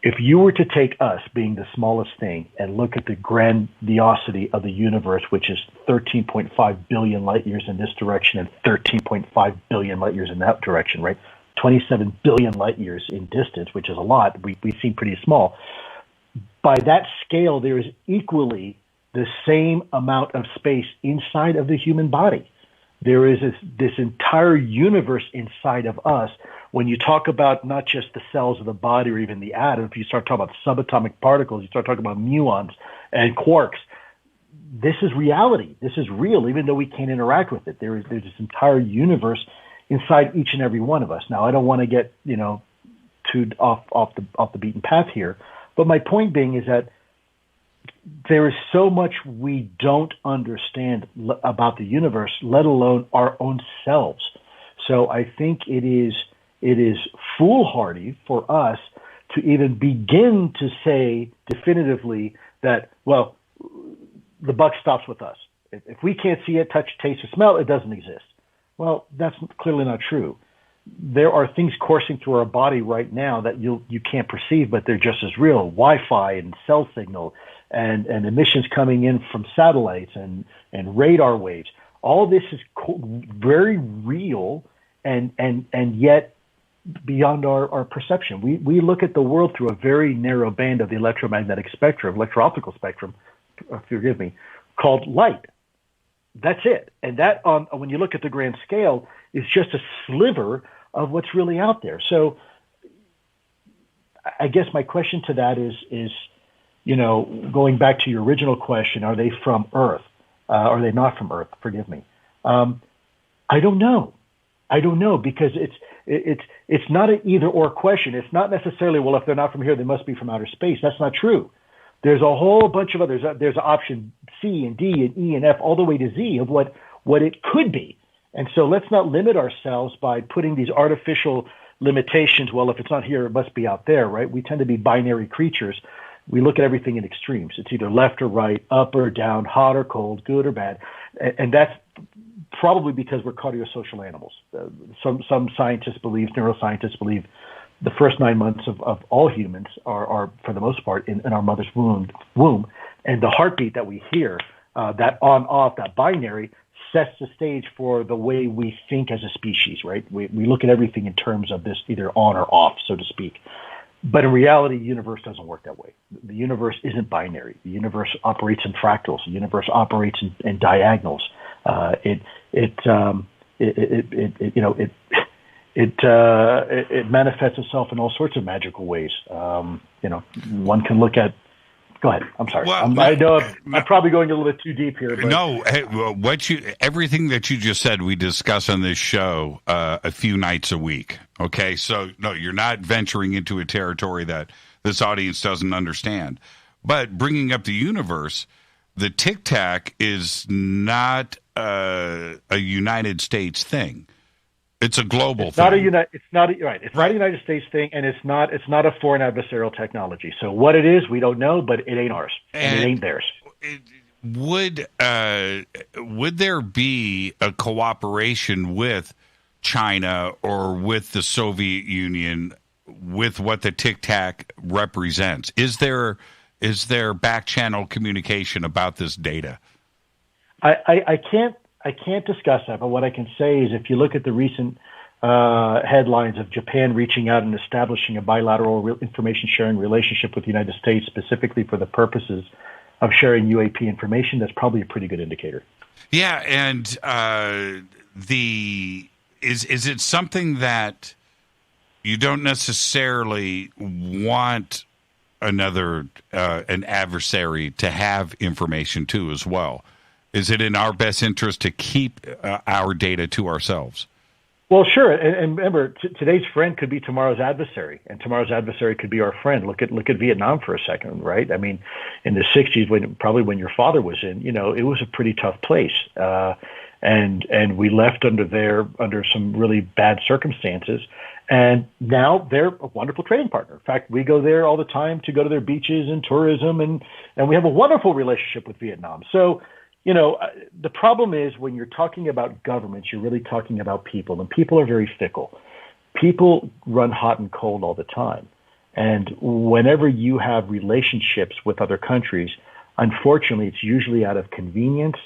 [SPEAKER 13] If you were to take us, being the smallest thing, and look at the grandiosity of the universe, which is 13.5 billion light years in this direction and 13.5 billion light years in that direction, right? 27 billion light years in distance, which is a lot. We seem pretty small. By that scale, there is equally the same amount of space inside of the human body. There is this entire universe inside of us. When you talk about not just the cells of the body or even the atom, if you start talking about subatomic particles, you start talking about muons and quarks, this is reality. This is real, even though we can't interact with it. There's this entire universe inside each and every one of us. Now, I don't want to get too off the beaten path here, but my point being is that there is so much we don't understand about the universe, let alone our own selves. So I think it is foolhardy for us to even begin to say definitively that, well, the buck stops with us. If we can't see it, touch, taste, or smell, it doesn't exist. Well, that's clearly not true. There are things coursing through our body right now that you can't perceive, but they're just as real. Wi-Fi and cell signal and emissions coming in from satellites and radar waves. All this is very real and yet beyond our perception. We look at the world through a very narrow band of the electromagnetic spectrum, electro-optical spectrum, forgive me, called light. That's it. And that, when you look at the grand scale, is just a sliver of what's really out there. So I guess my question to that is, going back to your original question, are they from Earth? Are they not from Earth? Forgive me. I don't know. Because it's not an either or question. It's not necessarily, well, if they're not from here, they must be from outer space. That's not true. There's a whole bunch of others. There's option C and D and E and F all the way to Z of what it could be. And so let's not limit ourselves by putting these artificial limitations. Well, if it's not here, it must be out there, right? We tend to be binary creatures. We look at everything in extremes. It's either left or right, up or down, hot or cold, good or bad. And that's probably because we're cardiosocial animals. Some scientists believe, neuroscientists believe, the first 9 months of all humans are for the most part, in our mother's womb. And the heartbeat that we hear, that on-off, that binary, sets the stage for the way we think as a species, right? We look at everything in terms of this either on or off, so to speak. But in reality, the universe doesn't work that way. The universe isn't binary. The universe operates in fractals. The universe operates in diagonals. It manifests itself in all sorts of magical ways. One can look at Go ahead. I'm sorry.
[SPEAKER 6] Well,
[SPEAKER 13] I know I'm probably going a little bit too deep here. But.
[SPEAKER 6] No, everything that you just said, we discuss on this show a few nights a week. Okay, so no, you're not venturing into a territory that this audience doesn't understand. But bringing up the universe, the Tic Tac is not a United States thing. It's a global thing.
[SPEAKER 13] It's not a United States thing, and it's not a foreign adversarial technology. So what it is, we don't know, but it ain't ours, and it ain't theirs.
[SPEAKER 6] Would there be a cooperation with China or with the Soviet Union with what the Tic Tac represents? Is there back channel communication about this data?
[SPEAKER 13] I can't discuss that, but what I can say is if you look at the recent headlines of Japan reaching out and establishing a bilateral information sharing relationship with the United States specifically for the purposes of sharing UAP information, that's probably a pretty good indicator.
[SPEAKER 6] Yeah, and is it something that you don't necessarily want another an adversary to have information to as well? Is it in our best interest to keep our data to ourselves?
[SPEAKER 13] Well, sure. And remember, today's friend could be tomorrow's adversary, and tomorrow's adversary could be our friend. Look at Vietnam for a second, right? I mean, in the 60s, when your father was in, it was a pretty tough place. And we left under some really bad circumstances. And now they're a wonderful trading partner. In fact, we go there all the time to go to their beaches and tourism, and we have a wonderful relationship with Vietnam. So, the problem is when you're talking about governments, you're really talking about people, and people are very fickle. People run hot and cold all the time. And whenever you have relationships with other countries, unfortunately, it's usually out of convenience,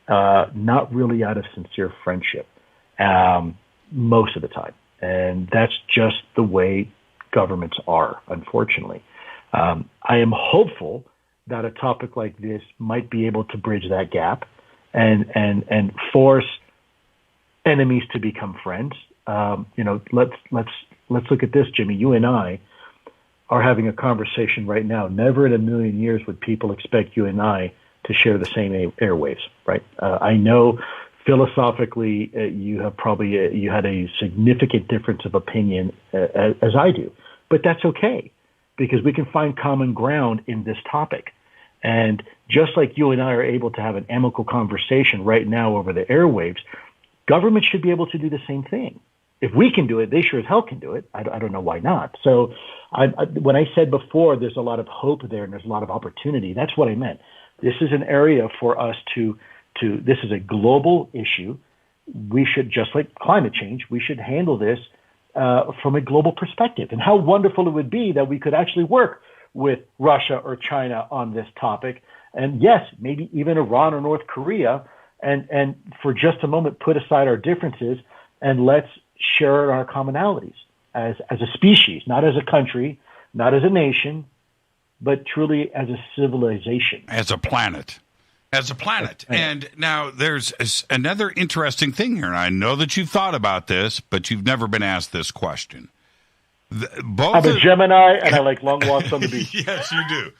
[SPEAKER 13] not really out of sincere friendship, most of the time. And that's just the way governments are, unfortunately. I am hopeful that a topic like this might be able to bridge that gap and force enemies to become friends. Let's look at this, Jimmy. You and I are having a conversation right now. Never in a million years would people expect you and I to share the same airwaves, right? I know philosophically you had a significant difference of opinion as I do, but that's okay because we can find common ground in this topic. And just like you and I are able to have an amicable conversation right now over the airwaves, governments should be able to do the same thing. If we can do it, they sure as hell can do it. I don't know why not. So when I said before there's a lot of hope there and there's a lot of opportunity, that's what I meant. This is an area for us to this is a global issue. We should, just like climate change, we should handle this from a global perspective. And how wonderful it would be that we could actually work with Russia or China on this topic. And yes, maybe even Iran or North Korea. And for just a moment, put aside our differences and let's share our commonalities as a species, not as a country, not as a nation, but truly as a civilization.
[SPEAKER 6] As a planet. And now there's another interesting thing here. And I know that you've thought about this, but you've never been asked this question.
[SPEAKER 13] I'm a Gemini, and I like long walks on the beach.
[SPEAKER 6] Yes, you do.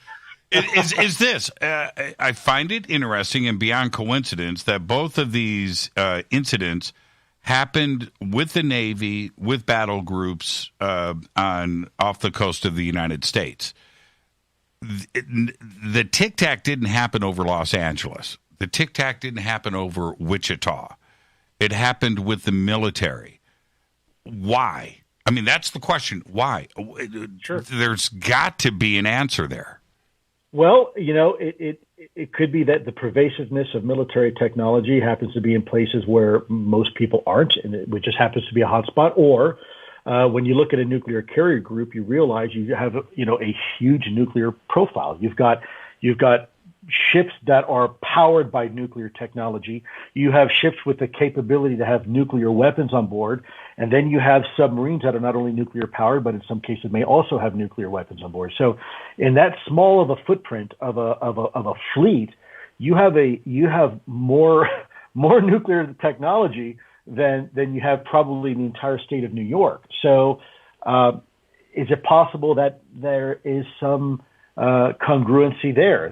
[SPEAKER 6] Is this? I find it interesting and beyond coincidence that both of these incidents happened with the Navy, with battle groups off the coast of the United States. The Tic Tac didn't happen over Los Angeles. The Tic Tac didn't happen over Wichita. It happened with the military. Why? I mean, that's the question. Why?
[SPEAKER 13] Sure.
[SPEAKER 6] There's got to be an answer there.
[SPEAKER 13] Well, it could be that the pervasiveness of military technology happens to be in places where most people aren't, and it just happens to be a hotspot. Or when you look at a nuclear carrier group, you realize you have a huge nuclear profile. You've got ships that are powered by nuclear technology. You have ships with the capability to have nuclear weapons on board. And then you have submarines that are not only nuclear powered, but in some cases may also have nuclear weapons on board. So in that small of a footprint of a fleet, you have more nuclear technology than you have probably in the entire state of New York. So is it possible that there is some congruency there,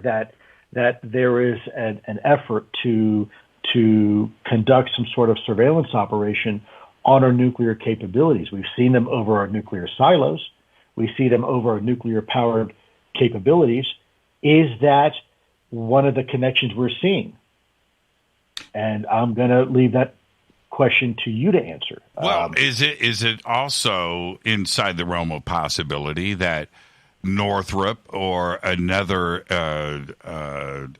[SPEAKER 13] that there is an effort to conduct some sort of surveillance operation on our nuclear capabilities. We've seen them over our nuclear silos. We see them over our nuclear-powered capabilities. Is that one of the connections we're seeing? And I'm going to leave that question to you to answer.
[SPEAKER 6] Well, is it also inside the realm of possibility that Northrop or another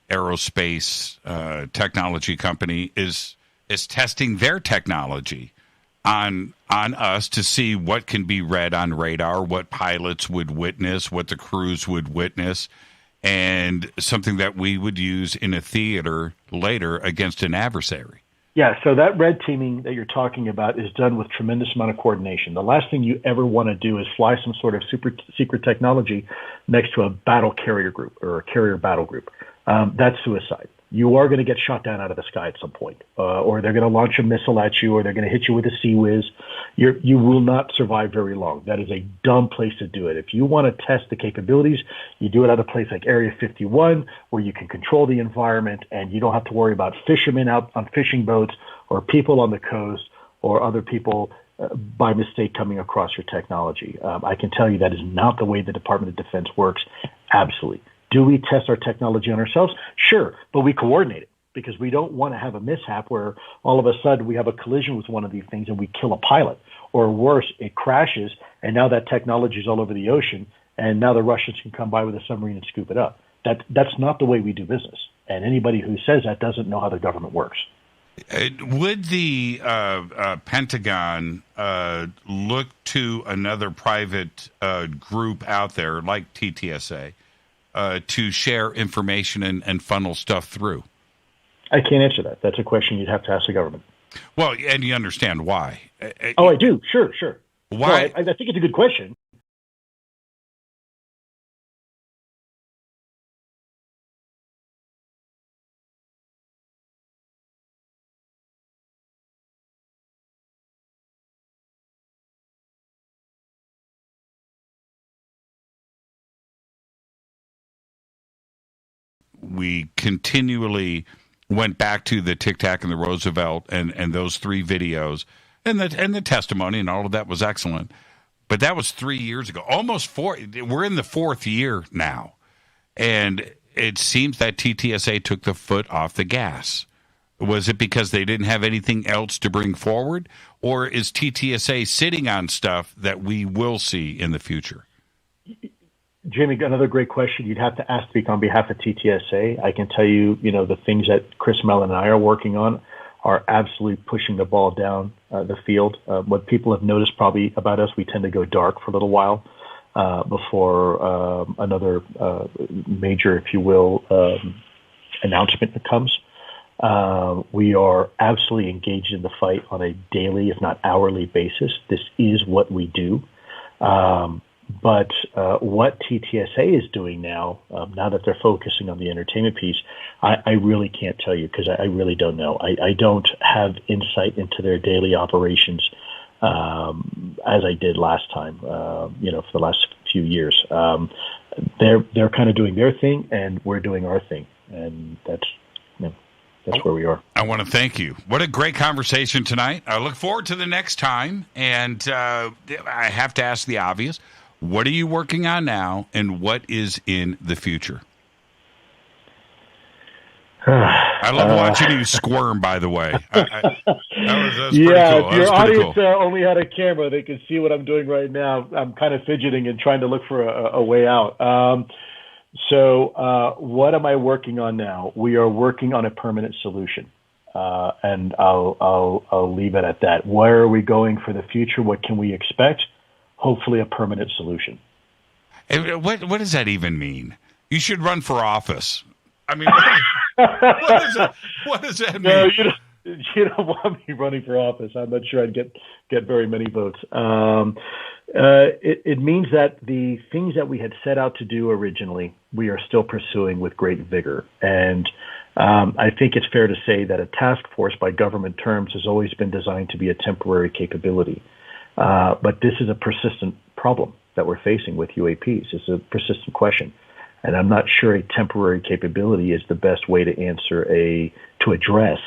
[SPEAKER 6] aerospace technology company is testing their technology on us to see what can be read on radar, what pilots would witness, what the crews would witness, and something that we would use in a theater later against an adversary?
[SPEAKER 13] Yeah, so that red teaming that you're talking about is done with tremendous amount of coordination. The last thing you ever want to do is fly some sort of super secret technology next to a battle carrier group or a carrier battle group. That's suicide. You are going to get shot down out of the sky at some point, or they're going to launch a missile at you, or they're going to hit you with a Sea Whiz. You will not survive very long. That is a dumb place to do it. If you want to test the capabilities, you do it at a place like Area 51, where you can control the environment and you don't have to worry about fishermen out on fishing boats or people on the coast or other people by mistake coming across your technology. I can tell you that is not the way the Department of Defense works. Absolutely. Do we test our technology on ourselves? Sure, but we coordinate it because we don't want to have a mishap where all of a sudden we have a collision with one of these things and we kill a pilot. Or worse, it crashes and now that technology is all over the ocean and now the Russians can come by with a submarine and scoop it up. That's not the way we do business. And anybody who says that doesn't know how the government works.
[SPEAKER 6] Would the Pentagon look to another private group out there like TTSA to share information and funnel stuff through?
[SPEAKER 13] I can't answer that. That's a question you'd have to ask the government.
[SPEAKER 6] Well, and you understand why.
[SPEAKER 13] Oh, I do. Sure.
[SPEAKER 6] Why?
[SPEAKER 13] No, I think it's a good question.
[SPEAKER 6] We continually went back to the Tic Tac and the Roosevelt and those three videos and the testimony and all of that was excellent. But that was 3 years ago, almost 4. We're in the 4th year now. And it seems that TTSA took the foot off the gas. Was it because they didn't have anything else to bring forward? Or is TTSA sitting on stuff that we will see in the future?
[SPEAKER 13] Jimmy, another great question. You'd have to speak on behalf of TTSA. I can tell you, the things that Chris Mellon and I are working on are absolutely pushing the ball down the field. What people have noticed probably about us, we tend to go dark for a little while before another major, if you will, announcement that comes. We are absolutely engaged in the fight on a daily, if not hourly basis. This is what we do. But what TTSA is doing now, now that they're focusing on the entertainment piece, I really can't tell you because I really don't know. I don't have insight into their daily operations as I did last time, for the last few years. They're kind of doing their thing, and we're doing our thing, and that's where we are.
[SPEAKER 6] I want to thank you. What a great conversation tonight. I look forward to the next time, and I have to ask the obvious. What are you working on now, and what is in the future? I love watching you squirm, by the way. That was pretty cool.
[SPEAKER 13] If your audience only had a camera, they could see what I'm doing right now. I'm kind of fidgeting and trying to look for a way out. So what am I working on now? We are working on a permanent solution, and I'll leave it at that. Where are we going for the future? What can we expect? Hopefully a permanent solution.
[SPEAKER 6] What does that even mean? You should run for office. I mean, what does that mean?
[SPEAKER 13] No, you don't want me running for office. I'm not sure I'd get very many votes. It means that the things that we had set out to do originally, we are still pursuing with great vigor. And I think it's fair to say that a task force by government terms has always been designed to be a temporary capability. But this is a persistent problem that we're facing with UAPs. It's a persistent question. And I'm not sure a temporary capability is the best way to address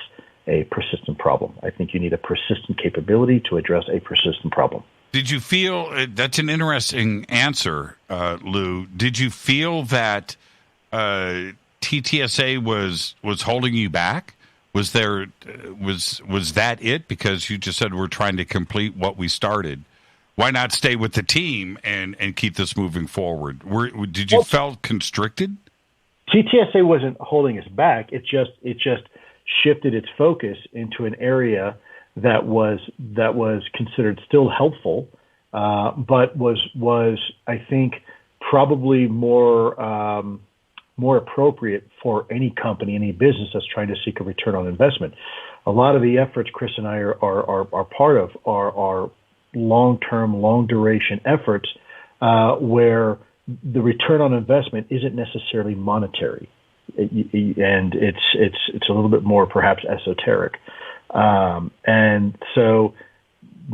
[SPEAKER 13] a persistent problem. I think you need a persistent capability to address a persistent problem.
[SPEAKER 6] Did you feel that's an interesting answer, Lou? Did you feel that TTSA was holding you back? Was that it? Because you just said we're trying to complete what we started. Why not stay with the team and keep this moving forward? Did you felt constricted?
[SPEAKER 13] TTSA wasn't holding us back. It just shifted its focus into an area that was considered still helpful, but was I think probably more appropriate for any company, any business that's trying to seek a return on investment. A lot of the efforts Chris and I are part of are long-term, long-duration efforts where the return on investment isn't necessarily monetary, and it's a little bit more perhaps esoteric. And so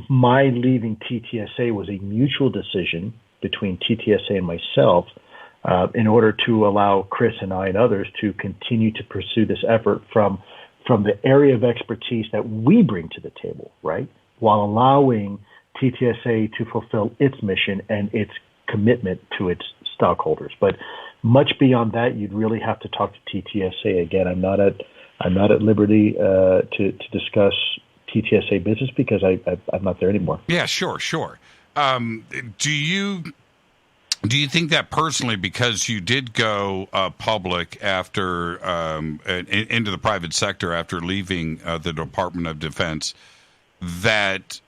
[SPEAKER 13] my leaving TTSA was a mutual decision between TTSA and myself in order to allow Chris and I and others to continue to pursue this effort from the area of expertise that we bring to the table, right? While allowing TTSA to fulfill its mission and its commitment to its stockholders. But much beyond that, you'd really have to talk to TTSA. Again, I'm not at liberty to discuss TTSA business because I'm not there anymore.
[SPEAKER 6] Yeah, sure. Do you think that personally, because you did go public after into the private sector after leaving the Department of Defense, that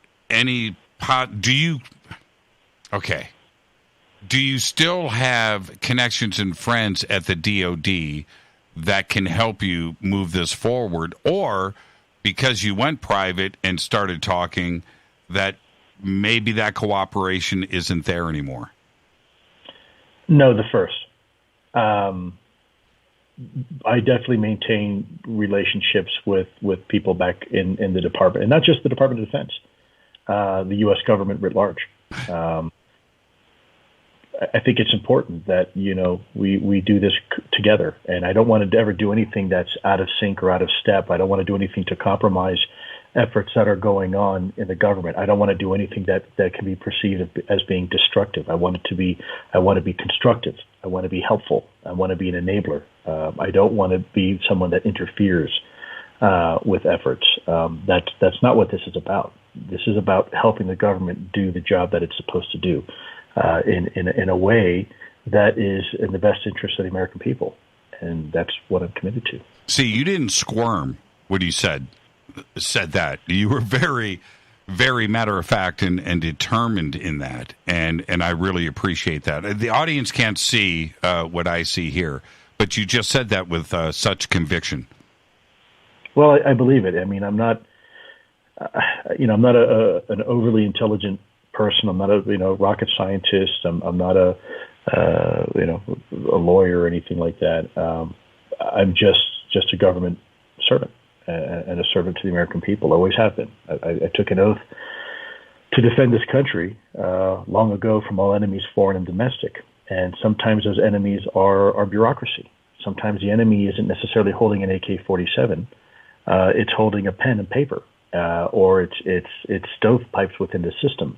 [SPEAKER 6] do you still have connections and friends at the DOD that can help you move this forward, or because you went private and started talking that maybe that cooperation isn't there anymore?
[SPEAKER 13] No, the first. I definitely maintain relationships with people back in the department, and not just the Department of Defense, the U.S. government writ large. I think it's important that, we do this together, and I don't want to ever do anything that's out of sync or out of step. I don't want to do anything to compromise efforts that are going on in the government. I don't want to do anything that can be perceived as being destructive. I want to be constructive. I want to be helpful. I want to be an enabler. I don't want to be someone that interferes with efforts. That's not what this is about. This is about helping the government do the job that it's supposed to do in a way that is in the best interest of the American people, and that's what I'm committed to.
[SPEAKER 6] See, you didn't squirm when you said that. You were very, very matter of fact and determined in that, and I really appreciate that. The audience can't see what I see here, but you just said that with such conviction.
[SPEAKER 13] Well, I believe it. I mean, I'm not an overly intelligent person. I'm not a rocket scientist. I'm not a lawyer or anything like that. I'm just a government servant and a servant to the American people. Always have been. I took an oath to defend this country long ago from all enemies, foreign and domestic. And sometimes those enemies are bureaucracy. Sometimes the enemy isn't necessarily holding an AK-47. It's holding a pen and paper, or it's stovepipes within the system.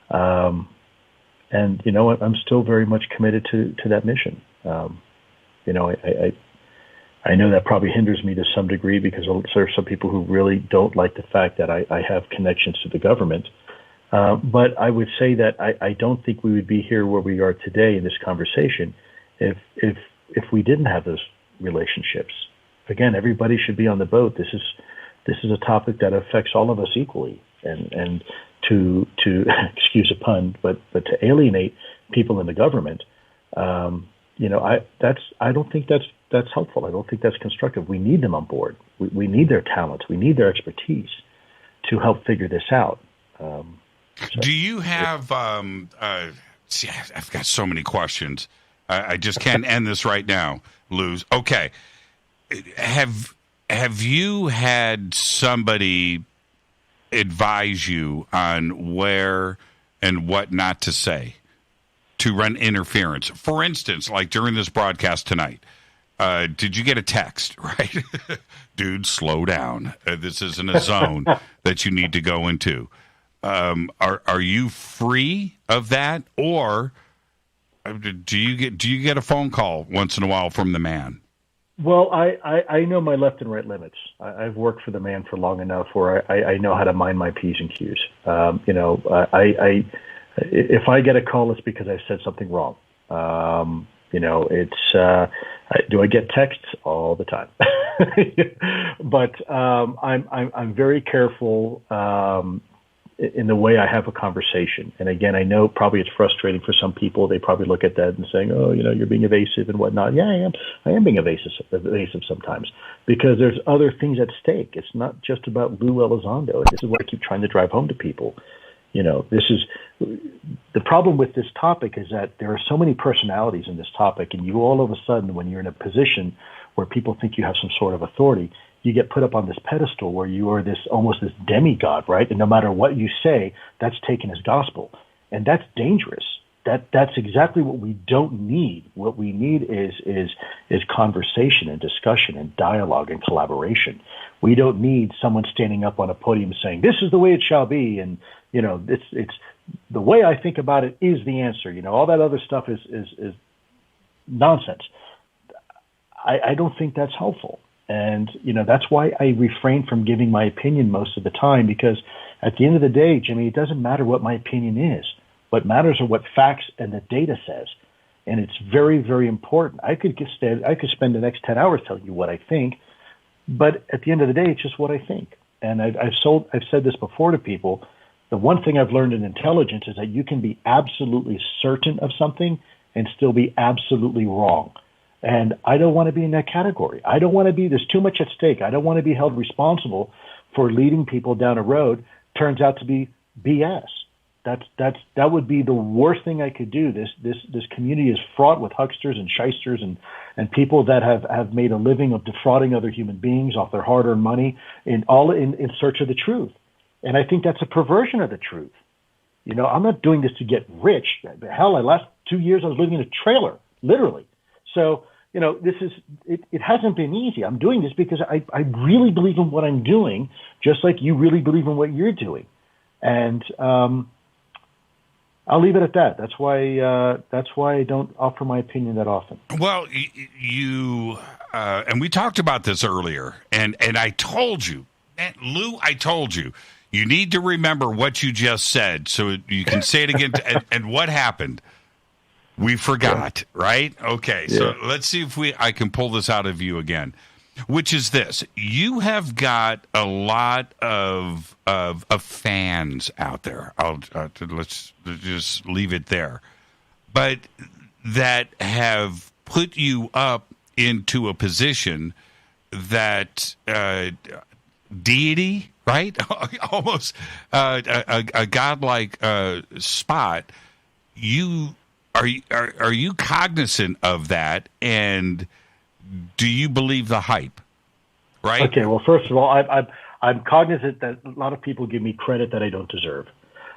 [SPEAKER 13] And I'm still very much committed to that mission. I know that probably hinders me to some degree because there are some people who really don't like the fact that I have connections to the government. But I would say that I don't think we would be here where we are today in this conversation if we didn't have those relationships. Again, everybody should be on the boat. This is a topic that affects all of us equally, and to excuse a pun, but to alienate people in the government, I don't think that's helpful. I don't think that's constructive. We need them on board. We need their talents. We need their expertise to help figure this out.
[SPEAKER 6] Do you have? See, I've got so many questions. I just can't end this right now, Luz. Okay, have you had somebody advise you on where and what not to say to run interference. For instance, like during this broadcast tonight, did you get a text, right? Dude, slow down. This isn't a zone that you need to go into. Are you free of that, or do you get a phone call once in a while from the man?
[SPEAKER 13] Well, I know my left and right limits. I've worked for the man for long enough where I know how to mind my P's and Q's. If I get a call, it's because I said something wrong. Do I get texts all the time? But I'm very careful in the way I have a conversation. And again, I know probably it's frustrating for some people. They probably look at that and saying, "Oh, you're being evasive and whatnot." Yeah, I am. I am being evasive sometimes because there's other things at stake. It's not just about Lue Elizondo. And this is what I keep trying to drive home to people. This is the problem with this topic is that there are so many personalities in this topic, and you all of a sudden, when you're in a position where people think you have some sort of authority, you get put up on this pedestal where you are almost this demigod, right? And no matter what you say, that's taken as gospel, and that's dangerous. That's exactly what we don't need. What we need is conversation and discussion and dialogue and collaboration. We don't need someone standing up on a podium saying, "This is the way it shall be," and it's the way I think about it is the answer. All that other stuff is nonsense. I don't think that's helpful. And, that's why I refrain from giving my opinion most of the time, because at the end of the day, Jimmy, it doesn't matter what my opinion is. What matters are what facts and the data says. And it's very, very important. I could spend the next 10 hours telling you what I think, but at the end of the day, it's just what I think. And I've said this before to people. The one thing I've learned in intelligence is that you can be absolutely certain of something and still be absolutely wrong. And I don't want to be in that category. I don't want to be, there's too much at stake. I don't want to be held responsible for leading people down a road turns out to be BS. That would be the worst thing I could do. This community is fraught with hucksters and shysters and people that have made a living of defrauding other human beings off their hard-earned money in search of the truth. And I think that's a perversion of the truth. I'm not doing this to get rich. Hell, the last 2 years I was living in a trailer, literally. So, it hasn't been easy. I'm doing this because I really believe in what I'm doing, just like you really believe in what you're doing. And I'll leave it at that. That's why I don't offer my opinion that often.
[SPEAKER 6] Well, you and we talked about this earlier, and I told you, Lou, I told you, you need to remember what you just said so you can say it again. And what happened? We forgot, right? Okay, so let's see if I can pull this out of you again, which is this. You have got a lot of fans out there. Let's just leave it there. But that have put you up into a position that deity, right? Almost a godlike spot. Are you cognizant of that, and do you believe the hype? Right.
[SPEAKER 13] Okay. Well, first of all, I'm cognizant that a lot of people give me credit that I don't deserve,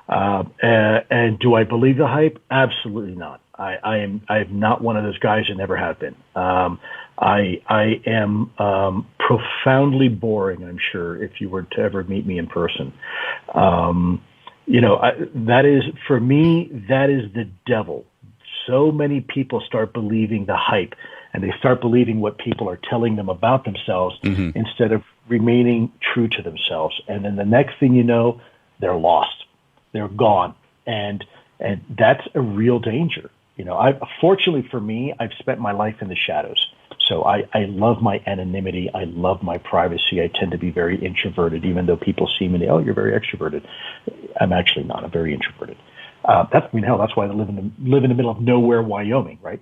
[SPEAKER 13] and do I believe the hype? Absolutely not. I'm not one of those guys and never have been. I am profoundly boring, I'm sure, if you were to ever meet me in person. That is, for me, that is the devil. So many people start believing the hype, and they start believing what people are telling them about themselves instead of remaining true to themselves. And then the next thing you know, they're lost. They're gone. And that's a real danger. Fortunately for me, I've spent my life in the shadows. So I love my anonymity. I love my privacy. I tend to be very introverted, even though people see me, you're very extroverted. I'm actually not. I'm very introverted. That's why I live in the middle of nowhere, Wyoming, right?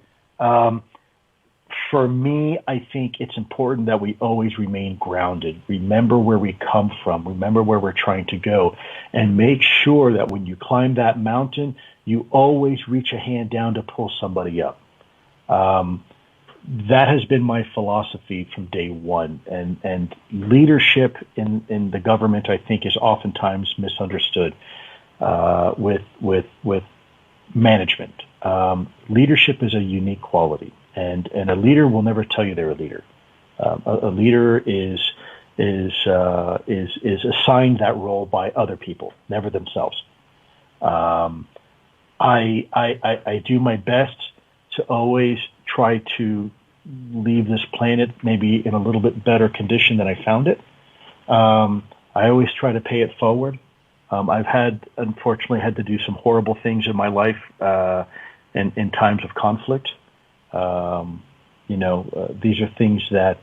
[SPEAKER 13] For me, I think it's important that we always remain grounded. Remember where we come from. Remember where we're trying to go, and make sure that when you climb that mountain, you always reach a hand down to pull somebody up. That has been my philosophy from day one, and leadership in the government, I think, is oftentimes misunderstood with management. leadership is a unique quality, and a leader will never tell you they're a leader. A leader is assigned that role by other people, never themselves. I do my best to always try to leave this planet maybe in a little bit better condition than I found it. I always try to pay it forward. I've unfortunately had to do some horrible things in my life in times of conflict. These are things that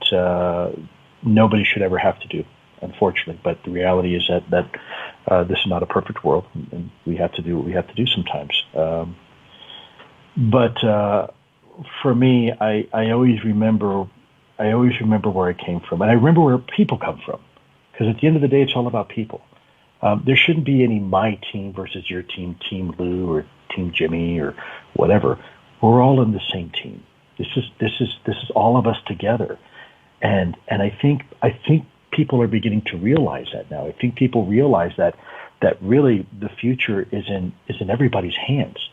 [SPEAKER 13] nobody should ever have to do, unfortunately. But the reality is that this is not a perfect world, and we have to do what we have to do sometimes. But for me, I always remember where I came from, and I remember where people come from, because at the end of the day, it's all about people. There shouldn't be any my team versus your team, Team Lou or Team Jimmy or whatever. We're all in the same team. This is all of us together, and I think people are beginning to realize that now. I think people realize that really the future is in everybody's hands.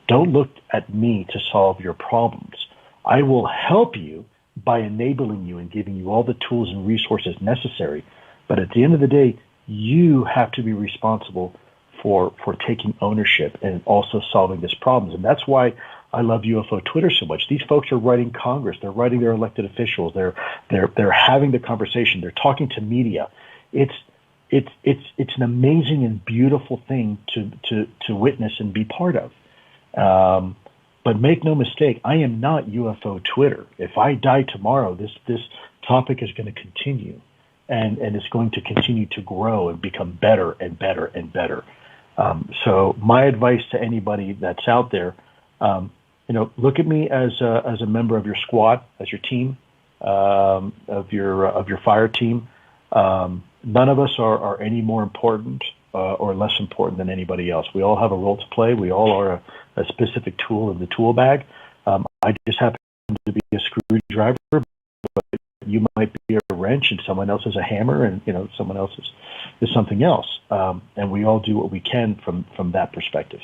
[SPEAKER 13] Don't look at me to solve your problems. I will help you by enabling you and giving you all the tools and resources necessary. But at the end of the day, you have to be responsible for taking ownership and also solving this problem. And that's why I love UFO Twitter so much. These folks are writing Congress. They're writing their elected officials. They're having the conversation. They're talking to media. It's an amazing and beautiful thing to witness and be part of. But make no mistake, I am not UFO Twitter. If I die tomorrow, this topic is going to continue, and it's going to continue to grow and become better and better and better. So my advice to anybody that's out there, look at me as a member of your squad, as your team, of your fire team. None of us are any more important or less important than anybody else. We all have a role to play. We all are a specific tool in the tool bag. I just happen to be a screwdriver, but you might be a wrench, and someone else is a hammer, and someone else is something else. And we all do what we can from that perspective.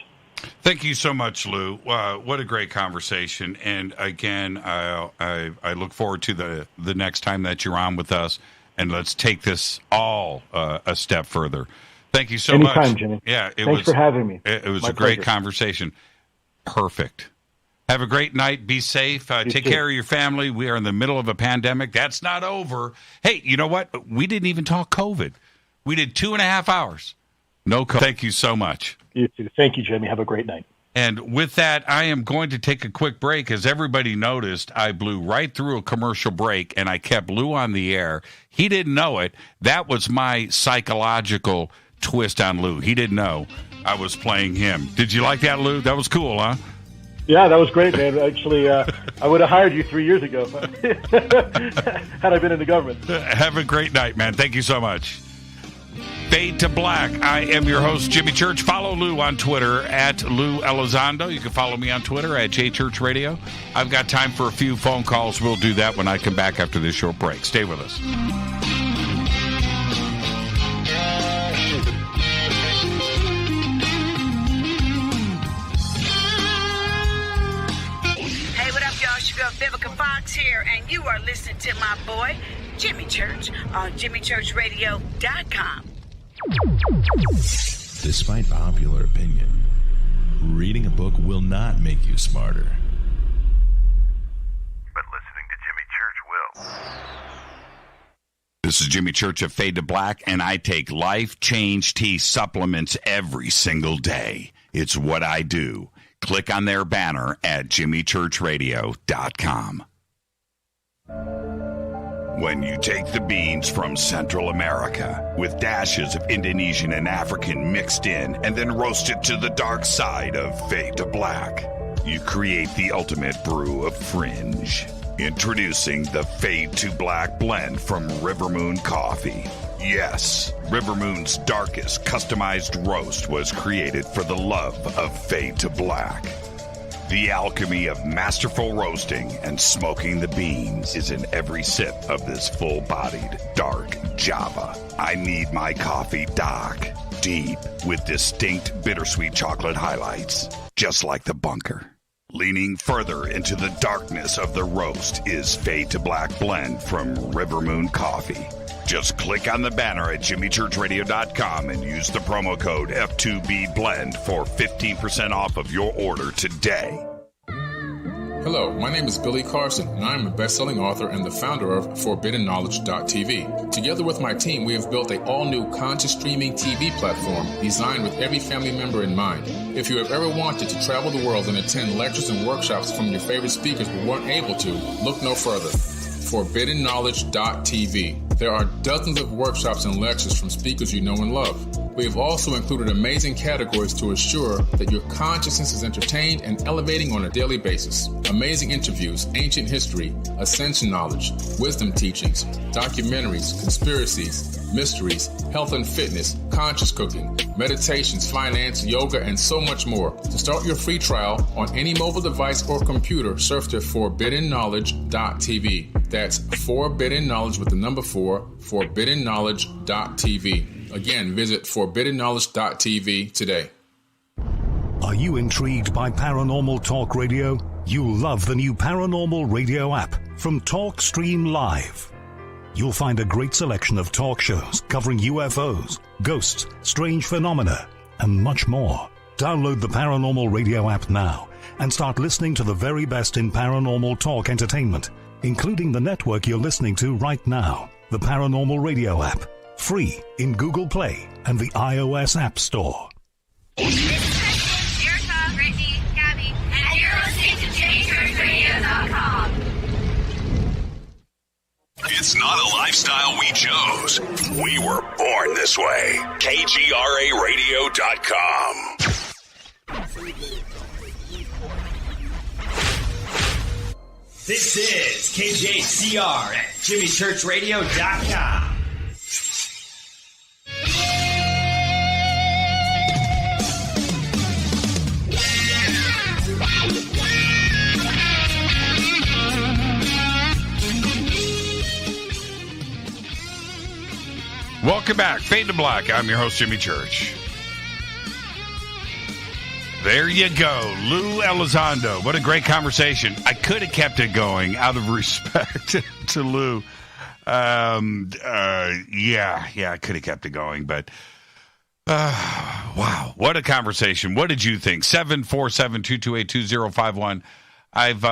[SPEAKER 6] Thank you so much, Lou. What a great conversation. And again, I look forward to the next time that you're on with us, and let's take this all a step further. Thank you so much.
[SPEAKER 13] Anytime, Jimmy.
[SPEAKER 6] Yeah,
[SPEAKER 13] Thanks for having me.
[SPEAKER 6] It was
[SPEAKER 13] My
[SPEAKER 6] a great
[SPEAKER 13] pleasure.
[SPEAKER 6] conversation. Perfect. Have a great night. Be safe. Take care of your family. We are in the middle of a pandemic. That's not over. Hey, you know what? We didn't even talk COVID. We did 2.5 hours. No COVID. Thank you so much.
[SPEAKER 13] You too. Thank you, Jimmy. Have a great night.
[SPEAKER 6] And with that, I am going to take a quick break. As everybody noticed, I blew right through a commercial break, and I kept Lou on the air. He didn't know it. That was my psychological twist on Lou. He didn't know I was playing him. Did you like that, Lou? That was cool, huh?
[SPEAKER 13] Yeah, that was great, man. Actually, I would have hired you 3 years ago had I been in the government.
[SPEAKER 6] Have a great night, man. Thank you so much. Fade to Black. I am your host, Jimmy Church. Follow Lou on Twitter at Lue Elizondo. You can follow me on Twitter at JChurchRadio. I've got time for a few phone calls. We'll do that when I come back after this short break. Stay with us.
[SPEAKER 8] Hey, what up, y'all? It's your girl Vivica Fox here, and you are listening to my boy, Jimmy Church, on JimmyChurchRadio.com.
[SPEAKER 14] Despite popular opinion, reading a book will not make you smarter.
[SPEAKER 3] But listening to Jimmy Church will.
[SPEAKER 6] This is Jimmy Church of Fade to Black, and I take Life Change Tea supplements every single day. It's what I do. Click on their banner at JimmyChurchRadio.com. When you take the beans from Central America with dashes of Indonesian and African mixed in and then roast it to the dark side of Fade to Black, you create the ultimate brew of fringe. Introducing the Fade to Black blend from Rivermoon Coffee. Yes, Rivermoon's darkest customized roast was created for the love of Fade to Black. The alchemy of masterful roasting and smoking the beans is in every sip of this full-bodied, dark Java. I need my coffee dark, deep, with distinct bittersweet chocolate highlights, just like the bunker.
[SPEAKER 3] Leaning further into the darkness of the roast is Fade to Black Blend from River Moon Coffee. Just click on the banner at jimmychurchradio.com and use the promo code F2BBLEND for 15% off of your order today.
[SPEAKER 16] Hello, my name is Billy Carson, and I am a best-selling author and the founder of ForbiddenKnowledge.tv. Together with my team, we have built an all-new conscious streaming TV platform designed with every family member in mind. If you have ever wanted to travel the world and attend lectures and workshops from your favorite speakers but weren't able to, look no further. ForbiddenKnowledge.tv. There are dozens of workshops and lectures from speakers you know and love. We have also included amazing categories to assure that your consciousness is entertained and elevating on a daily basis. Amazing interviews, ancient history, ascension knowledge, wisdom teachings, documentaries, conspiracies, mysteries, health and fitness, conscious cooking, meditations, finance, yoga, and so much more. To start your free trial on any mobile device or computer, surf to ForbiddenKnowledge.tv. That's Forbidden Knowledge with the number 4, ForbiddenKnowledge.tv. Again, visit ForbiddenKnowledge.tv today.
[SPEAKER 17] Are you intrigued by Paranormal Talk Radio? You'll love the new Paranormal Radio app from TalkStream Live. You'll find a great selection of talk shows covering UFOs, ghosts, strange phenomena, and much more. Download the Paranormal Radio app now and start listening to the very best in paranormal talk entertainment, including the network you're listening to right now, the Paranormal Radio app. Free in Google Play and the iOS App Store.
[SPEAKER 18] This is Kristen, Erica, Brittany, Gabby, and you're listening to JimmyChurchRadio.com.
[SPEAKER 15] It's not a lifestyle we chose. We were born this way. KGRARadio.com.
[SPEAKER 24] This is KJCR at JimmyChurchRadio.com.
[SPEAKER 3] Welcome back. Fade to Black. I'm your host, Jimmy Church. There you go. Lue Elizondo. What a great conversation. I could have kept it going out of respect to Lou. I could have kept it going, but wow, what a conversation. What did you think? 747-228-2051. I've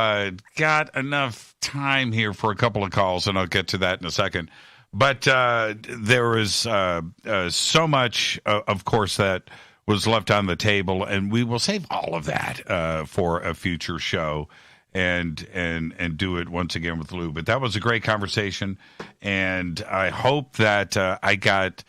[SPEAKER 3] got enough time here for a couple of calls, and I'll get to that in a second. But there was so much, of course, that was left on the table, and we will save all of that for a future show and do it once again with Lou. But that was a great conversation, and I hope that I got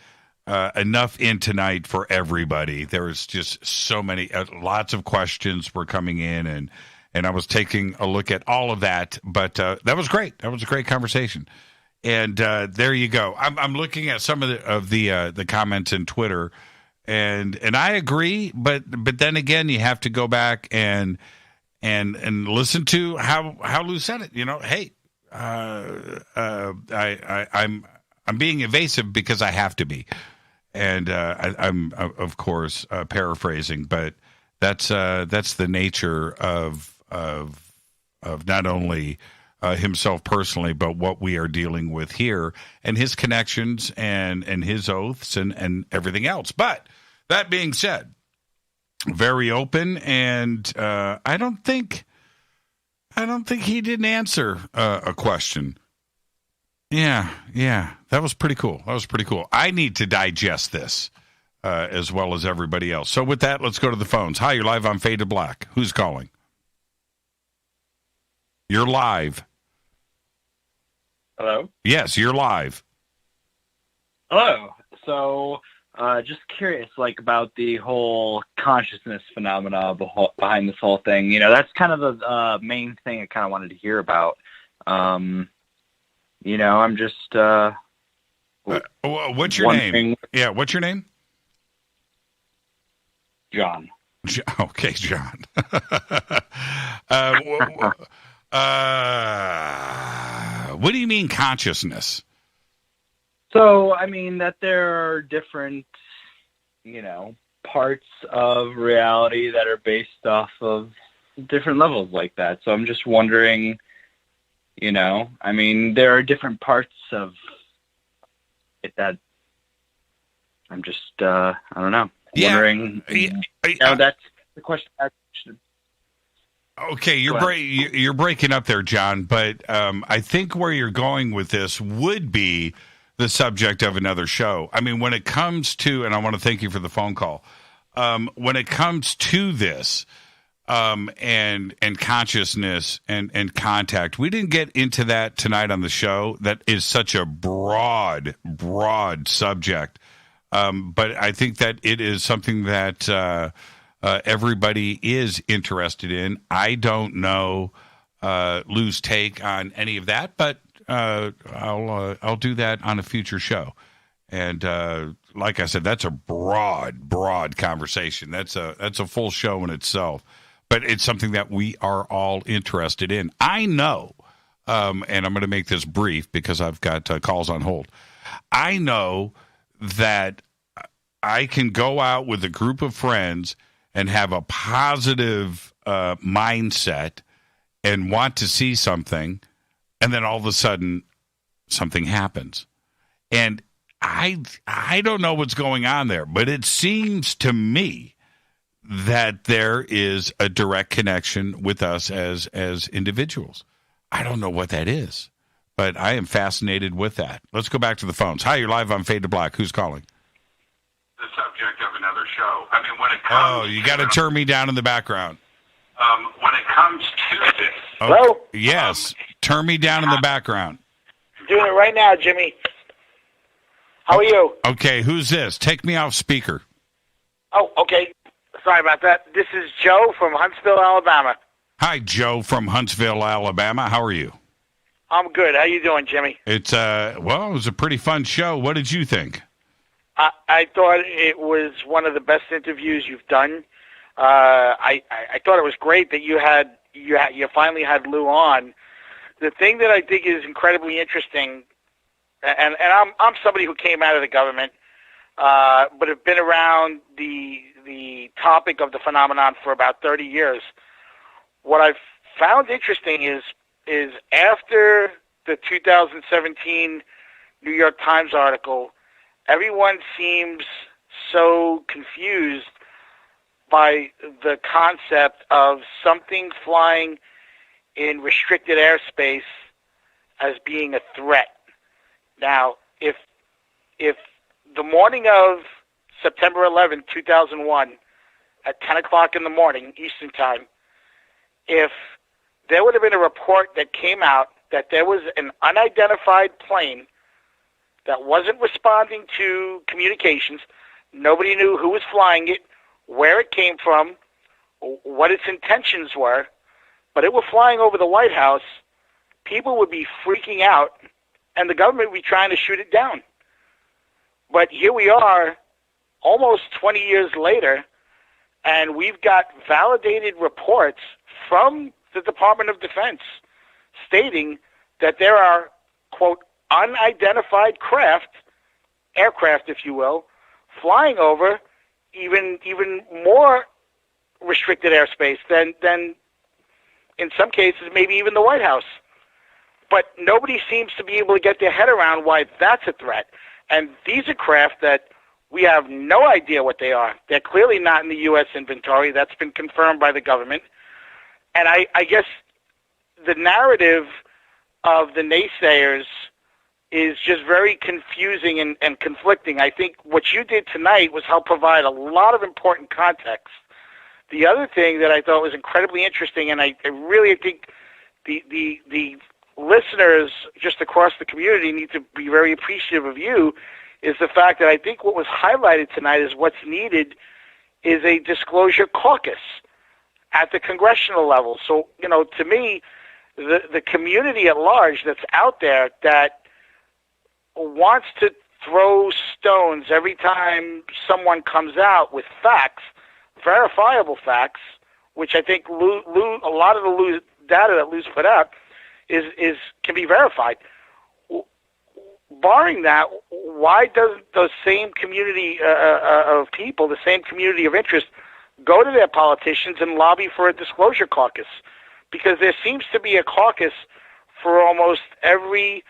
[SPEAKER 3] enough in tonight for everybody. There was just so many, lots of questions were coming in, and I was taking a look at all of that. But that was great. That was a great conversation. And there you go. I'm looking at some of the comments in Twitter, and I agree. But then again, you have to go back and listen to how Lou said it. You know, hey, I'm being evasive because I have to be, and I'm of course paraphrasing, but that's the nature of not only himself personally, but what we are dealing with here, and his connections and his oaths and everything else. But that being said, very open, and I don't think he didn't answer a question. Yeah, that was pretty cool. I need to digest this as well as everybody else. So with that, let's go to the phones. Hi, you're live on Fade to Black. Who's calling? You're live.
[SPEAKER 25] Hello?
[SPEAKER 3] Yes, you're live.
[SPEAKER 25] Hello. So, just curious, about the whole consciousness phenomena behind this whole thing. You know, that's kind of the main thing I kind of wanted to hear about. I'm just...
[SPEAKER 3] what's your name? Yeah, what's your name?
[SPEAKER 25] John.
[SPEAKER 3] Okay, John. What do you mean consciousness?
[SPEAKER 25] So, that there are different, parts of reality that are based off of, different levels like that. So I'm just wondering, you know, I mean, there are different parts of it that I'm just, I don't know, wondering. That's the question.
[SPEAKER 6] Okay, you're breaking up there, John, but I think where you're going with this would be the subject of another show. I mean, when it comes to, and I want to thank you for the phone call, when it comes to this and consciousness and contact, we didn't get into that tonight on the show. That is such a broad subject, but I think that it is something that everybody is interested in. I don't know Lue's take on any of that, but I'll do that on a future show. And like I said, that's a broad conversation. That's a full show in itself. But it's something that we are all interested in. I know, and I'm going to make this brief because I've got calls on hold. I know that I can go out with a group of friends and have a positive mindset and want to see something, and then all of a sudden something happens. And I don't know what's going on there, but it seems to me that there is a direct connection with us as individuals. I don't know what that is, but I am fascinated with that. Let's go back to the phones. Hi, you're live on Fade to Black. Who's calling?
[SPEAKER 3] The subject of another show. I mean, when it comes...
[SPEAKER 6] Oh, you got to turn me down in the background.
[SPEAKER 3] When it comes to this...
[SPEAKER 2] Hello?
[SPEAKER 6] Yes, turn me down in the background.
[SPEAKER 2] Doing it right now, Jimmy. How are you?
[SPEAKER 6] Okay, who's this? Take me off speaker.
[SPEAKER 2] Oh, okay. Sorry about that. This is Joe from Huntsville, Alabama.
[SPEAKER 6] Hi, Joe from Huntsville, Alabama. How are you?
[SPEAKER 2] I'm good. How you doing, Jimmy?
[SPEAKER 6] It's it was a pretty fun show. What did you think?
[SPEAKER 2] I thought it was one of the best interviews you've done. I thought it was great that you finally had Lue on. The thing that I think is incredibly interesting, and I'm somebody who came out of the government, but have been around the topic of the phenomenon for about 30 years. What I've found interesting is after the 2017 New York Times article, everyone seems so confused by the concept of something flying in restricted airspace as being a threat. Now, if the morning of September 11, 2001, at 10 o'clock in the morning, Eastern Time, if there would have been a report that came out that there was an unidentified plane that wasn't responding to communications, nobody knew who was flying it, where it came from, what its intentions were, but it was flying over the White House, people would be freaking out, and the government would be trying to shoot it down. But here we are, almost 20 years later, and we've got validated reports from the Department of Defense stating that there are, quote, unidentified aircraft, if you will, flying over even more restricted airspace than in some cases maybe even the White House. But nobody seems to be able to get their head around why that's a threat. And these are craft that we have no idea what they are. They're clearly not in the U.S. inventory. That's been confirmed by the government. And I guess the narrative of the naysayers is just very confusing and conflicting. I think what you did tonight was help provide a lot of important context. The other thing that I thought was incredibly interesting, and I really think the listeners just across the community need to be very appreciative of you, is the fact that I think what was highlighted tonight is what's needed is a disclosure caucus at the congressional level. So, to me, the community at large that's out there that wants to throw stones every time someone comes out with facts, verifiable facts, which I think a lot of the data that Lue's put out can be verified. Barring that, why doesn't the same community of people, the same community of interest, go to their politicians and lobby for a disclosure caucus, because there seems to be a caucus for almost every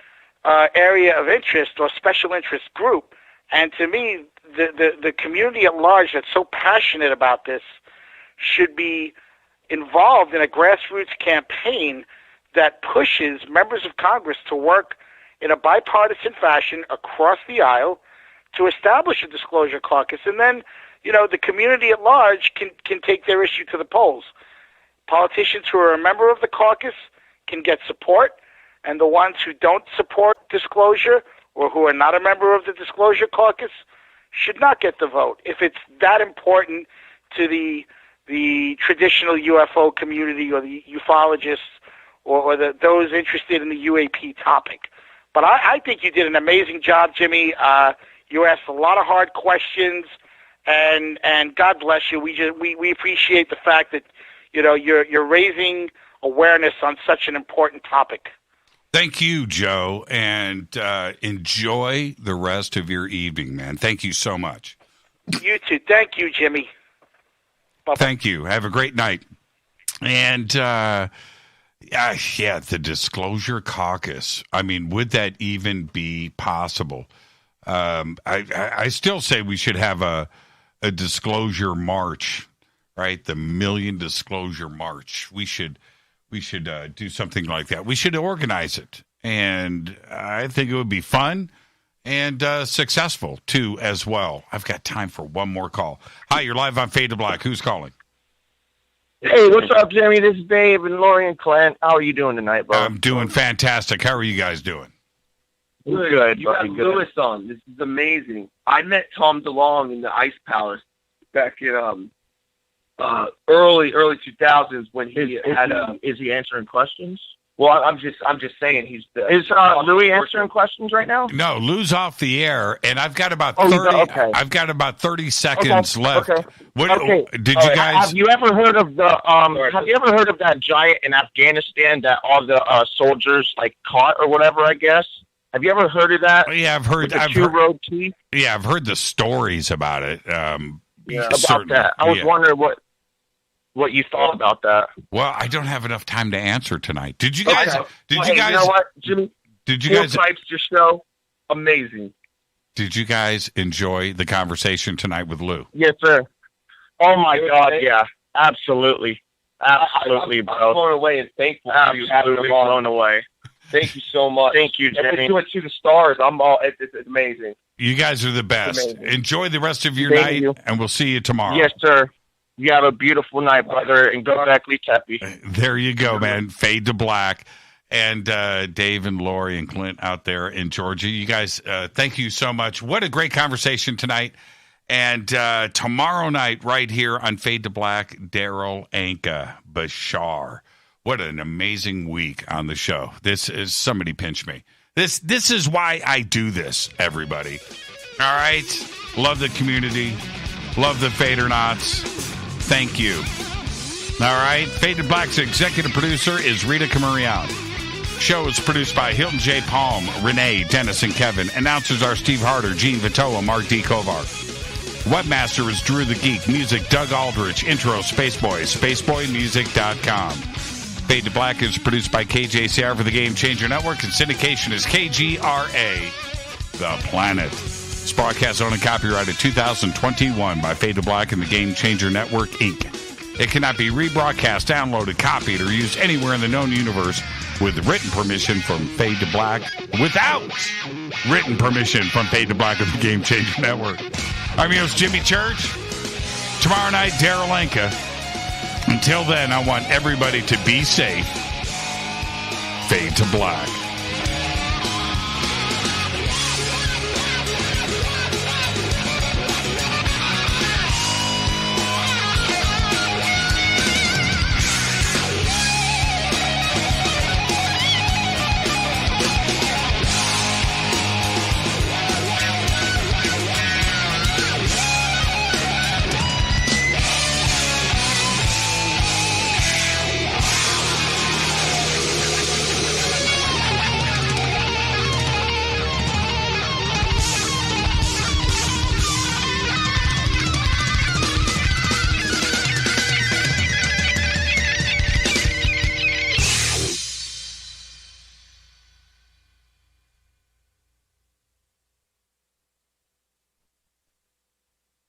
[SPEAKER 2] area of interest or special interest group. And to me, the community at large that's so passionate about this should be involved in a grassroots campaign that pushes members of Congress to work in a bipartisan fashion across the aisle to establish a disclosure caucus. And then, the community at large can take their issue to the polls. Politicians who are a member of the caucus can get support, and the ones who don't support disclosure or who are not a member of the disclosure caucus should not get the vote. If it's that important to the traditional UFO community or the ufologists or those interested in the UAP topic. But I think you did an amazing job, Jimmy. You asked a lot of hard questions, and God bless you. We appreciate the fact that you're raising awareness on such an important topic.
[SPEAKER 6] Thank you, Joe, and enjoy the rest of your evening, man. Thank you so much.
[SPEAKER 2] You too. Thank you, Jimmy. Bye-bye.
[SPEAKER 6] Thank you. Have a great night. And, the Disclosure Caucus. I mean, would that even be possible? I still say we should have a disclosure march, right? The Million Disclosure March. We should do something like that. We should organize it, and I think it would be fun and successful too as well. I've got time for one more call. Hi, you're live on Fade to Black. Who's calling?
[SPEAKER 5] Hey, what's up, Jimmy? This is Dave and Lori and Clint. How are you doing tonight, bro?
[SPEAKER 6] I'm doing fantastic. How are you guys doing?
[SPEAKER 5] Good.
[SPEAKER 19] You got Lewis on. This is amazing. I met Tom DeLonge in the Ice Palace back in early 2000s when he
[SPEAKER 5] is he answering questions?
[SPEAKER 19] Well, I'm just saying he's the.
[SPEAKER 5] Is Louis answering questions right now?
[SPEAKER 6] No, Lou's off the air, and I've got about 30.
[SPEAKER 5] Okay.
[SPEAKER 6] I've got about 30 seconds left.
[SPEAKER 5] Okay.
[SPEAKER 6] What did you guys?
[SPEAKER 5] Have you ever heard of the? Have you ever heard of that giant in Afghanistan that all the soldiers caught or whatever? I guess. Have you ever heard of that?
[SPEAKER 6] Yeah, I've heard.
[SPEAKER 5] With the two-road teeth.
[SPEAKER 6] Yeah, I've heard the stories about it.
[SPEAKER 5] About that. I was wondering what you thought about that.
[SPEAKER 6] Well, I don't have enough time to answer tonight. Did you guys?
[SPEAKER 5] Okay.
[SPEAKER 6] Did you guys?
[SPEAKER 5] You know what, Jimmy?
[SPEAKER 6] Did you guys?
[SPEAKER 5] Types your show, amazing.
[SPEAKER 6] Did you guys enjoy the conversation tonight with Lou?
[SPEAKER 5] Yes, sir. Oh my God, yeah, absolutely, bro.
[SPEAKER 19] I'm blown away and thankful for you having
[SPEAKER 5] Absolutely
[SPEAKER 19] him on.
[SPEAKER 5] blown away.
[SPEAKER 19] Thank you so much.
[SPEAKER 5] Thank you,
[SPEAKER 19] And
[SPEAKER 5] Jimmy.
[SPEAKER 19] if you to the stars, it's amazing.
[SPEAKER 6] You guys are the best. Enjoy the rest of your
[SPEAKER 5] Thank
[SPEAKER 6] night,
[SPEAKER 5] you.
[SPEAKER 6] and we'll see you tomorrow.
[SPEAKER 5] Yes, sir. You have a beautiful night, brother, and go back, Lee Tepe.
[SPEAKER 6] There you go, man. Fade to Black. And Dave and Lori and Clint out there in Georgia. You guys, thank you so much. What a great conversation tonight. And tomorrow night, right here on Fade to Black, Daryl Anka Bashar. What an amazing week on the show. This is, somebody pinch me. This is why I do this, everybody. All right? Love the community. Love the Fadernauts. Thank you. All right? Fade to Black's executive producer is Rita Camarion. Show is produced by Hilton J. Palm, Renee, Dennis, and Kevin. Announcers are Steve Harder, Gene Vitoa, Mark D. Kovar. Webmaster is Drew the Geek. Music, Doug Aldrich. Intro, Spaceboy, spaceboymusic.com. Fade to Black is produced by KJCR for the Game Changer Network, and syndication is KGRA, The Planet. This broadcast owned and copyrighted 2021 by Fade to Black and the Game Changer Network, Inc. It cannot be rebroadcast, downloaded, copied, or used anywhere in the known universe with written permission from Fade to Black, without written permission from Fade to Black of the Game Changer Network. I'm your host, Jimmy Church. Tomorrow night, Daryl Anka. Until then, I want everybody to be safe. Fade to Black.